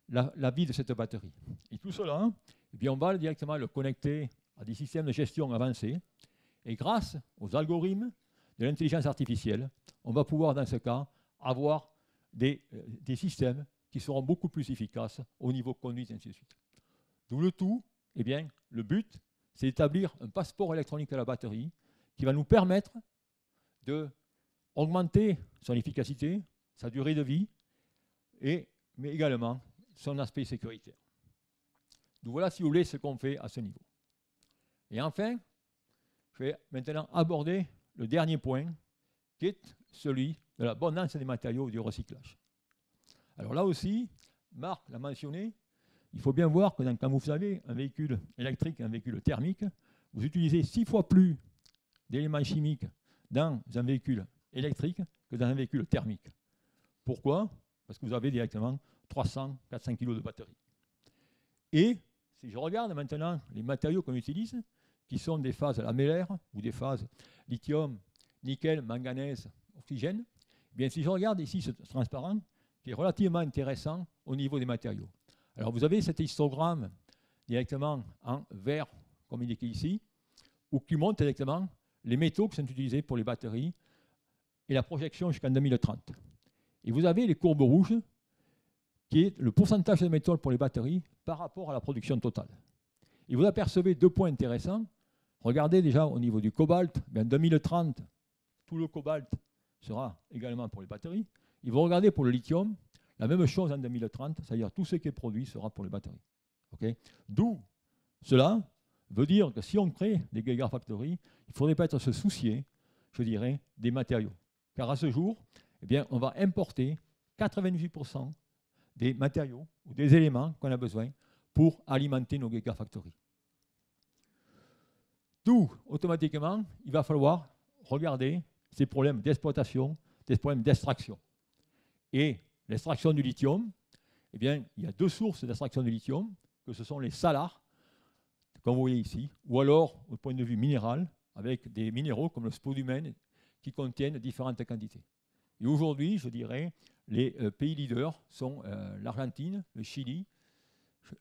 la vie de cette batterie. Et tout cela, on va directement le connecter à des systèmes de gestion avancés. Et grâce aux algorithmes de l'intelligence artificielle, on va pouvoir, dans ce cas, avoir des systèmes qui seront beaucoup plus efficaces au niveau conduite, et ainsi de suite. D'où le tout, le but, c'est d'établir un passeport électronique à la batterie qui va nous permettre d'augmenter son efficacité, sa durée de vie, mais également son aspect sécuritaire. Donc voilà, si vous voulez, ce qu'on fait à ce niveau. Et enfin, je vais maintenant aborder le dernier point, qui est celui de l'abondance des matériaux et du recyclage. Alors là aussi, Marc l'a mentionné, il faut bien voir que quand vous avez un véhicule électrique et un véhicule thermique, vous utilisez 6 fois plus d'éléments chimiques dans un véhicule électrique que dans un véhicule thermique. Pourquoi? Parce que vous avez directement 300-400 kg de batterie. Et si je regarde maintenant les matériaux qu'on utilise, qui sont des phases lamellaires ou des phases lithium, nickel, manganèse, oxygène, eh bien si je regarde ici ce transparent, qui est relativement intéressant au niveau des matériaux. Alors vous avez cet histogramme directement en vert, comme indiqué ici, ou qui montre directement les métaux qui sont utilisés pour les batteries et la projection jusqu'en 2030. Et vous avez les courbes rouges, qui est le pourcentage de métaux pour les batteries par rapport à la production totale. Et vous apercevez 2 points intéressants. Regardez déjà au niveau du cobalt, en 2030, tout le cobalt sera également pour les batteries. Et vous regardez pour le lithium, la même chose en 2030, c'est-à-dire tout ce qui est produit sera pour les batteries. Okay? D'où cela veut dire que si on crée des gigafactories, il ne faudrait pas se soucier, je dirais, des matériaux. Car à ce jour, eh bien, on va importer 98% des matériaux ou des éléments qu'on a besoin pour alimenter nos gigafactories. D'où, automatiquement, il va falloir regarder ces problèmes d'exploitation, des problèmes d'extraction. Et l'extraction du lithium, eh bien, il y a 2 sources d'extraction du lithium, que ce sont les salars, comme vous voyez ici, ou alors, au point de vue minéral, avec des minéraux comme le spodumène, qui contiennent différentes quantités. Et aujourd'hui, je dirais, les pays leaders sont l'Argentine, le Chili,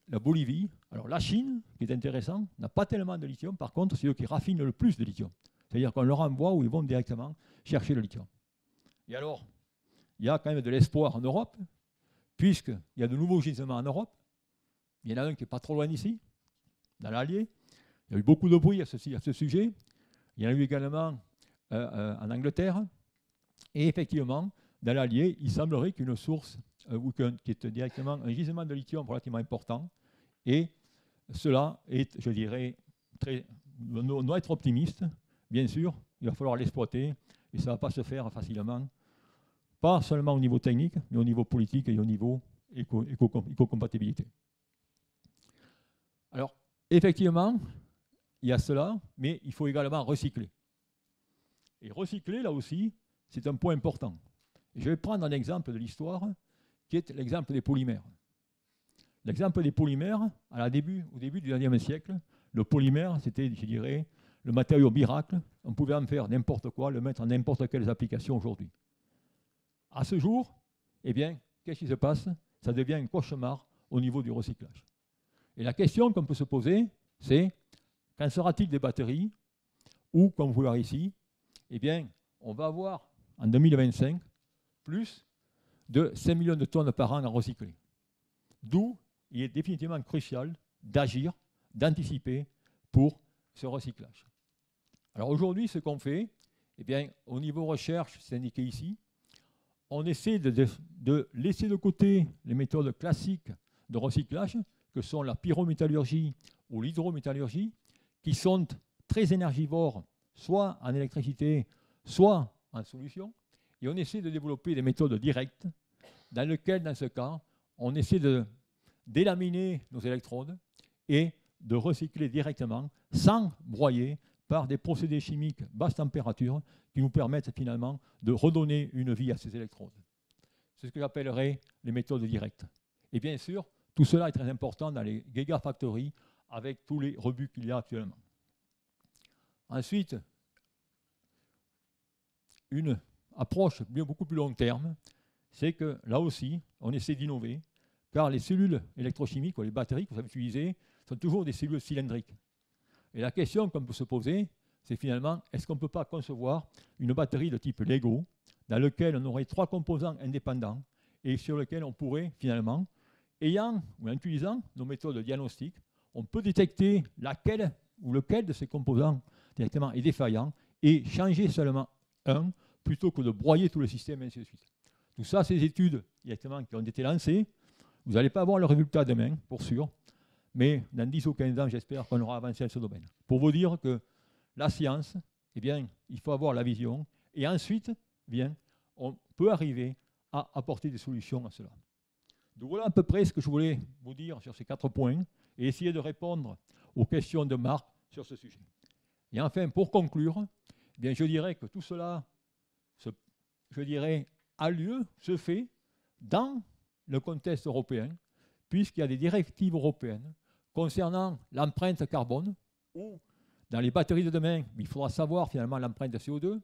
la Bolivie. Alors la Chine, qui est intéressant, n'a pas tellement de lithium. Par contre, c'est eux qui raffinent le plus de lithium. C'est-à-dire qu'on leur envoie où ils vont directement chercher le lithium. Et alors, il y a quand même de l'espoir en Europe, puisqu'il y a de nouveaux gisements en Europe. Il y en a un qui n'est pas trop loin d'ici, dans l'Allier. Il y a eu beaucoup de bruit à ce sujet. Il y en a eu également en Angleterre. Et effectivement, dans l'Allier, il semblerait qu'une source qui est directement un gisement de lithium relativement important. Et cela est, je dirais, on doit être optimiste. Bien sûr, il va falloir l'exploiter et ça ne va pas se faire facilement. Pas seulement au niveau technique, mais au niveau politique et au niveau éco-compatibilité. Alors, effectivement, il y a cela, mais il faut également recycler. Et recycler, là aussi, c'est un point important. Et je vais prendre un exemple de l'histoire, qui est l'exemple des polymères. L'exemple des polymères, au début du XXe siècle, le polymère, c'était, je dirais, le matériau miracle. On pouvait en faire n'importe quoi, le mettre en n'importe quelles applications aujourd'hui. À ce jour, eh bien, qu'est-ce qui se passe? Ça devient un cauchemar au niveau du recyclage. Et la question qu'on peut se poser, c'est qu'en sera-t-il des batteries? Ou, comme vous pouvez voir ici, eh bien, on va avoir en 2025 plus de 5 millions de tonnes par an à recycler. D'où il est définitivement crucial d'agir, d'anticiper pour ce recyclage. Alors aujourd'hui, ce qu'on fait, eh bien, au niveau recherche, c'est indiqué ici, on essaie de laisser de côté les méthodes classiques de recyclage, que sont la pyrométallurgie ou l'hydrométallurgie, qui sont très énergivores, soit en électricité, soit en solution, et on essaie de développer des méthodes directes, dans lesquelles, dans ce cas, on essaie de délaminer nos électrodes et de recycler directement, sans broyer, par des procédés chimiques basse température qui nous permettent finalement de redonner une vie à ces électrodes. C'est ce que j'appellerais les méthodes directes. Et bien sûr, tout cela est très important dans les gigafactories avec tous les rebuts qu'il y a actuellement. Ensuite, une approche beaucoup plus long terme, c'est que là aussi, on essaie d'innover, car les cellules électrochimiques ou les batteries que vous avez utilisées sont toujours des cellules cylindriques. Et la question qu'on peut se poser, c'est finalement, est-ce qu'on ne peut pas concevoir une batterie de type Lego, dans laquelle on aurait 3 composants indépendants, et sur lequel on pourrait finalement, en utilisant nos méthodes de diagnostic, on peut détecter laquelle ou lequel de ces composants directement est défaillant et changer seulement un plutôt que de broyer tout le système et ainsi de suite. Tout ça, ces études directement qui ont été lancées, vous n'allez pas avoir le résultat demain, pour sûr, mais dans 10 ou 15 ans, j'espère qu'on aura avancé dans ce domaine. Pour vous dire que la science, eh bien, il faut avoir la vision et ensuite, eh bien, on peut arriver à apporter des solutions à cela. Donc voilà à peu près ce que je voulais vous dire sur ces 4 points et essayer de répondre aux questions de Marc sur ce sujet. Et enfin, pour conclure, eh bien, je dirais que tout cela, a lieu, se fait dans le contexte européen, puisqu'il y a des directives européennes concernant l'empreinte carbone, ou dans les batteries de demain, il faudra savoir finalement l'empreinte de CO2,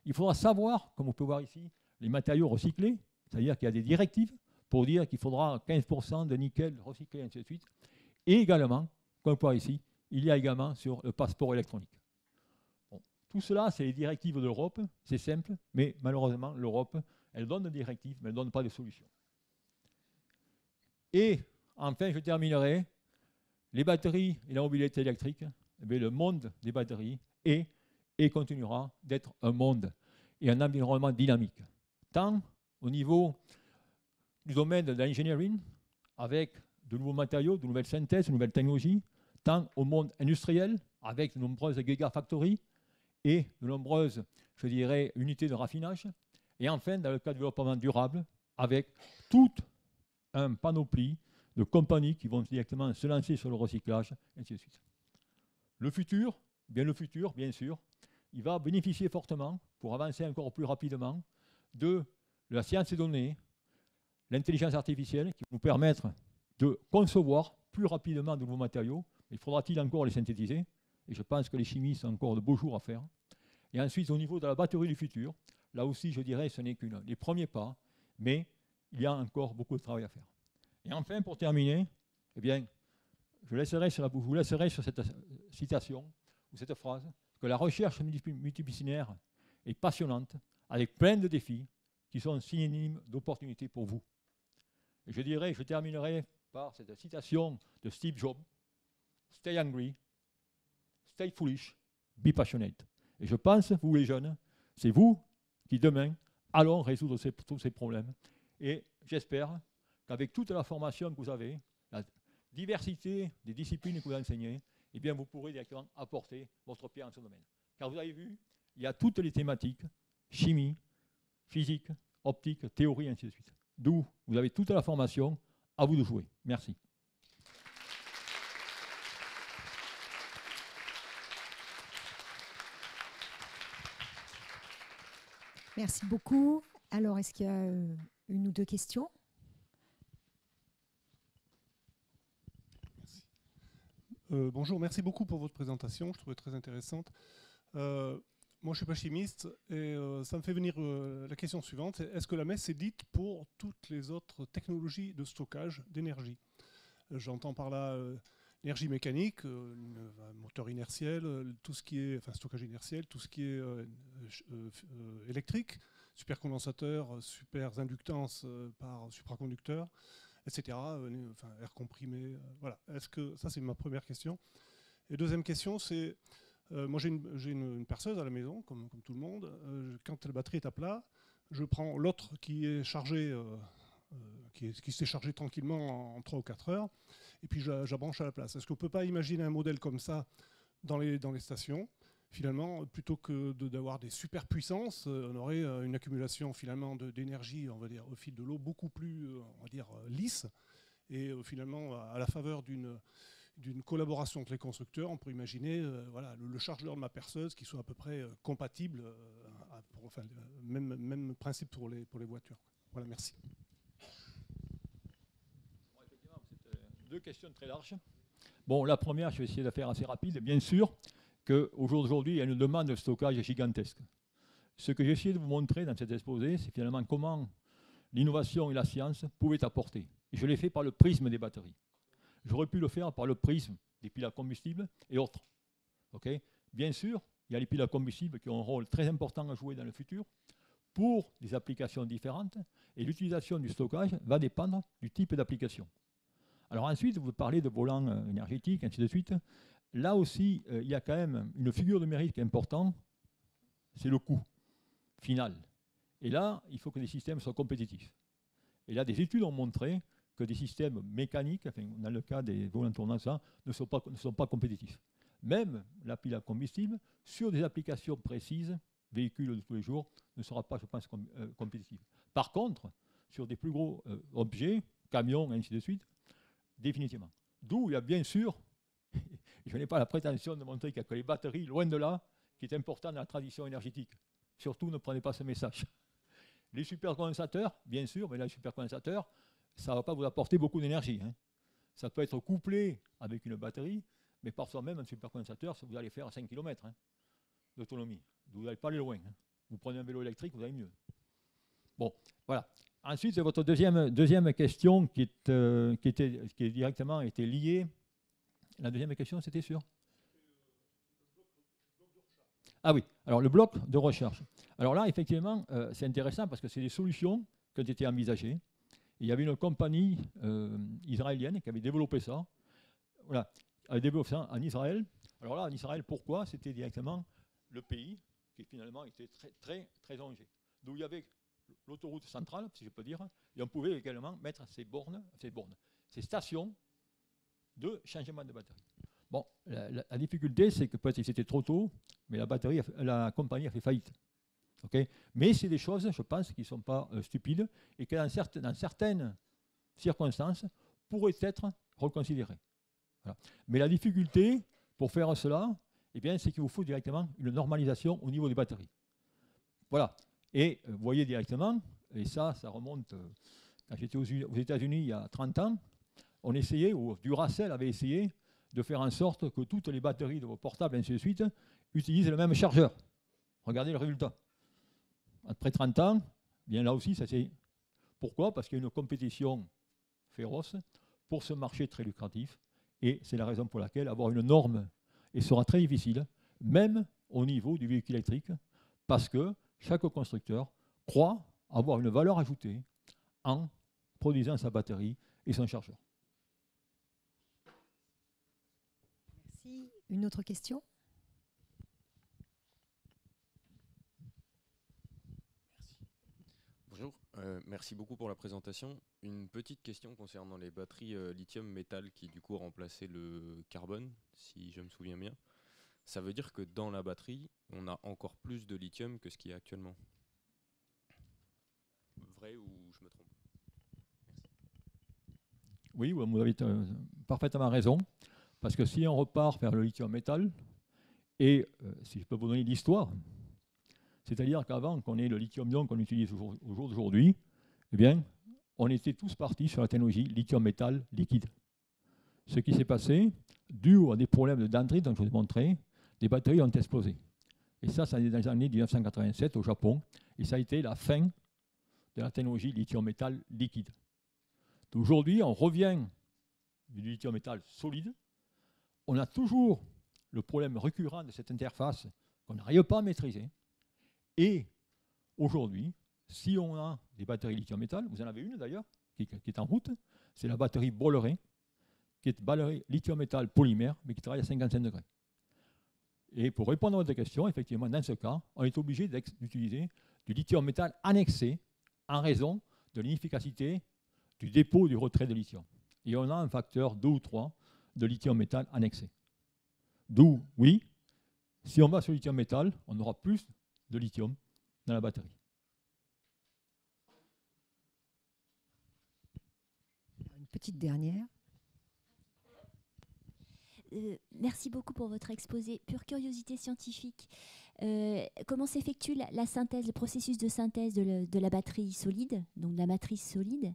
il faudra savoir, comme vous pouvez voir ici, les matériaux recyclés, c'est-à-dire qu'il y a des directives pour dire qu'il faudra 15% de nickel recyclé, ainsi de suite. Et également, comme vous pouvez voir ici, il y a également sur le passeport électronique. Bon, tout cela, c'est les directives de l'Europe, c'est simple, mais malheureusement, l'Europe, elle donne des directives, mais elle ne donne pas de solutions. Et enfin, je terminerai, les batteries et la mobilité électrique, eh bien, le monde des batteries est et continuera d'être un monde et un environnement dynamique, tant au niveau du domaine de l'engineering, avec de nouveaux matériaux, de nouvelles synthèses, de nouvelles technologies, tant au monde industriel, avec de nombreuses gigafactories et de nombreuses, je dirais, unités de raffinage, et enfin, dans le cas du développement durable, avec toute une panoplie de compagnies qui vont directement se lancer sur le recyclage, et ainsi de suite. Le futur, bien sûr, il va bénéficier fortement, pour avancer encore plus rapidement, de la science des données, l'intelligence artificielle, qui va nous permettre de concevoir plus rapidement de nouveaux matériaux. Il faudra-t-il encore les synthétiser? Et je pense que les chimistes ont encore de beaux jours à faire. Et ensuite, au niveau de la batterie du futur, là aussi, je dirais, ce n'est qu'un des premiers pas, mais il y a encore beaucoup de travail à faire. Et enfin, pour terminer, eh bien, je vous laisserai sur cette citation, ou cette phrase, que la recherche multidisciplinaire est passionnante, avec plein de défis qui sont synonymes d'opportunités pour vous. Et je terminerai par cette citation de Steve Jobs, « Stay hungry, stay foolish, be passionate ». Et je pense, vous les jeunes, c'est vous qui demain allons résoudre tous ces problèmes. Et j'espère qu'avec toute la formation que vous avez, la diversité des disciplines que vous enseignez, eh bien vous pourrez directement apporter votre pierre en ce domaine. Car vous avez vu, il y a toutes les thématiques, chimie, physique, optique, théorie, ainsi de suite. D'où vous avez toute la formation, à vous de jouer. Merci. Merci beaucoup. Alors, est-ce qu'il y a une ou deux questions? Bonjour, merci beaucoup pour votre présentation, je trouvais très intéressante. Moi, je ne suis pas chimiste et ça me fait venir la question suivante. Est-ce que la messe est dite pour toutes les autres technologies de stockage d'énergie? J'entends par là l'énergie mécanique, moteur inertiel, tout ce qui est, enfin stockage inertiel, tout ce qui est électrique, supercondensateur, superinductance par supraconducteur, etc. Enfin, air comprimé, voilà. Est-ce que ça, c'est ma première question. Et deuxième question, c'est moi j'ai une perceuse à la maison, comme tout le monde. Quand la batterie est à plat, je prends l'autre qui est chargé, qui s'est chargé tranquillement en 3 ou 4 heures, et puis je la branche à la place. Est-ce qu'on ne peut pas imaginer un modèle comme ça dans les stations? Finalement, plutôt que d'avoir des superpuissances, on aurait une accumulation finalement d'énergie, on va dire, au fil de l'eau, beaucoup plus, on va dire, lisse. Et finalement, à la faveur d'une collaboration entre les constructeurs, on pourrait imaginer voilà, le chargeur de ma perceuse qui soit à peu près compatible, enfin, même principe pour les voitures. Voilà, merci. Bon, effectivement, c'est deux questions très larges. Bon, la première, je vais essayer de faire assez rapide. Bien sûr qu'au jour d'aujourd'hui, il y a une demande de stockage gigantesque. Ce que j'ai essayé de vous montrer dans cet exposé, c'est finalement comment l'innovation et la science pouvaient apporter. Et je l'ai fait par le prisme des batteries. J'aurais pu le faire par le prisme des piles à combustible et autres. Okay? Bien sûr, il y a les piles à combustible qui ont un rôle très important à jouer dans le futur pour des applications différentes, et l'utilisation du stockage va dépendre du type d'application. Alors ensuite, vous parlez de volants énergétiques, ainsi de suite. là aussi, il y a quand même une figure de mérite qui est importante, c'est le coût final. Et là, il faut que les systèmes soient compétitifs. Et là, des études ont montré que des systèmes mécaniques, enfin, dans le cas des volants tournants, ça, ne sont pas compétitifs. Même la pile à combustible, sur des applications précises, véhicules de tous les jours, ne sera pas, je pense, compétitive. Par contre, sur des plus gros objets, camions, et ainsi de suite, définitivement. D'où il y a bien sûr, je n'ai pas la prétention de montrer qu'il n'y a que les batteries, loin de là, qui est important dans la transition énergétique. Surtout, ne prenez pas ce message. Les supercondensateurs, bien sûr, mais là, les supercondensateurs, ça ne va pas vous apporter beaucoup d'énergie. Hein. Ça peut être couplé avec une batterie, mais par soi-même, un supercondensateur, vous allez faire 5 km d'autonomie. Vous n'allez pas aller loin. Hein. Vous prenez un vélo électrique, vous allez mieux. Bon, voilà. Ensuite, c'est votre deuxième question qui est directement liée. La deuxième question, c'était sur ? Ah oui, alors le bloc de recherche. Alors là, effectivement, c'est intéressant parce que c'est des solutions qui ont été envisagées. Il y avait une compagnie israélienne qui avait développé ça. Voilà, avait développé ça en Israël. Alors là, en Israël, pourquoi ? C'était directement le pays qui finalement était très, très, très rongé. D'où il y avait l'autoroute centrale, si je peux dire, et on pouvait également mettre ces stations de changement de batterie. Bon, la difficulté, c'est que peut-être que c'était trop tôt, mais la compagnie a fait faillite. Okay, mais c'est des choses, je pense, qui ne sont pas stupides et qui, dans certaines circonstances, pourraient être reconsidérées. Voilà. Mais la difficulté, pour faire cela, eh bien, c'est qu'il vous faut directement une normalisation au niveau des batteries. Voilà. Et vous voyez directement, et ça remonte, quand j'étais aux États-Unis il y a 30 ans, on essayait, ou Duracell avait essayé, de faire en sorte que toutes les batteries de vos portables, ainsi de suite, utilisent le même chargeur. Regardez le résultat. Après 30 ans, bien là aussi, ça c'est... Pourquoi ? Parce qu'il y a une compétition féroce pour ce marché très lucratif. Et c'est la raison pour laquelle avoir une norme sera très difficile, même au niveau du véhicule électrique, parce que chaque constructeur croit avoir une valeur ajoutée en produisant sa batterie et son chargeur. Merci. Une autre question ? Bonjour, merci beaucoup pour la présentation. Une petite question concernant les batteries lithium-métal qui du coup remplaçaient le carbone, si je me souviens bien. Ça veut dire que dans la batterie, on a encore plus de lithium que ce qu'il y a actuellement. Vrai ou je me trompe ? Merci. Oui, vous avez parfaitement raison, parce que si on repart vers le lithium-métal, et si je peux vous donner l'histoire, c'est-à-dire qu'avant qu'on ait le lithium-ion qu'on utilise au jour d'aujourd'hui, eh bien, on était tous partis sur la technologie lithium-métal liquide. Ce qui s'est passé, dû à des problèmes de dendrite, dont je vous ai montré, des batteries ont explosé. Et ça c'est dans les années 1987 au Japon, et ça a été la fin de la technologie lithium-métal liquide. Aujourd'hui, on revient du lithium-métal solide. On a toujours le problème récurrent de cette interface qu'on n'arrive pas à maîtriser. Et aujourd'hui, si on a des batteries lithium-métal, vous en avez une d'ailleurs, qui est en route, c'est la batterie Bolloré, qui est batterie lithium-métal polymère, mais qui travaille à 55 degrés. Et pour répondre à votre question, effectivement, dans ce cas, on est obligé d'utiliser du lithium-métal annexé en raison de l'inefficacité du dépôt du retrait de lithium. Et on a un facteur 2 ou 3 de lithium-métal annexé. D'où, oui, si on va sur le lithium-métal, on aura plus de lithium dans la batterie. Une petite dernière. Merci beaucoup pour votre exposé. Pure curiosité scientifique. Comment s'effectue la synthèse, le processus de synthèse de la batterie solide, donc de la matrice solide?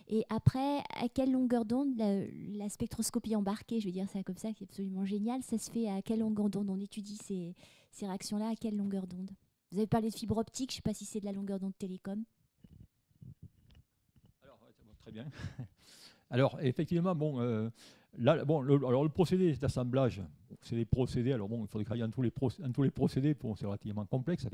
Et après, à quelle longueur d'onde la spectroscopie embarquée, je vais dire ça comme ça, qui est absolument génial, ça se fait à quelle longueur d'onde? On étudie ces réactions-là à quelle longueur d'onde? Vous avez parlé de fibre optique, je ne sais pas si c'est de la longueur d'onde télécom. Alors, très bien. Alors, effectivement, le procédé d'assemblage, c'est des procédés. Alors bon, il faudrait travailler dans tous les procédés, c'est relativement complexe.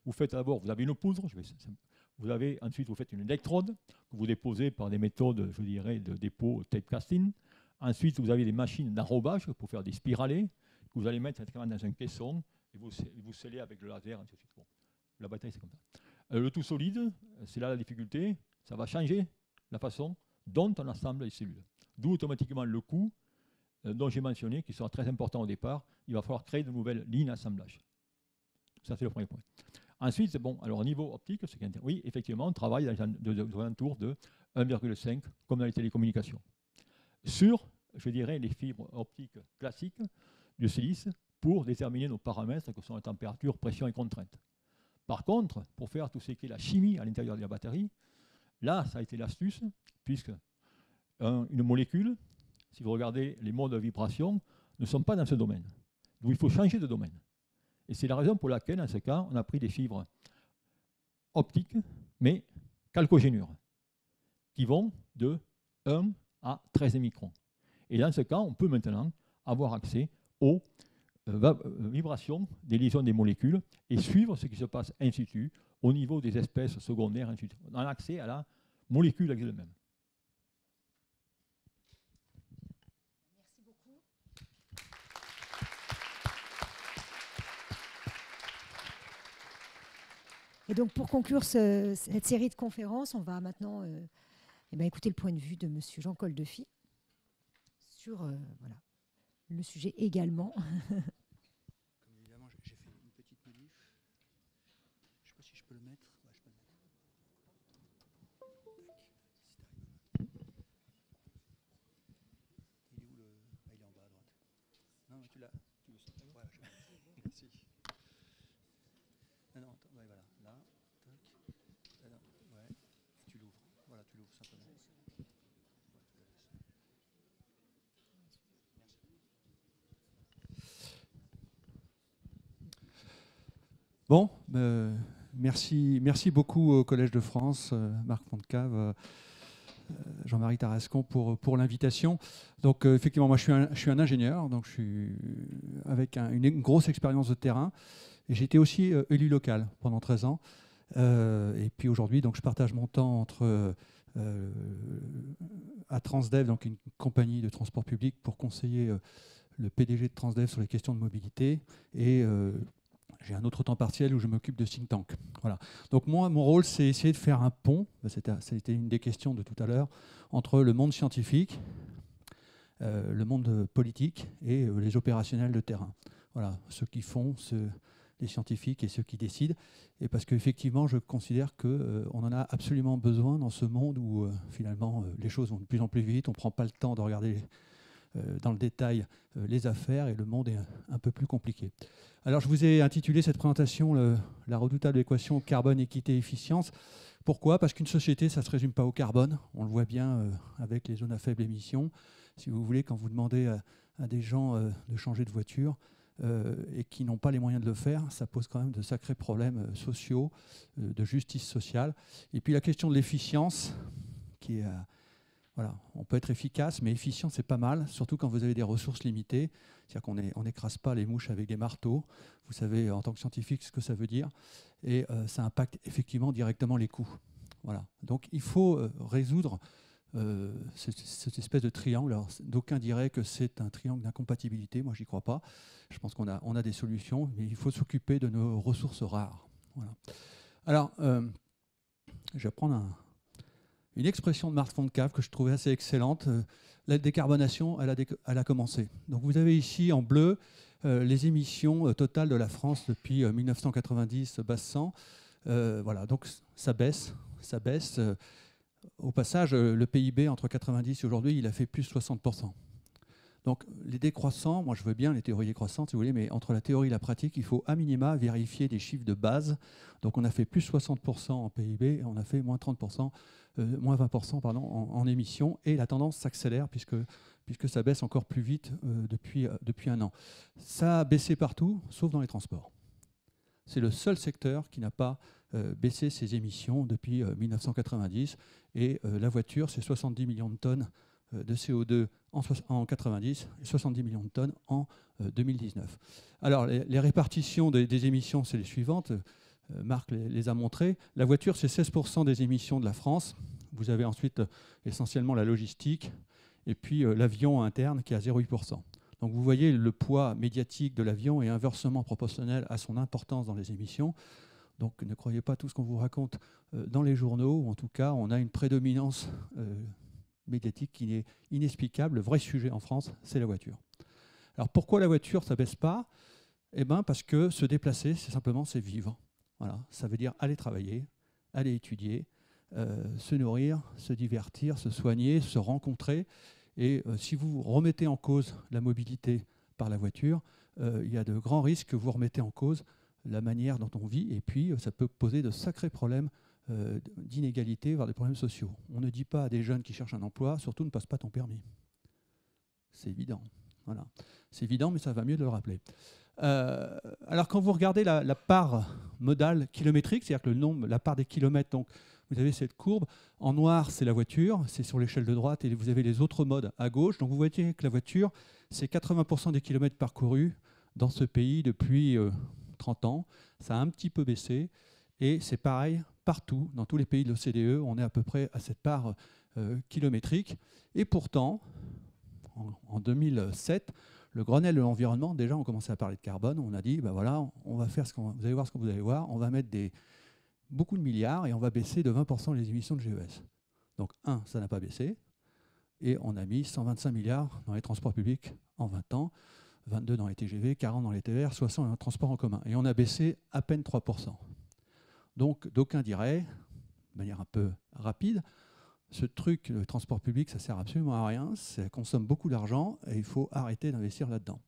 Vous faites d'abord, vous avez une poudre, ensuite vous faites une électrode que vous déposez par des méthodes, je dirais, de dépôt typecasting. Ensuite, vous avez des machines d'enrobage pour faire des spiralés. que vous allez mettre dans un caisson et vous scellez avec le laser, ainsi de suite. Bon, la bataille, c'est comme ça. Le tout solide, c'est là la difficulté, ça va changer la façon dont on assemble les cellules. D'où automatiquement le coût dont j'ai mentionné, qui sera très important au départ. Il va falloir créer de nouvelles lignes d'assemblage. Ça, c'est le premier point. Ensuite, bon, alors au niveau optique, oui, effectivement, on travaille aux alentours de 1,5, comme dans les télécommunications. Sur, je dirais, les fibres optiques classiques du silice pour déterminer nos paramètres, que sont la température, pression et contrainte. Par contre, pour faire tout ce qui est la chimie à l'intérieur de la batterie, là, ça a été l'astuce, puisque une molécule, si vous regardez les modes de vibration, ne sont pas dans ce domaine. Donc il faut changer de domaine. Et c'est la raison pour laquelle, dans ce cas, on a pris des fibres optiques, mais chalcogénures, qui vont de 1 à 13 microns. Et dans ce cas, on peut maintenant avoir accès aux vibrations des liaisons des molécules et suivre ce qui se passe in situ au niveau des espèces secondaires, ainsi de suite. On a accès à la molécule elle-même. Merci beaucoup. Et donc pour conclure cette série de conférences, on va maintenant écouter le point de vue de M. Jean Koldefy sur voilà, le sujet également. Comme évidemment, j'ai fait une petite modif. Je ne sais pas si je peux le mettre. Ouais, je peux le mettre. Tac, il est où le... Ah, il est en bas à droite. Non, tu l'as. Tu le sens. Voilà, merci. Non, attends, ouais, voilà. Là, tac. Là, ouais. Tu l'ouvres. Voilà, tu l'ouvres simplement. Bon, merci beaucoup au Collège de France, Marc Fontcave, Jean-Marie Tarascon pour l'invitation. Donc effectivement, moi je suis un ingénieur, donc je suis avec une grosse expérience de terrain. Et j'ai été aussi élu local pendant 13 ans. Et puis aujourd'hui, donc je partage mon temps entre à Transdev, donc une compagnie de transport public, pour conseiller le PDG de Transdev sur les questions de mobilité, et j'ai un autre temps partiel où je m'occupe de think tank. Voilà. Donc moi, mon rôle, c'est essayer de faire un pont, c'était une des questions de tout à l'heure, entre le monde scientifique, le monde politique et les opérationnels de terrain. Voilà, ceux qui font, les scientifiques et ceux qui décident. Et parce qu'effectivement, je considère qu'on en a absolument besoin dans ce monde où finalement les choses vont de plus en plus vite, on ne prend pas le temps de regarder dans le détail les affaires, et le monde est un peu plus compliqué. Alors je vous ai intitulé cette présentation la redoutable équation carbone, équité, efficience. Pourquoi? Parce qu'une société, ça ne se résume pas au carbone. On le voit bien avec les zones à faible émission. Si vous voulez, quand vous demandez à des gens de changer de voiture et qui n'ont pas les moyens de le faire, ça pose quand même de sacrés problèmes sociaux, de justice sociale. Et puis la question de l'efficience, qui est... Voilà, on peut être efficace, mais efficient, c'est pas mal, surtout quand vous avez des ressources limitées. C'est-à-dire qu'on n'écrase pas les mouches avec des marteaux. Vous savez, en tant que scientifique, ce que ça veut dire. Et ça impacte effectivement directement les coûts. Voilà. Donc, il faut résoudre cette espèce de triangle. D'aucuns diraient que c'est un triangle d'incompatibilité. Moi, j'y crois pas. Je pense qu'on a des solutions, mais il faut s'occuper de nos ressources rares. Voilà. Alors, je vais prendre une expression de Marc Fontcave que je trouvais assez excellente. La décarbonation, elle a commencé. Donc vous avez ici en bleu les émissions totales de la France depuis 1990, basse 100. Voilà, donc ça baisse. Au passage, le PIB entre 90 et aujourd'hui, il a fait plus 60%. Donc les décroissants, moi je veux bien les théories décroissantes si vous voulez, mais entre la théorie et la pratique, il faut à minima vérifier des chiffres de base. Donc on a fait plus 60% en PIB, et on a fait moins 30%, moins 20% pardon, en émissions, et la tendance s'accélère puisque ça baisse encore plus vite depuis un an. Ça a baissé partout, sauf dans les transports. C'est le seul secteur qui n'a pas baissé ses émissions depuis 1990, et la voiture, c'est 70 millions de tonnes de CO2 en 90 et 70 millions de tonnes en 2019. Alors, les répartitions des émissions, c'est les suivantes. Marc les a montrées. La voiture, c'est 16% des émissions de la France. Vous avez ensuite essentiellement la logistique et puis l'avion interne qui est à 0,8%. Donc vous voyez le poids médiatique de l'avion est inversement proportionnel à son importance dans les émissions. Donc ne croyez pas tout ce qu'on vous raconte dans les journaux, ou en tout cas on a une prédominance médiatique qui est inexplicable. Le vrai sujet en France, c'est la voiture. Alors pourquoi la voiture, ça ne baisse pas? Eh bien parce que se déplacer, c'est vivre. Voilà. Ça veut dire aller travailler, aller étudier, se nourrir, se divertir, se soigner, se rencontrer. Et si vous remettez en cause la mobilité par la voiture, il y a de grands risques que vous remettez en cause la manière dont on vit. Et puis, ça peut poser de sacrés problèmes d'inégalité, voire des problèmes sociaux. On ne dit pas à des jeunes qui cherchent un emploi, surtout ne passe pas ton permis. C'est évident. Voilà. C'est évident, mais ça va mieux de le rappeler. Alors, quand vous regardez la part modale kilométrique, c'est-à-dire que le nombre, la part des kilomètres, donc, vous avez cette courbe. En noir, c'est la voiture, c'est sur l'échelle de droite, et vous avez les autres modes à gauche. Donc vous voyez que la voiture, c'est 80% des kilomètres parcourus dans ce pays depuis 30 ans. Ça a un petit peu baissé, et c'est pareil partout, dans tous les pays de l'OCDE, on est à peu près à cette part kilométrique. Et pourtant, en 2007, le Grenelle de l'environnement, déjà on commençait à parler de carbone, on a dit, ben voilà, on va faire vous allez voir ce que vous allez voir, on va mettre beaucoup de milliards et on va baisser de 20% les émissions de GES. Donc, ça n'a pas baissé. Et on a mis 125 milliards dans les transports publics en 20 ans, 22 dans les TGV, 40 dans les TER, 60 dans les transports en commun. Et on a baissé à peine 3%. Donc, d'aucuns diraient, de manière un peu rapide, ce truc, le transport public, ça ne sert absolument à rien, ça consomme beaucoup d'argent et il faut arrêter d'investir là-dedans.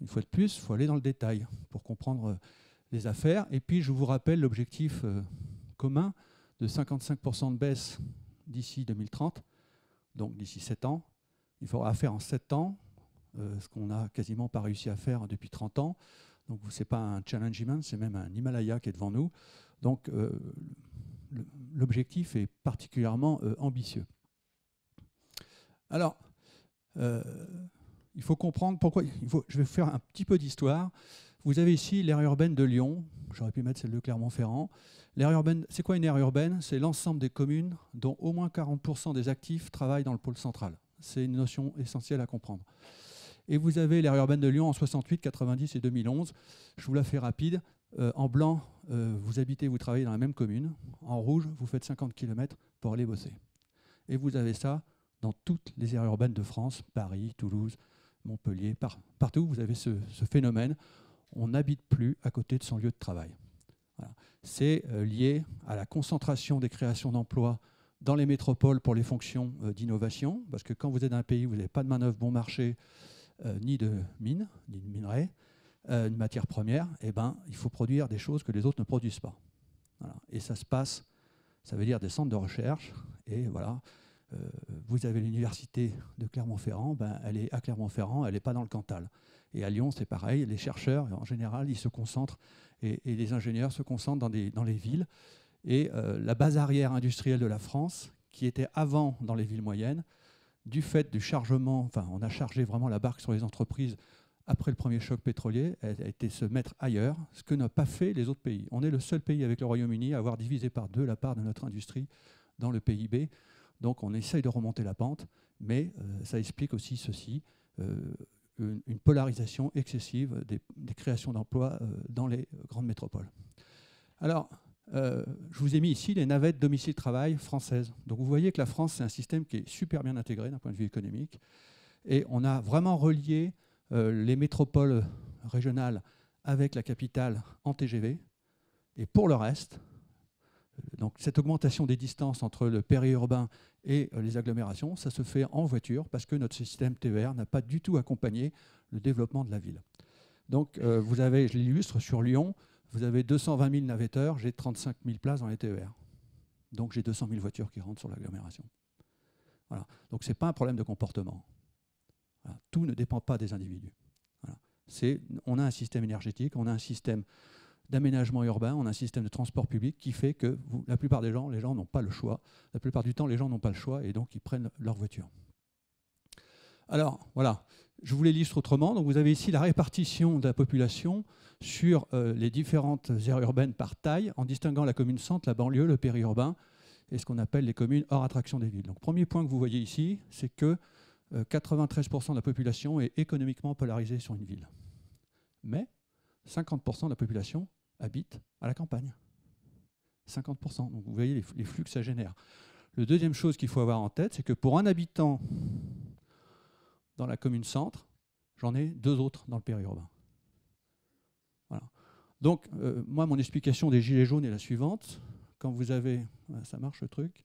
Une fois de plus, il faut aller dans le détail pour comprendre les affaires. Et puis, je vous rappelle l'objectif commun de 55% de baisse d'ici 2030, donc d'ici 7 ans. Il faudra faire en 7 ans ce qu'on n'a quasiment pas réussi à faire depuis 30 ans. Donc, ce n'est pas un challenge immense, c'est même un Himalaya qui est devant nous. Donc, l'objectif est particulièrement ambitieux. Alors, il faut comprendre pourquoi. Je vais faire un petit peu d'histoire. Vous avez ici l'aire urbaine de Lyon. J'aurais pu mettre celle de Clermont-Ferrand. L'aire urbaine, c'est quoi une aire urbaine? C'est l'ensemble des communes dont au moins 40% des actifs travaillent dans le pôle central. C'est une notion essentielle à comprendre. Et vous avez l'aire urbaine de Lyon en 68, 90 et 2011. Je vous la fais rapide. En blanc, vous habitez, vous travaillez dans la même commune. En rouge, vous faites 50 km pour aller bosser. Et vous avez ça dans toutes les aires urbaines de France, Paris, Toulouse, Montpellier, partout, vous avez ce phénomène. On n'habite plus à côté de son lieu de travail. Voilà. C'est lié à la concentration des créations d'emplois dans les métropoles pour les fonctions d'innovation, parce que quand vous êtes dans un pays où vous n'avez pas de manœuvre bon marché, ni de mine, ni de minerai, de matière première, eh ben, il faut produire des choses que les autres ne produisent pas. Voilà. Et ça se passe, ça veut dire des centres de recherche, et voilà. Vous avez l'université de Clermont-Ferrand, ben, elle est à Clermont-Ferrand, elle n'est pas dans le Cantal. Et à Lyon, c'est pareil, les chercheurs, en général, ils se concentrent, et les ingénieurs se concentrent dans les villes. Et la base arrière industrielle de la France, qui était avant dans les villes moyennes, du fait du chargement, enfin, on a chargé vraiment la barque sur les entreprises après le premier choc pétrolier, elle a été se mettre ailleurs, ce que n'ont pas fait les autres pays. On est le seul pays avec le Royaume-Uni à avoir divisé par 2 la part de notre industrie dans le PIB. Donc on essaye de remonter la pente, mais ça explique aussi ceci, une polarisation excessive des créations d'emplois dans les grandes métropoles. Alors, je vous ai mis ici les navettes domicile-travail françaises. Donc vous voyez que la France, c'est un système qui est super bien intégré d'un point de vue économique, et on a vraiment relié les métropoles régionales avec la capitale en TGV, et pour le reste, donc cette augmentation des distances entre le périurbain et les agglomérations, ça se fait en voiture parce que notre système TER n'a pas du tout accompagné le développement de la ville. Donc vous avez, je l'illustre, sur Lyon, vous avez 220 000 navetteurs, j'ai 35 000 places dans les TER. Donc j'ai 200 000 voitures qui rentrent sur l'agglomération. Voilà. Donc ce n'est pas un problème de comportement. Voilà. Tout ne dépend pas des individus. Voilà. On a un système énergétique, on a un système d'aménagement urbain, on a un système de transport public qui fait que la plupart des gens, les gens n'ont pas le choix. La plupart du temps, les gens n'ont pas le choix et donc ils prennent leur voiture. Alors, voilà, je vous l'illustre autrement. Donc, vous avez ici la répartition de la population sur les différentes aires urbaines par taille, en distinguant la commune centre, la banlieue, le périurbain et ce qu'on appelle les communes hors attraction des villes. Donc, premier point que vous voyez ici, c'est que 93% de la population est économiquement polarisée sur une ville. Mais 50% de la population habite à la campagne. 50%. Donc vous voyez les flux que ça génère. La deuxième chose qu'il faut avoir en tête, c'est que pour un habitant dans la commune centre, j'en ai 2 autres dans le périurbain. Voilà. Donc, moi, mon explication des gilets jaunes est la suivante. Quand vous avez... Ça marche le truc.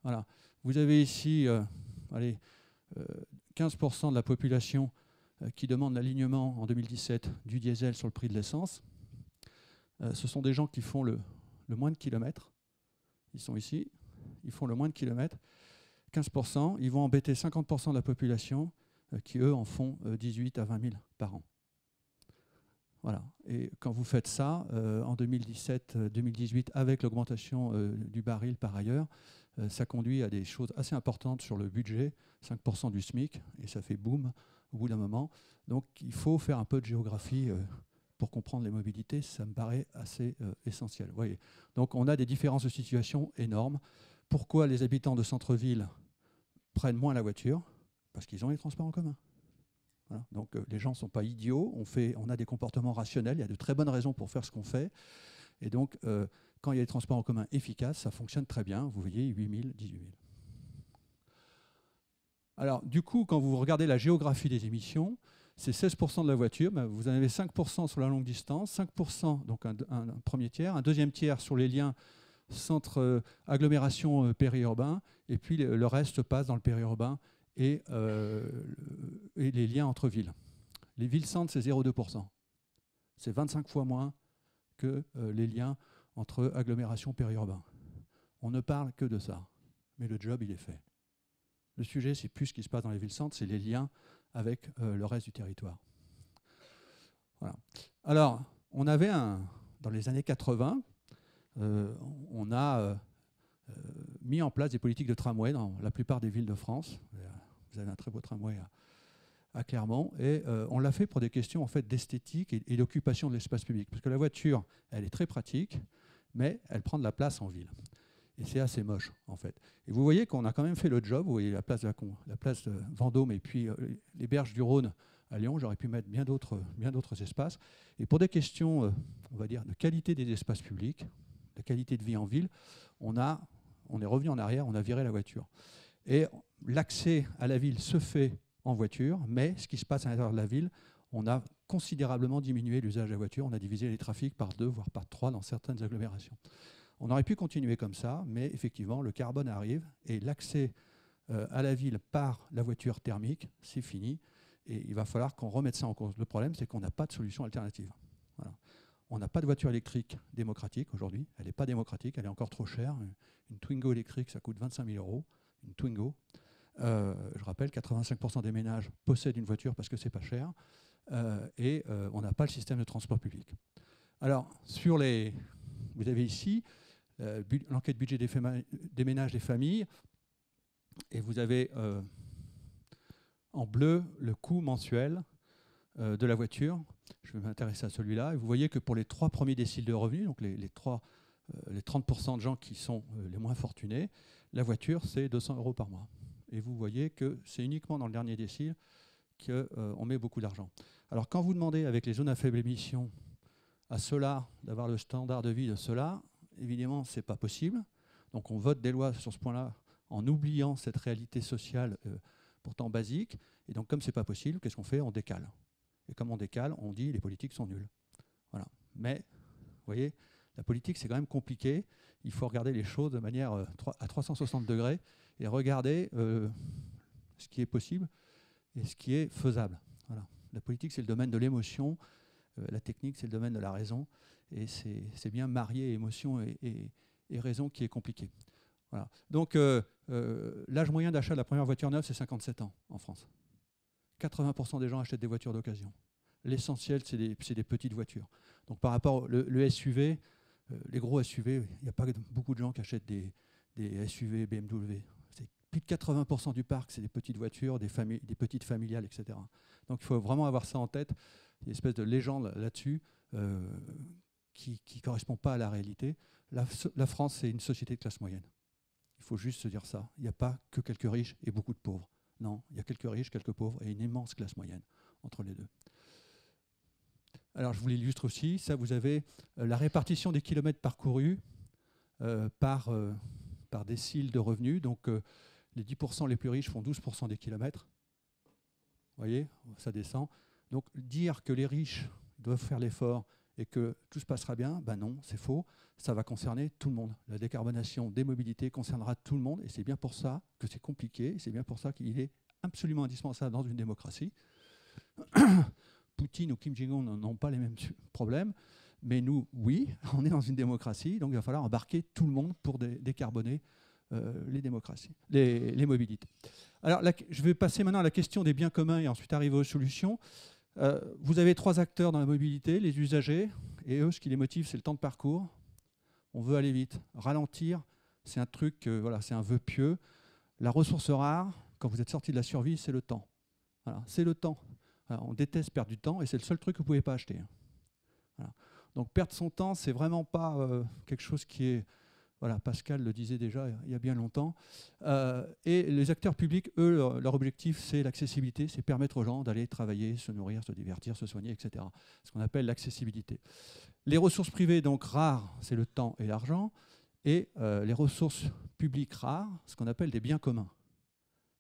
Voilà. Vous avez ici 15% de la population qui demande l'alignement en 2017 du diesel sur le prix de l'essence. Ce sont des gens qui font le moins de kilomètres. Ils sont ici, ils font le moins de kilomètres. 15%, ils vont embêter 50% de la population qui, eux, en font 18 à 20 000 par an. Voilà. Et quand vous faites ça, en 2017-2018, avec l'augmentation du baril par ailleurs, ça conduit à des choses assez importantes sur le budget, 5% du SMIC, et ça fait boum au bout d'un moment. Donc il faut faire un peu de géographie pour comprendre les mobilités, ça me paraît assez essentiel. Vous voyez. Donc on a des différences de situation énormes. Pourquoi les habitants de centre-ville prennent moins la voiture? Parce qu'ils ont les transports en commun. Voilà. Donc les gens ne sont pas idiots, on a des comportements rationnels, il y a de très bonnes raisons pour faire ce qu'on fait. Et donc, quand il y a des transports en commun efficaces, ça fonctionne très bien. Vous voyez, 8 000, 18 000. Alors, du coup, quand vous regardez la géographie des émissions, c'est 16% de la voiture, ben, vous en avez 5% sur la longue distance, 5%, donc un premier tiers, un deuxième tiers sur les liens centre-agglomération périurbain, et puis le reste passe dans le périurbain et les liens entre villes. Les villes-centres, c'est 0,2%. C'est 25 fois moins que les liens entre agglomération périurbain. On ne parle que de ça, mais le job, il est fait. Le sujet, c'est plus ce qui se passe dans les villes-centres, c'est les liens avec le reste du territoire. Voilà. Alors, on avait dans les années 80, on a mis en place des politiques de tramway dans la plupart des villes de France. Vous avez un très beau tramway à Clermont, et on l'a fait pour des questions en fait, d'esthétique et d'occupation de l'espace public. Parce que la voiture, elle est très pratique, mais elle prend de la place en ville. Et c'est assez moche, en fait. Et vous voyez qu'on a quand même fait le job. Vous voyez la place de Vendôme et puis les berges du Rhône à Lyon. J'aurais pu mettre bien d'autres espaces. Et pour des questions, on va dire, de qualité des espaces publics, de qualité de vie en ville, on est revenu en arrière, on a viré la voiture. Et l'accès à la ville se fait en voiture, mais ce qui se passe à l'intérieur de la ville, on a considérablement diminué l'usage de la voiture. On a divisé les trafics par 2, voire par 3 dans certaines agglomérations. On aurait pu continuer comme ça, mais effectivement, le carbone arrive et l'accès à la ville par la voiture thermique, c'est fini. Et il va falloir qu'on remette ça en cause. Le problème, c'est qu'on n'a pas de solution alternative. Voilà. On n'a pas de voiture électrique démocratique aujourd'hui. Elle n'est pas démocratique, elle est encore trop chère. Une Twingo électrique, ça coûte 25 000 €. Une Twingo. Je rappelle, 85% des ménages possèdent une voiture parce que c'est pas cher. Et on n'a pas le système de transport public. Alors, vous avez ici l'enquête budget des ménages, des familles, et vous avez en bleu le coût mensuel de la voiture. Je vais m'intéresser à celui-là. Et vous voyez que pour les 3 premiers déciles de revenus, donc les 30% de gens qui sont les moins fortunés, la voiture, c'est 200 € par mois. Et vous voyez que c'est uniquement dans le dernier décile qu'on met beaucoup d'argent. Alors quand vous demandez avec les zones à faible émission à ceux-là d'avoir le standard de vie de ceux-là, évidemment, ce n'est pas possible. Donc on vote des lois sur ce point-là en oubliant cette réalité sociale pourtant basique. Et donc comme ce n'est pas possible, qu'est-ce qu'on fait? On décale. Et comme on décale, on dit les politiques sont nulles. Voilà. Mais, vous voyez, la politique, c'est quand même compliqué. Il faut regarder les choses de manière à 360 degrés et regarder ce qui est possible et ce qui est faisable. Voilà. La politique, c'est le domaine de l'émotion. La technique, c'est le domaine de la raison. Et c'est bien marier émotion et raison qui est compliqué. Voilà. Donc, l'âge moyen d'achat de la première voiture neuve, c'est 57 ans en France. 80% des gens achètent des voitures d'occasion. L'essentiel, c'est des petites voitures. Donc, par rapport le SUV, les gros SUV, il n'y a pas beaucoup de gens qui achètent des SUV BMW. Plus de 80% du parc, c'est des petites voitures, des petites familiales, etc. Donc, il faut vraiment avoir ça en tête. Il y a une espèce de légende là-dessus qui ne correspond pas à la réalité. La France, c'est une société de classe moyenne. Il faut juste se dire ça. Il n'y a pas que quelques riches et beaucoup de pauvres. Non, il y a quelques riches, quelques pauvres et une immense classe moyenne entre les deux. Alors, je vous l'illustre aussi. Ça, vous avez la répartition des kilomètres parcourus par décile de revenus. Donc, les 10% les plus riches font 12% des kilomètres. Vous voyez, ça descend. Donc, dire que les riches doivent faire l'effort et que tout se passera bien, ben non, c'est faux. Ça va concerner tout le monde. La décarbonation des mobilités concernera tout le monde et c'est bien pour ça que c'est compliqué. C'est bien pour ça qu'il est absolument indispensable dans une démocratie. Poutine ou Kim Jong-un n'ont pas les mêmes problèmes, mais nous, oui, on est dans une démocratie, donc il va falloir embarquer tout le monde pour décarboner les démocraties, les mobilités. Alors, je vais passer maintenant à la question des biens communs et ensuite arriver aux solutions. Vous avez 3 acteurs dans la mobilité, les usagers, et eux, ce qui les motive, c'est le temps de parcours. On veut aller vite. Ralentir, c'est un truc, voilà, c'est un vœu pieux. La ressource rare, quand vous êtes sorti de la survie, c'est le temps. Voilà, c'est le temps. Alors, on déteste perdre du temps et c'est le seul truc que vous ne pouvez pas acheter. Voilà. Donc perdre son temps, c'est vraiment pas quelque chose qui est... Voilà, Pascal le disait déjà il y a bien longtemps. Et les acteurs publics, eux, leur objectif, c'est l'accessibilité, c'est permettre aux gens d'aller travailler, se nourrir, se divertir, se soigner, etc. Ce qu'on appelle l'accessibilité. Les ressources privées, donc rares, c'est le temps et l'argent. Et les ressources publiques rares, ce qu'on appelle des biens communs.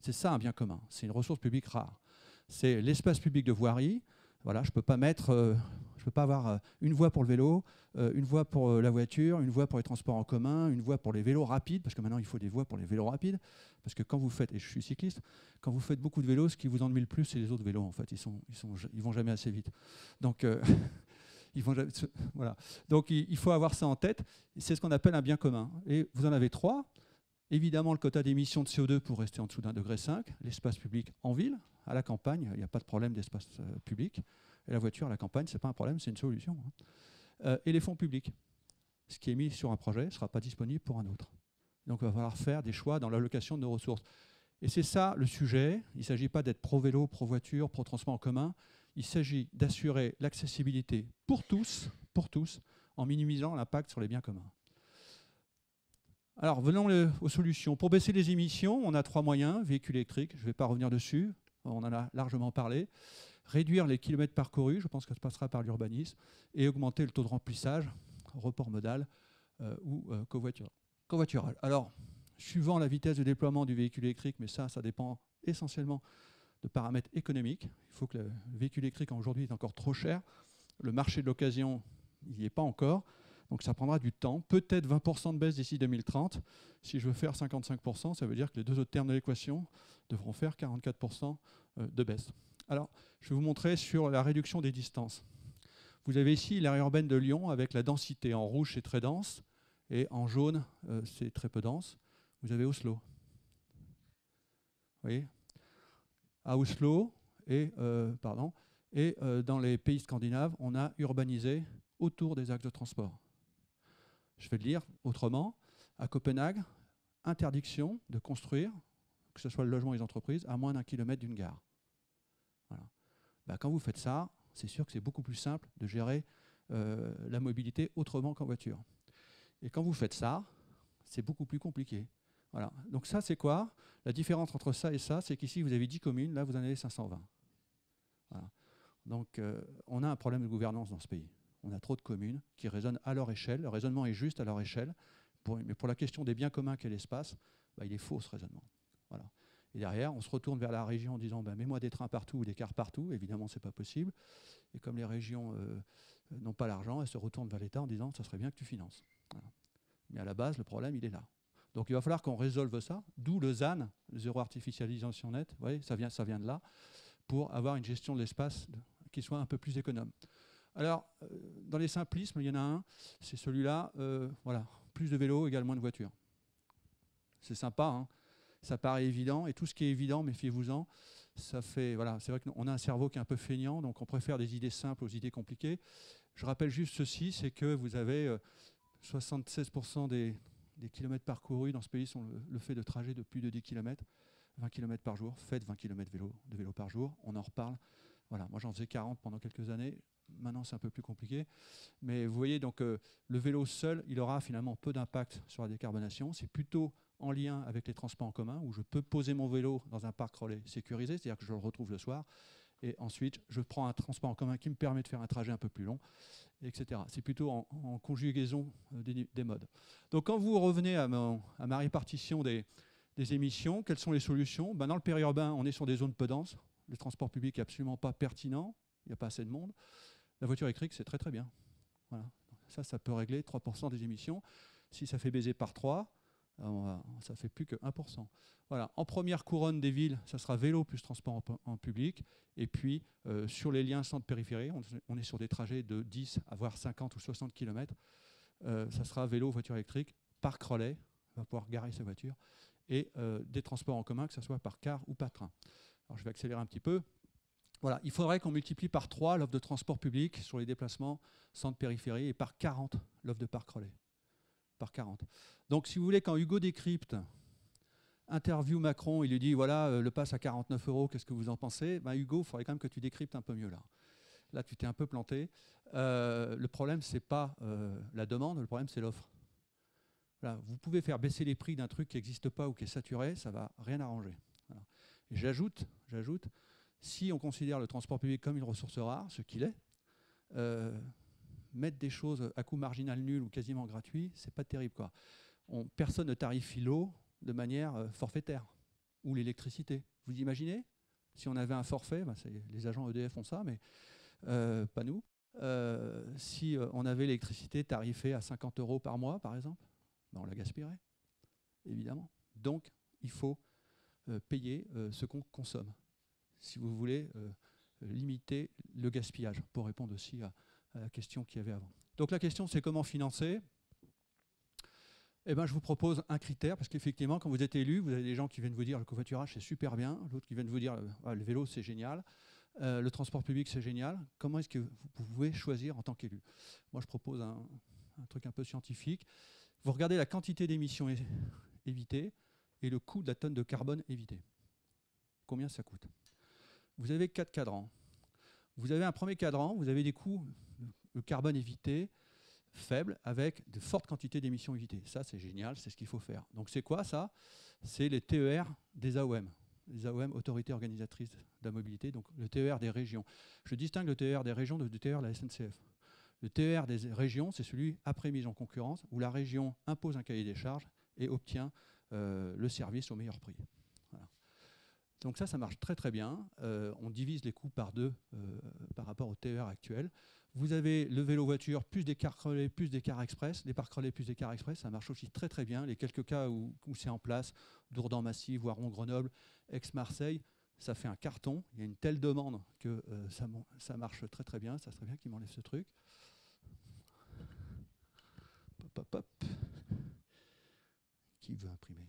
C'est ça un bien commun, c'est une ressource publique rare. C'est l'espace public de voirie. Voilà, je ne peux pas avoir une voie pour le vélo, une voie pour la voiture, une voie pour les transports en commun, une voie pour les vélos rapides, parce que maintenant il faut des voies pour les vélos rapides, parce que quand vous faites, et je suis cycliste, quand vous faites beaucoup de vélos, ce qui vous ennuie le plus, c'est les autres vélos en fait, ils vont jamais assez vite. Donc voilà. Donc il faut avoir ça en tête, c'est ce qu'on appelle un bien commun. Et vous en avez 3. Évidemment, le quota d'émissions de CO2 pour rester en dessous d'1,5 degré, l'espace public en ville, à la campagne, il n'y a pas de problème d'espace public. Et la voiture à la campagne, ce n'est pas un problème, c'est une solution. Et les fonds publics. Ce qui est mis sur un projet ne sera pas disponible pour un autre. Donc il va falloir faire des choix dans l'allocation de nos ressources. Et c'est ça le sujet. Il ne s'agit pas d'être pro-vélo, pro-voiture, pro-transport en commun. Il s'agit d'assurer l'accessibilité pour tous, en minimisant l'impact sur les biens communs. Alors, venons aux solutions. Pour baisser les émissions, on a 3 moyens. Véhicules électriques, je ne vais pas revenir dessus, on en a largement parlé. Réduire les kilomètres parcourus, je pense que ça passera par l'urbanisme, et augmenter le taux de remplissage, report modal ou covoiturage. Alors, suivant la vitesse de déploiement du véhicule électrique, mais ça dépend essentiellement de paramètres économiques. Il faut que le véhicule électrique aujourd'hui est encore trop cher. Le marché de l'occasion, il n'y est pas encore. Donc ça prendra du temps, peut-être 20% de baisse d'ici 2030. Si je veux faire 55%, ça veut dire que les 2 autres termes de l'équation devront faire 44% de baisse. Alors, je vais vous montrer sur la réduction des distances. Vous avez ici l'aire urbaine de Lyon avec la densité. En rouge, c'est très dense, et en jaune, c'est très peu dense. Vous avez Oslo. Vous voyez ? À Oslo, dans les pays scandinaves, on a urbanisé autour des axes de transport. Je vais le lire autrement. À Copenhague, interdiction de construire, que ce soit le logement et les entreprises, à moins d'1 kilomètre d'une gare. Voilà. Ben, quand vous faites ça, c'est sûr que c'est beaucoup plus simple de gérer la mobilité autrement qu'en voiture. Et quand vous faites ça, c'est beaucoup plus compliqué. Voilà. Donc ça, c'est quoi? La différence entre ça et ça, c'est qu'ici, vous avez 10 communes, là, vous en avez 520. Voilà. Donc, on a un problème de gouvernance dans ce pays. On a trop de communes qui raisonnent à leur échelle. Le raisonnement est juste à leur échelle. Mais pour la question des biens communs qu'est l'espace, il est faux ce raisonnement. Voilà. Et derrière, on se retourne vers la région en disant mets-moi des trains partout ou des cars partout. Évidemment, ce n'est pas possible. Et comme les régions n'ont pas l'argent, elles se retournent vers l'État en disant ça serait bien que tu finances. Voilà. Mais à la base, le problème, il est là. Donc il va falloir qu'on résolve ça, d'où le ZAN, le zéro artificialisation nette. Vous voyez, ça vient de là, pour avoir une gestion de l'espace qui soit un peu plus économe. Alors, dans les simplismes, il y en a un, c'est celui-là, voilà, plus de vélos égale moins de voitures. C'est sympa, hein, ça paraît évident, et tout ce qui est évident, méfiez-vous-en, ça fait, voilà, c'est vrai qu'on a un cerveau qui est un peu feignant, donc on préfère des idées simples aux idées compliquées. Je rappelle juste ceci, c'est que vous avez 76% des kilomètres parcourus dans ce pays sont le fait de trajets de plus de 10 km, 20 km par jour. Faites 20 km de vélo par jour, on en reparle. Voilà, moi j'en faisais 40 pendant quelques années. Maintenant, c'est un peu plus compliqué. Mais vous voyez, donc, le vélo seul, il aura finalement peu d'impact sur la décarbonation. C'est plutôt en lien avec les transports en commun, où je peux poser mon vélo dans un parc relais sécurisé, c'est-à-dire que je le retrouve le soir, et ensuite je prends un transport en commun qui me permet de faire un trajet un peu plus long, etc. C'est plutôt en conjugaison des modes. Donc quand vous revenez à ma répartition des émissions, quelles sont les solutions? Dans le périurbain, on est sur des zones peu denses, le transport public n'est absolument pas pertinent, il n'y a pas assez de monde. La voiture électrique, c'est très très bien. Voilà. Ça peut régler 3% des émissions. Si ça fait baiser par 3, ça ne fait plus que 1%. Voilà. En première couronne des villes, ça sera vélo plus transport en public. Et puis, sur les liens centre-périphérie, on est sur des trajets de 10 à voire 50 ou 60 km. Ça sera vélo, voiture électrique, parc relais, on va pouvoir garer sa voiture, et des transports en commun, que ce soit par car ou par train. Alors, je vais accélérer un petit peu. Voilà, il faudrait qu'on multiplie par 3 l'offre de transport public sur les déplacements centre-périphérie et par 40 l'offre de parc relais. Par 40. Donc, si vous voulez, quand Hugo Décrypte interview Macron, il lui dit voilà, le pass à 49 €, qu'est-ce que vous en pensez? Hugo, il faudrait quand même que tu décryptes un peu mieux là. Là, tu t'es un peu planté. Le problème, ce n'est pas la demande, le problème, c'est l'offre. Voilà, vous pouvez faire baisser les prix d'un truc qui n'existe pas ou qui est saturé, ça ne va rien arranger. Voilà. Et j'ajoute, si on considère le transport public comme une ressource rare, ce qu'il est, mettre des choses à coût marginal nul ou quasiment gratuit, c'est pas terrible, quoi. Personne ne tarifie l'eau de manière forfaitaire, ou l'électricité. Vous imaginez? Si on avait un forfait, les agents EDF font ça, mais pas nous. Si on avait l'électricité tarifée à 50 € par mois, par exemple, on la gaspillerait, évidemment. Donc, il faut payer ce qu'on consomme, si vous voulez limiter le gaspillage, pour répondre aussi à la question qu'il y avait avant. Donc la question, c'est comment financer? Eh ben, je vous propose un critère, parce qu'effectivement, quand vous êtes élu, vous avez des gens qui viennent vous dire le covoiturage, c'est super bien, l'autre qui viennent vous dire le vélo, c'est génial, le transport public, c'est génial. Comment est-ce que vous pouvez choisir en tant qu'élu? Moi, je propose un truc un peu scientifique. Vous regardez la quantité d'émissions évitées et le coût de la tonne de carbone évitée. Combien ça coûte? Vous avez 4 cadrans. Vous avez un premier cadran, vous avez des coûts de carbone évité faibles avec de fortes quantités d'émissions évitées. Ça, c'est génial, c'est ce qu'il faut faire. Donc c'est quoi ça? C'est les TER des AOM. Les AOM, autorités organisatrices de la mobilité, donc le TER des régions. Je distingue le TER des régions du TER de la SNCF. Le TER des régions, c'est celui après mise en concurrence, où la région impose un cahier des charges et obtient le service au meilleur prix. Voilà. Donc ça marche très très bien. On divise les coûts par 2 par rapport au TER actuel. Vous avez le vélo-voiture plus des cars relais plus des cars express. Les parcs relais plus des cars express, ça marche aussi très très bien. Les quelques cas où c'est en place, Dourdan-Massy, Voiron-Grenoble, Aix-Marseille, ça fait un carton. Il y a une telle demande que ça marche très très bien. Ça serait bien qu'il m'enlève ce truc. Hop, hop, hop. Qui veut imprimer?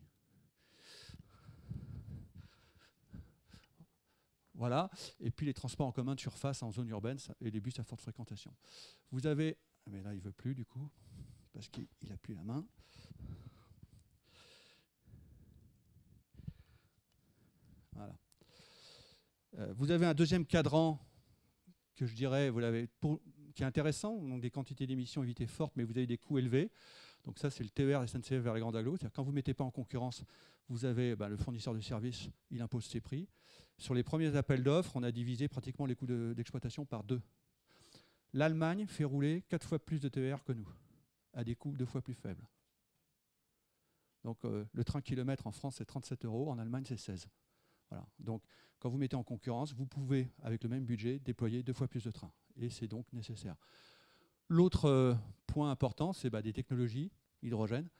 Voilà. Et puis les transports en commun de surface en zone urbaine et les bus à forte fréquentation. Vous avez... Mais là, il ne veut plus du coup, parce qu'il n'a plus la main. Voilà. Vous avez un deuxième cadran que je dirais, qui est intéressant, donc des quantités d'émissions évitées fortes, mais vous avez des coûts élevés. Donc ça, c'est le TER SNCF vers les grandes agglos. C'est-à-dire quand vous ne mettez pas en concurrence, vous avez le fournisseur de service, il impose ses prix. Sur les premiers appels d'offres, on a divisé pratiquement les coûts d'exploitation par 2. L'Allemagne fait rouler 4 fois plus de TER que nous, à des coûts 2 fois plus faibles. Donc le train kilomètre en France, c'est 37 €, en Allemagne, c'est 16. Voilà. Donc quand vous mettez en concurrence, vous pouvez, avec le même budget, déployer 2 fois plus de trains. Et c'est donc nécessaire. L'autre point important, c'est des technologies hydrogène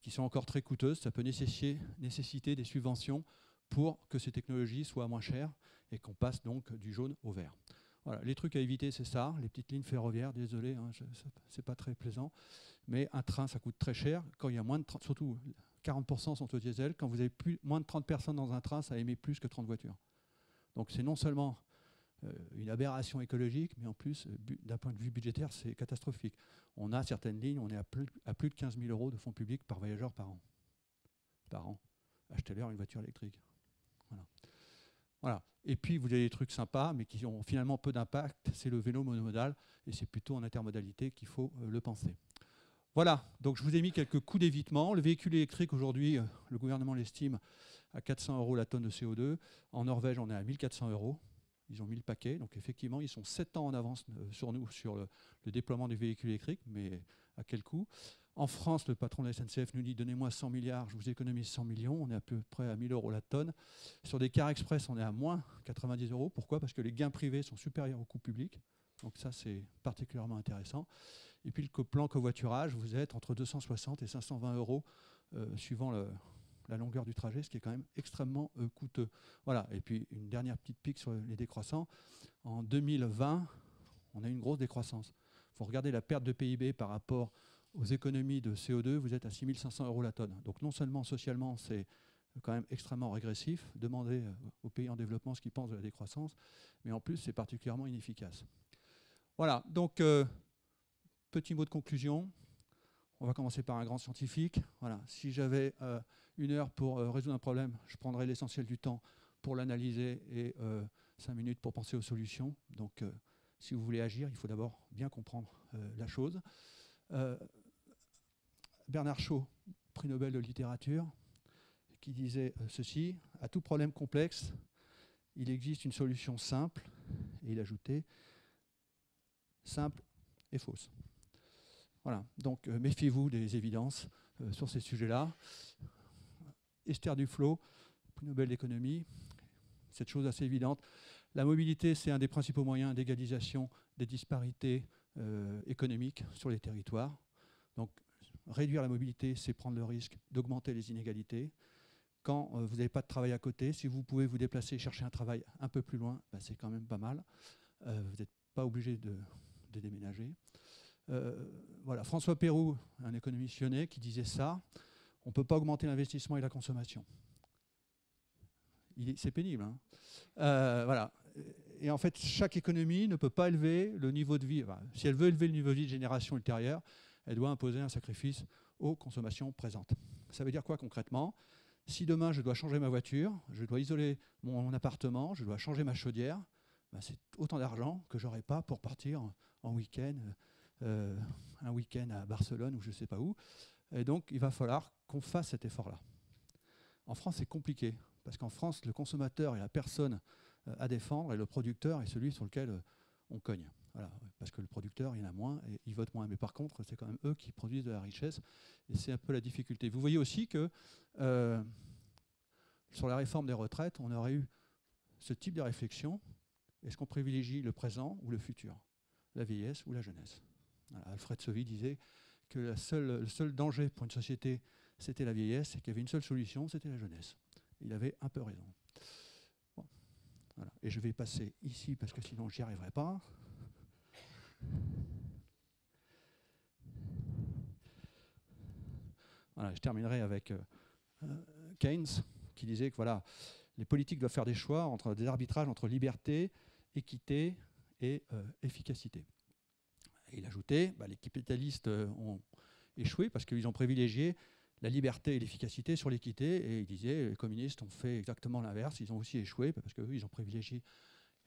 qui sont encore très coûteuses. Ça peut nécessiter des subventions pour que ces technologies soient moins chères et qu'on passe donc du jaune au vert. Voilà. Les trucs à éviter, c'est ça. Les petites lignes ferroviaires, désolé, c'est pas très plaisant. Mais un train, ça coûte très cher. Quand il y a moins de 30, surtout 40% sont au diesel. Quand vous avez moins de 30 personnes dans un train, ça émet plus que 30 voitures. Donc c'est non seulement une aberration écologique, mais en plus, d'un point de vue budgétaire, c'est catastrophique. On a certaines lignes, on est à plus de 15 000 € de fonds publics par voyageur par an. Achetez-leur une voiture électrique. Voilà. Et puis, vous avez des trucs sympas, mais qui ont finalement peu d'impact. C'est le vélo monomodal, et c'est plutôt en intermodalité qu'il faut le penser. Voilà, donc je vous ai mis quelques coûts d'évitement. Le véhicule électrique, aujourd'hui, le gouvernement l'estime à 400 € la tonne de CO2. En Norvège, on est à 1400 €. Ils ont mis le paquet. Donc effectivement, ils sont 7 ans en avance sur nous, sur le déploiement du véhicule électrique, mais à quel coût? En France, le patron de la SNCF nous dit « Donnez-moi 100 milliards, je vous économise 100 millions ». On est à peu près à 1000 € la tonne. Sur des cars express, on est à moins 90 €. Pourquoi? Parce que les gains privés sont supérieurs aux coûts publics. Donc ça, c'est particulièrement intéressant. Et puis le plan covoiturage, vous êtes entre 260 et 520 € suivant la longueur du trajet, ce qui est quand même extrêmement coûteux. Voilà. Et puis une dernière petite pique sur les décroissants. En 2020, on a eu une grosse décroissance. Il faut regarder la perte de PIB par rapport aux économies de CO2, vous êtes à 6500 € la tonne. Donc non seulement socialement, c'est quand même extrêmement régressif, demandez aux pays en développement ce qu'ils pensent de la décroissance, mais en plus, c'est particulièrement inefficace. Voilà, donc petit mot de conclusion. On va commencer par un grand scientifique. Voilà. Si j'avais 1 heure pour résoudre un problème, je prendrais l'essentiel du temps pour l'analyser et 5 minutes pour penser aux solutions. Donc, si vous voulez agir, il faut d'abord bien comprendre la chose. Bernard Shaw, prix Nobel de littérature, qui disait ceci: à tout problème complexe, il existe une solution simple, et il ajoutait simple et fausse. Voilà, donc méfiez-vous des évidences sur ces sujets-là. Esther Duflo, prix Nobel d'économie, cette chose assez évidente. La mobilité, c'est un des principaux moyens d'égalisation des disparités économiques sur les territoires. Donc, réduire la mobilité, c'est prendre le risque d'augmenter les inégalités. Quand vous n'avez pas de travail à côté, si vous pouvez vous déplacer, chercher un travail un peu plus loin, ben c'est quand même pas mal. Vous n'êtes pas obligé de déménager. Voilà, François Pérou, un économiste lyonnais, qui disait ça: on ne peut pas augmenter l'investissement et la consommation. C'est pénible. Hein. Voilà. Et en fait, chaque économie ne peut pas élever le niveau de vie. Enfin, si elle veut élever le niveau de vie de génération ultérieure, elle doit imposer un sacrifice aux consommations présentes. Ça veut dire quoi concrètement? Si demain je dois changer ma voiture, je dois isoler mon appartement, je dois changer ma chaudière, ben c'est autant d'argent que je n'aurai pas pour partir en week-end, un week-end à Barcelone ou je ne sais pas où. Et donc il va falloir qu'on fasse cet effort-là. En France, c'est compliqué, parce qu'en France, le consommateur est la personne à défendre et le producteur est celui sur lequel on cogne. Voilà, parce que le producteur, il y en a moins et il vote moins. Mais par contre, c'est quand même eux qui produisent de la richesse et c'est un peu la difficulté. Vous voyez aussi que sur la réforme des retraites, on aurait eu ce type de réflexion. Est-ce qu'on privilégie le présent ou le futur? La vieillesse ou la jeunesse? Voilà, Alfred Sauvy disait que le seul danger pour une société, c'était la vieillesse et qu'il y avait une seule solution, c'était la jeunesse. Il avait un peu raison. Bon, voilà. Et je vais passer ici parce que sinon j'y arriverai pas. Voilà, je terminerai avec Keynes qui disait que voilà, les politiques doivent faire des choix entre des arbitrages entre liberté, équité et efficacité. Et il ajoutait, les capitalistes ont échoué parce qu'ils ont privilégié la liberté et l'efficacité sur l'équité, et il disait les communistes ont fait exactement l'inverse, ils ont aussi échoué parce qu'eux, ils ont privilégié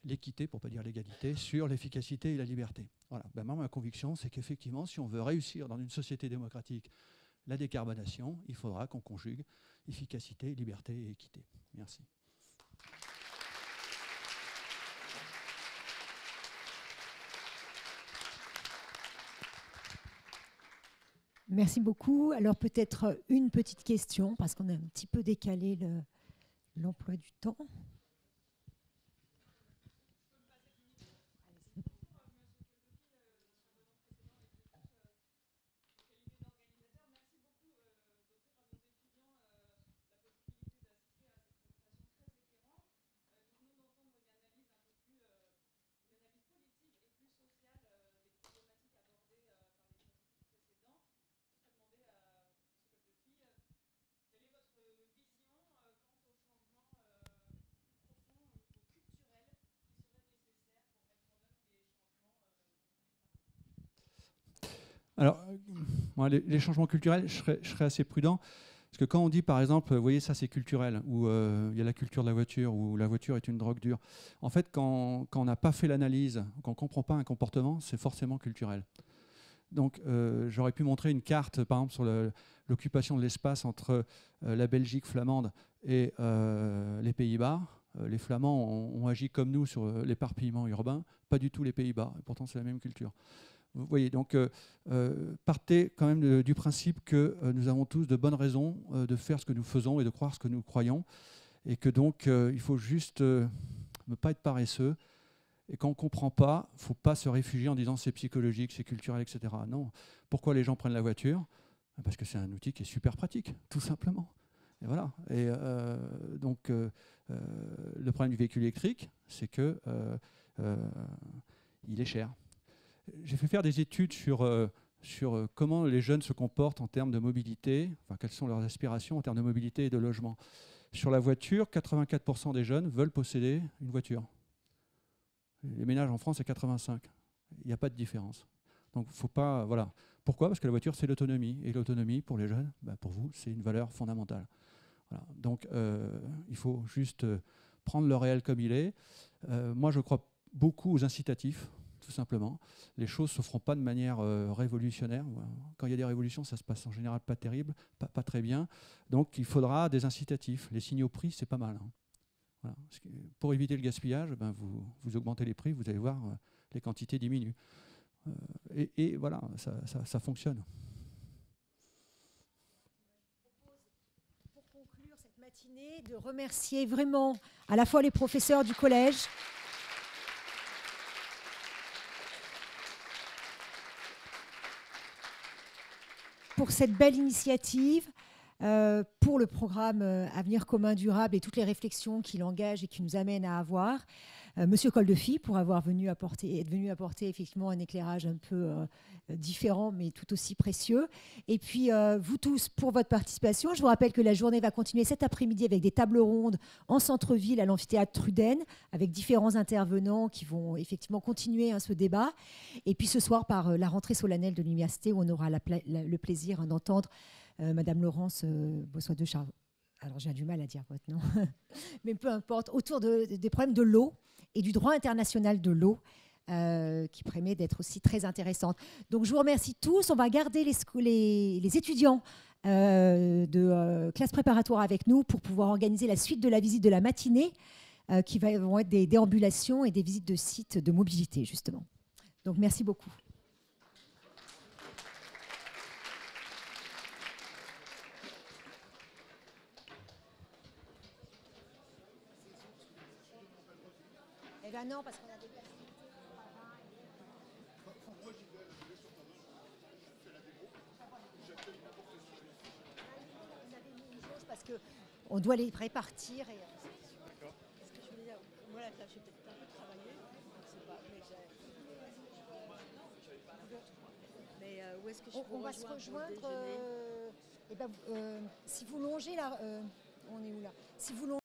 l'équité, pour ne pas dire l'égalité, sur l'efficacité et la liberté. Voilà. Moi, ma conviction, c'est qu'effectivement, si on veut réussir dans une société démocratique la décarbonation, il faudra qu'on conjugue efficacité, liberté et équité. Merci. Merci beaucoup. Alors peut-être une petite question, parce qu'on a un petit peu décalé l'emploi du temps. Alors, les changements culturels, je serais assez prudent. Parce que quand on dit, par exemple, vous voyez, ça c'est culturel, ou il y a la culture de la voiture, ou la voiture est une drogue dure. En fait, quand on n'a pas fait l'analyse, quand on ne comprend pas un comportement, c'est forcément culturel. Donc j'aurais pu montrer une carte, par exemple, sur l'occupation de l'espace entre la Belgique flamande et les Pays-Bas. Les Flamands ont agi comme nous sur l'éparpillement urbain, pas du tout les Pays-Bas, et pourtant c'est la même culture. Vous voyez, donc partez quand même du principe que nous avons tous de bonnes raisons de faire ce que nous faisons et de croire ce que nous croyons, et que donc il faut juste ne pas être paresseux. Et quand on ne comprend pas, il ne faut pas se réfugier en disant c'est psychologique, c'est culturel, etc. Non. Pourquoi les gens prennent la voiture? Parce que c'est un outil qui est super pratique, tout simplement. Et voilà. Et donc, le problème du véhicule électrique, c'est que il est cher. J'ai fait faire des études sur comment les jeunes se comportent en termes de mobilité, enfin, quelles sont leurs aspirations en termes de mobilité et de logement. Sur la voiture, 84% des jeunes veulent posséder une voiture. Les ménages en France, c'est 85%. Il n'y a pas de différence. Donc, faut pas, voilà. Pourquoi? Parce que la voiture, c'est l'autonomie. Et l'autonomie, pour les jeunes, pour vous, c'est une valeur fondamentale. Voilà. Donc, il faut juste prendre le réel comme il est. Moi, je crois beaucoup aux incitatifs, tout simplement. Les choses ne se feront pas de manière révolutionnaire. Quand il y a des révolutions, ça se passe en général pas terrible, pas très bien. Donc, il faudra des incitatifs. Les signaux prix, c'est pas mal. Hein. Voilà. Pour éviter le gaspillage, vous augmentez les prix, vous allez voir, les quantités diminuent. Et voilà, ça fonctionne. Pour conclure cette matinée, de remercier vraiment à la fois les professeurs du collège, pour cette belle initiative, pour le programme Avenir commun durable et toutes les réflexions qu'il engage et qui nous amène à avoir. Monsieur Coldefy pour être venu apporter effectivement un éclairage un peu différent mais tout aussi précieux. Et puis vous tous pour votre participation. Je vous rappelle que la journée va continuer cet après-midi avec des tables rondes en centre-ville à l'amphithéâtre Truden avec différents intervenants qui vont effectivement continuer ce débat. Et puis ce soir par la rentrée solennelle de l'université où on aura le plaisir d'entendre Madame Laurence Bossoit de Charles. Alors j'ai du mal à dire votre nom, mais peu importe, autour des problèmes de l'eau et du droit international de l'eau, qui promet d'être aussi très intéressante. Donc je vous remercie tous. On va garder les étudiants de classe préparatoire avec nous pour pouvoir organiser la suite de la visite de la matinée, qui vont être des déambulations et des visites de sites de mobilité, justement. Donc merci beaucoup. Eh bien non, parce qu'on a des facilités. Pourquoi j'y vais? Je vais sur ta zone, je fais la démo, j'accueille n'importe qui. On avait mis une jauge parce qu'on doit les répartir. D'accord. Parce que je voulais dire, voilà, là, j'ai peut-être un peu travaillé, je ne sais pas, mais où est-ce que je peux on va se rejoindre. Si vous longez là, on est où là? Si vous longez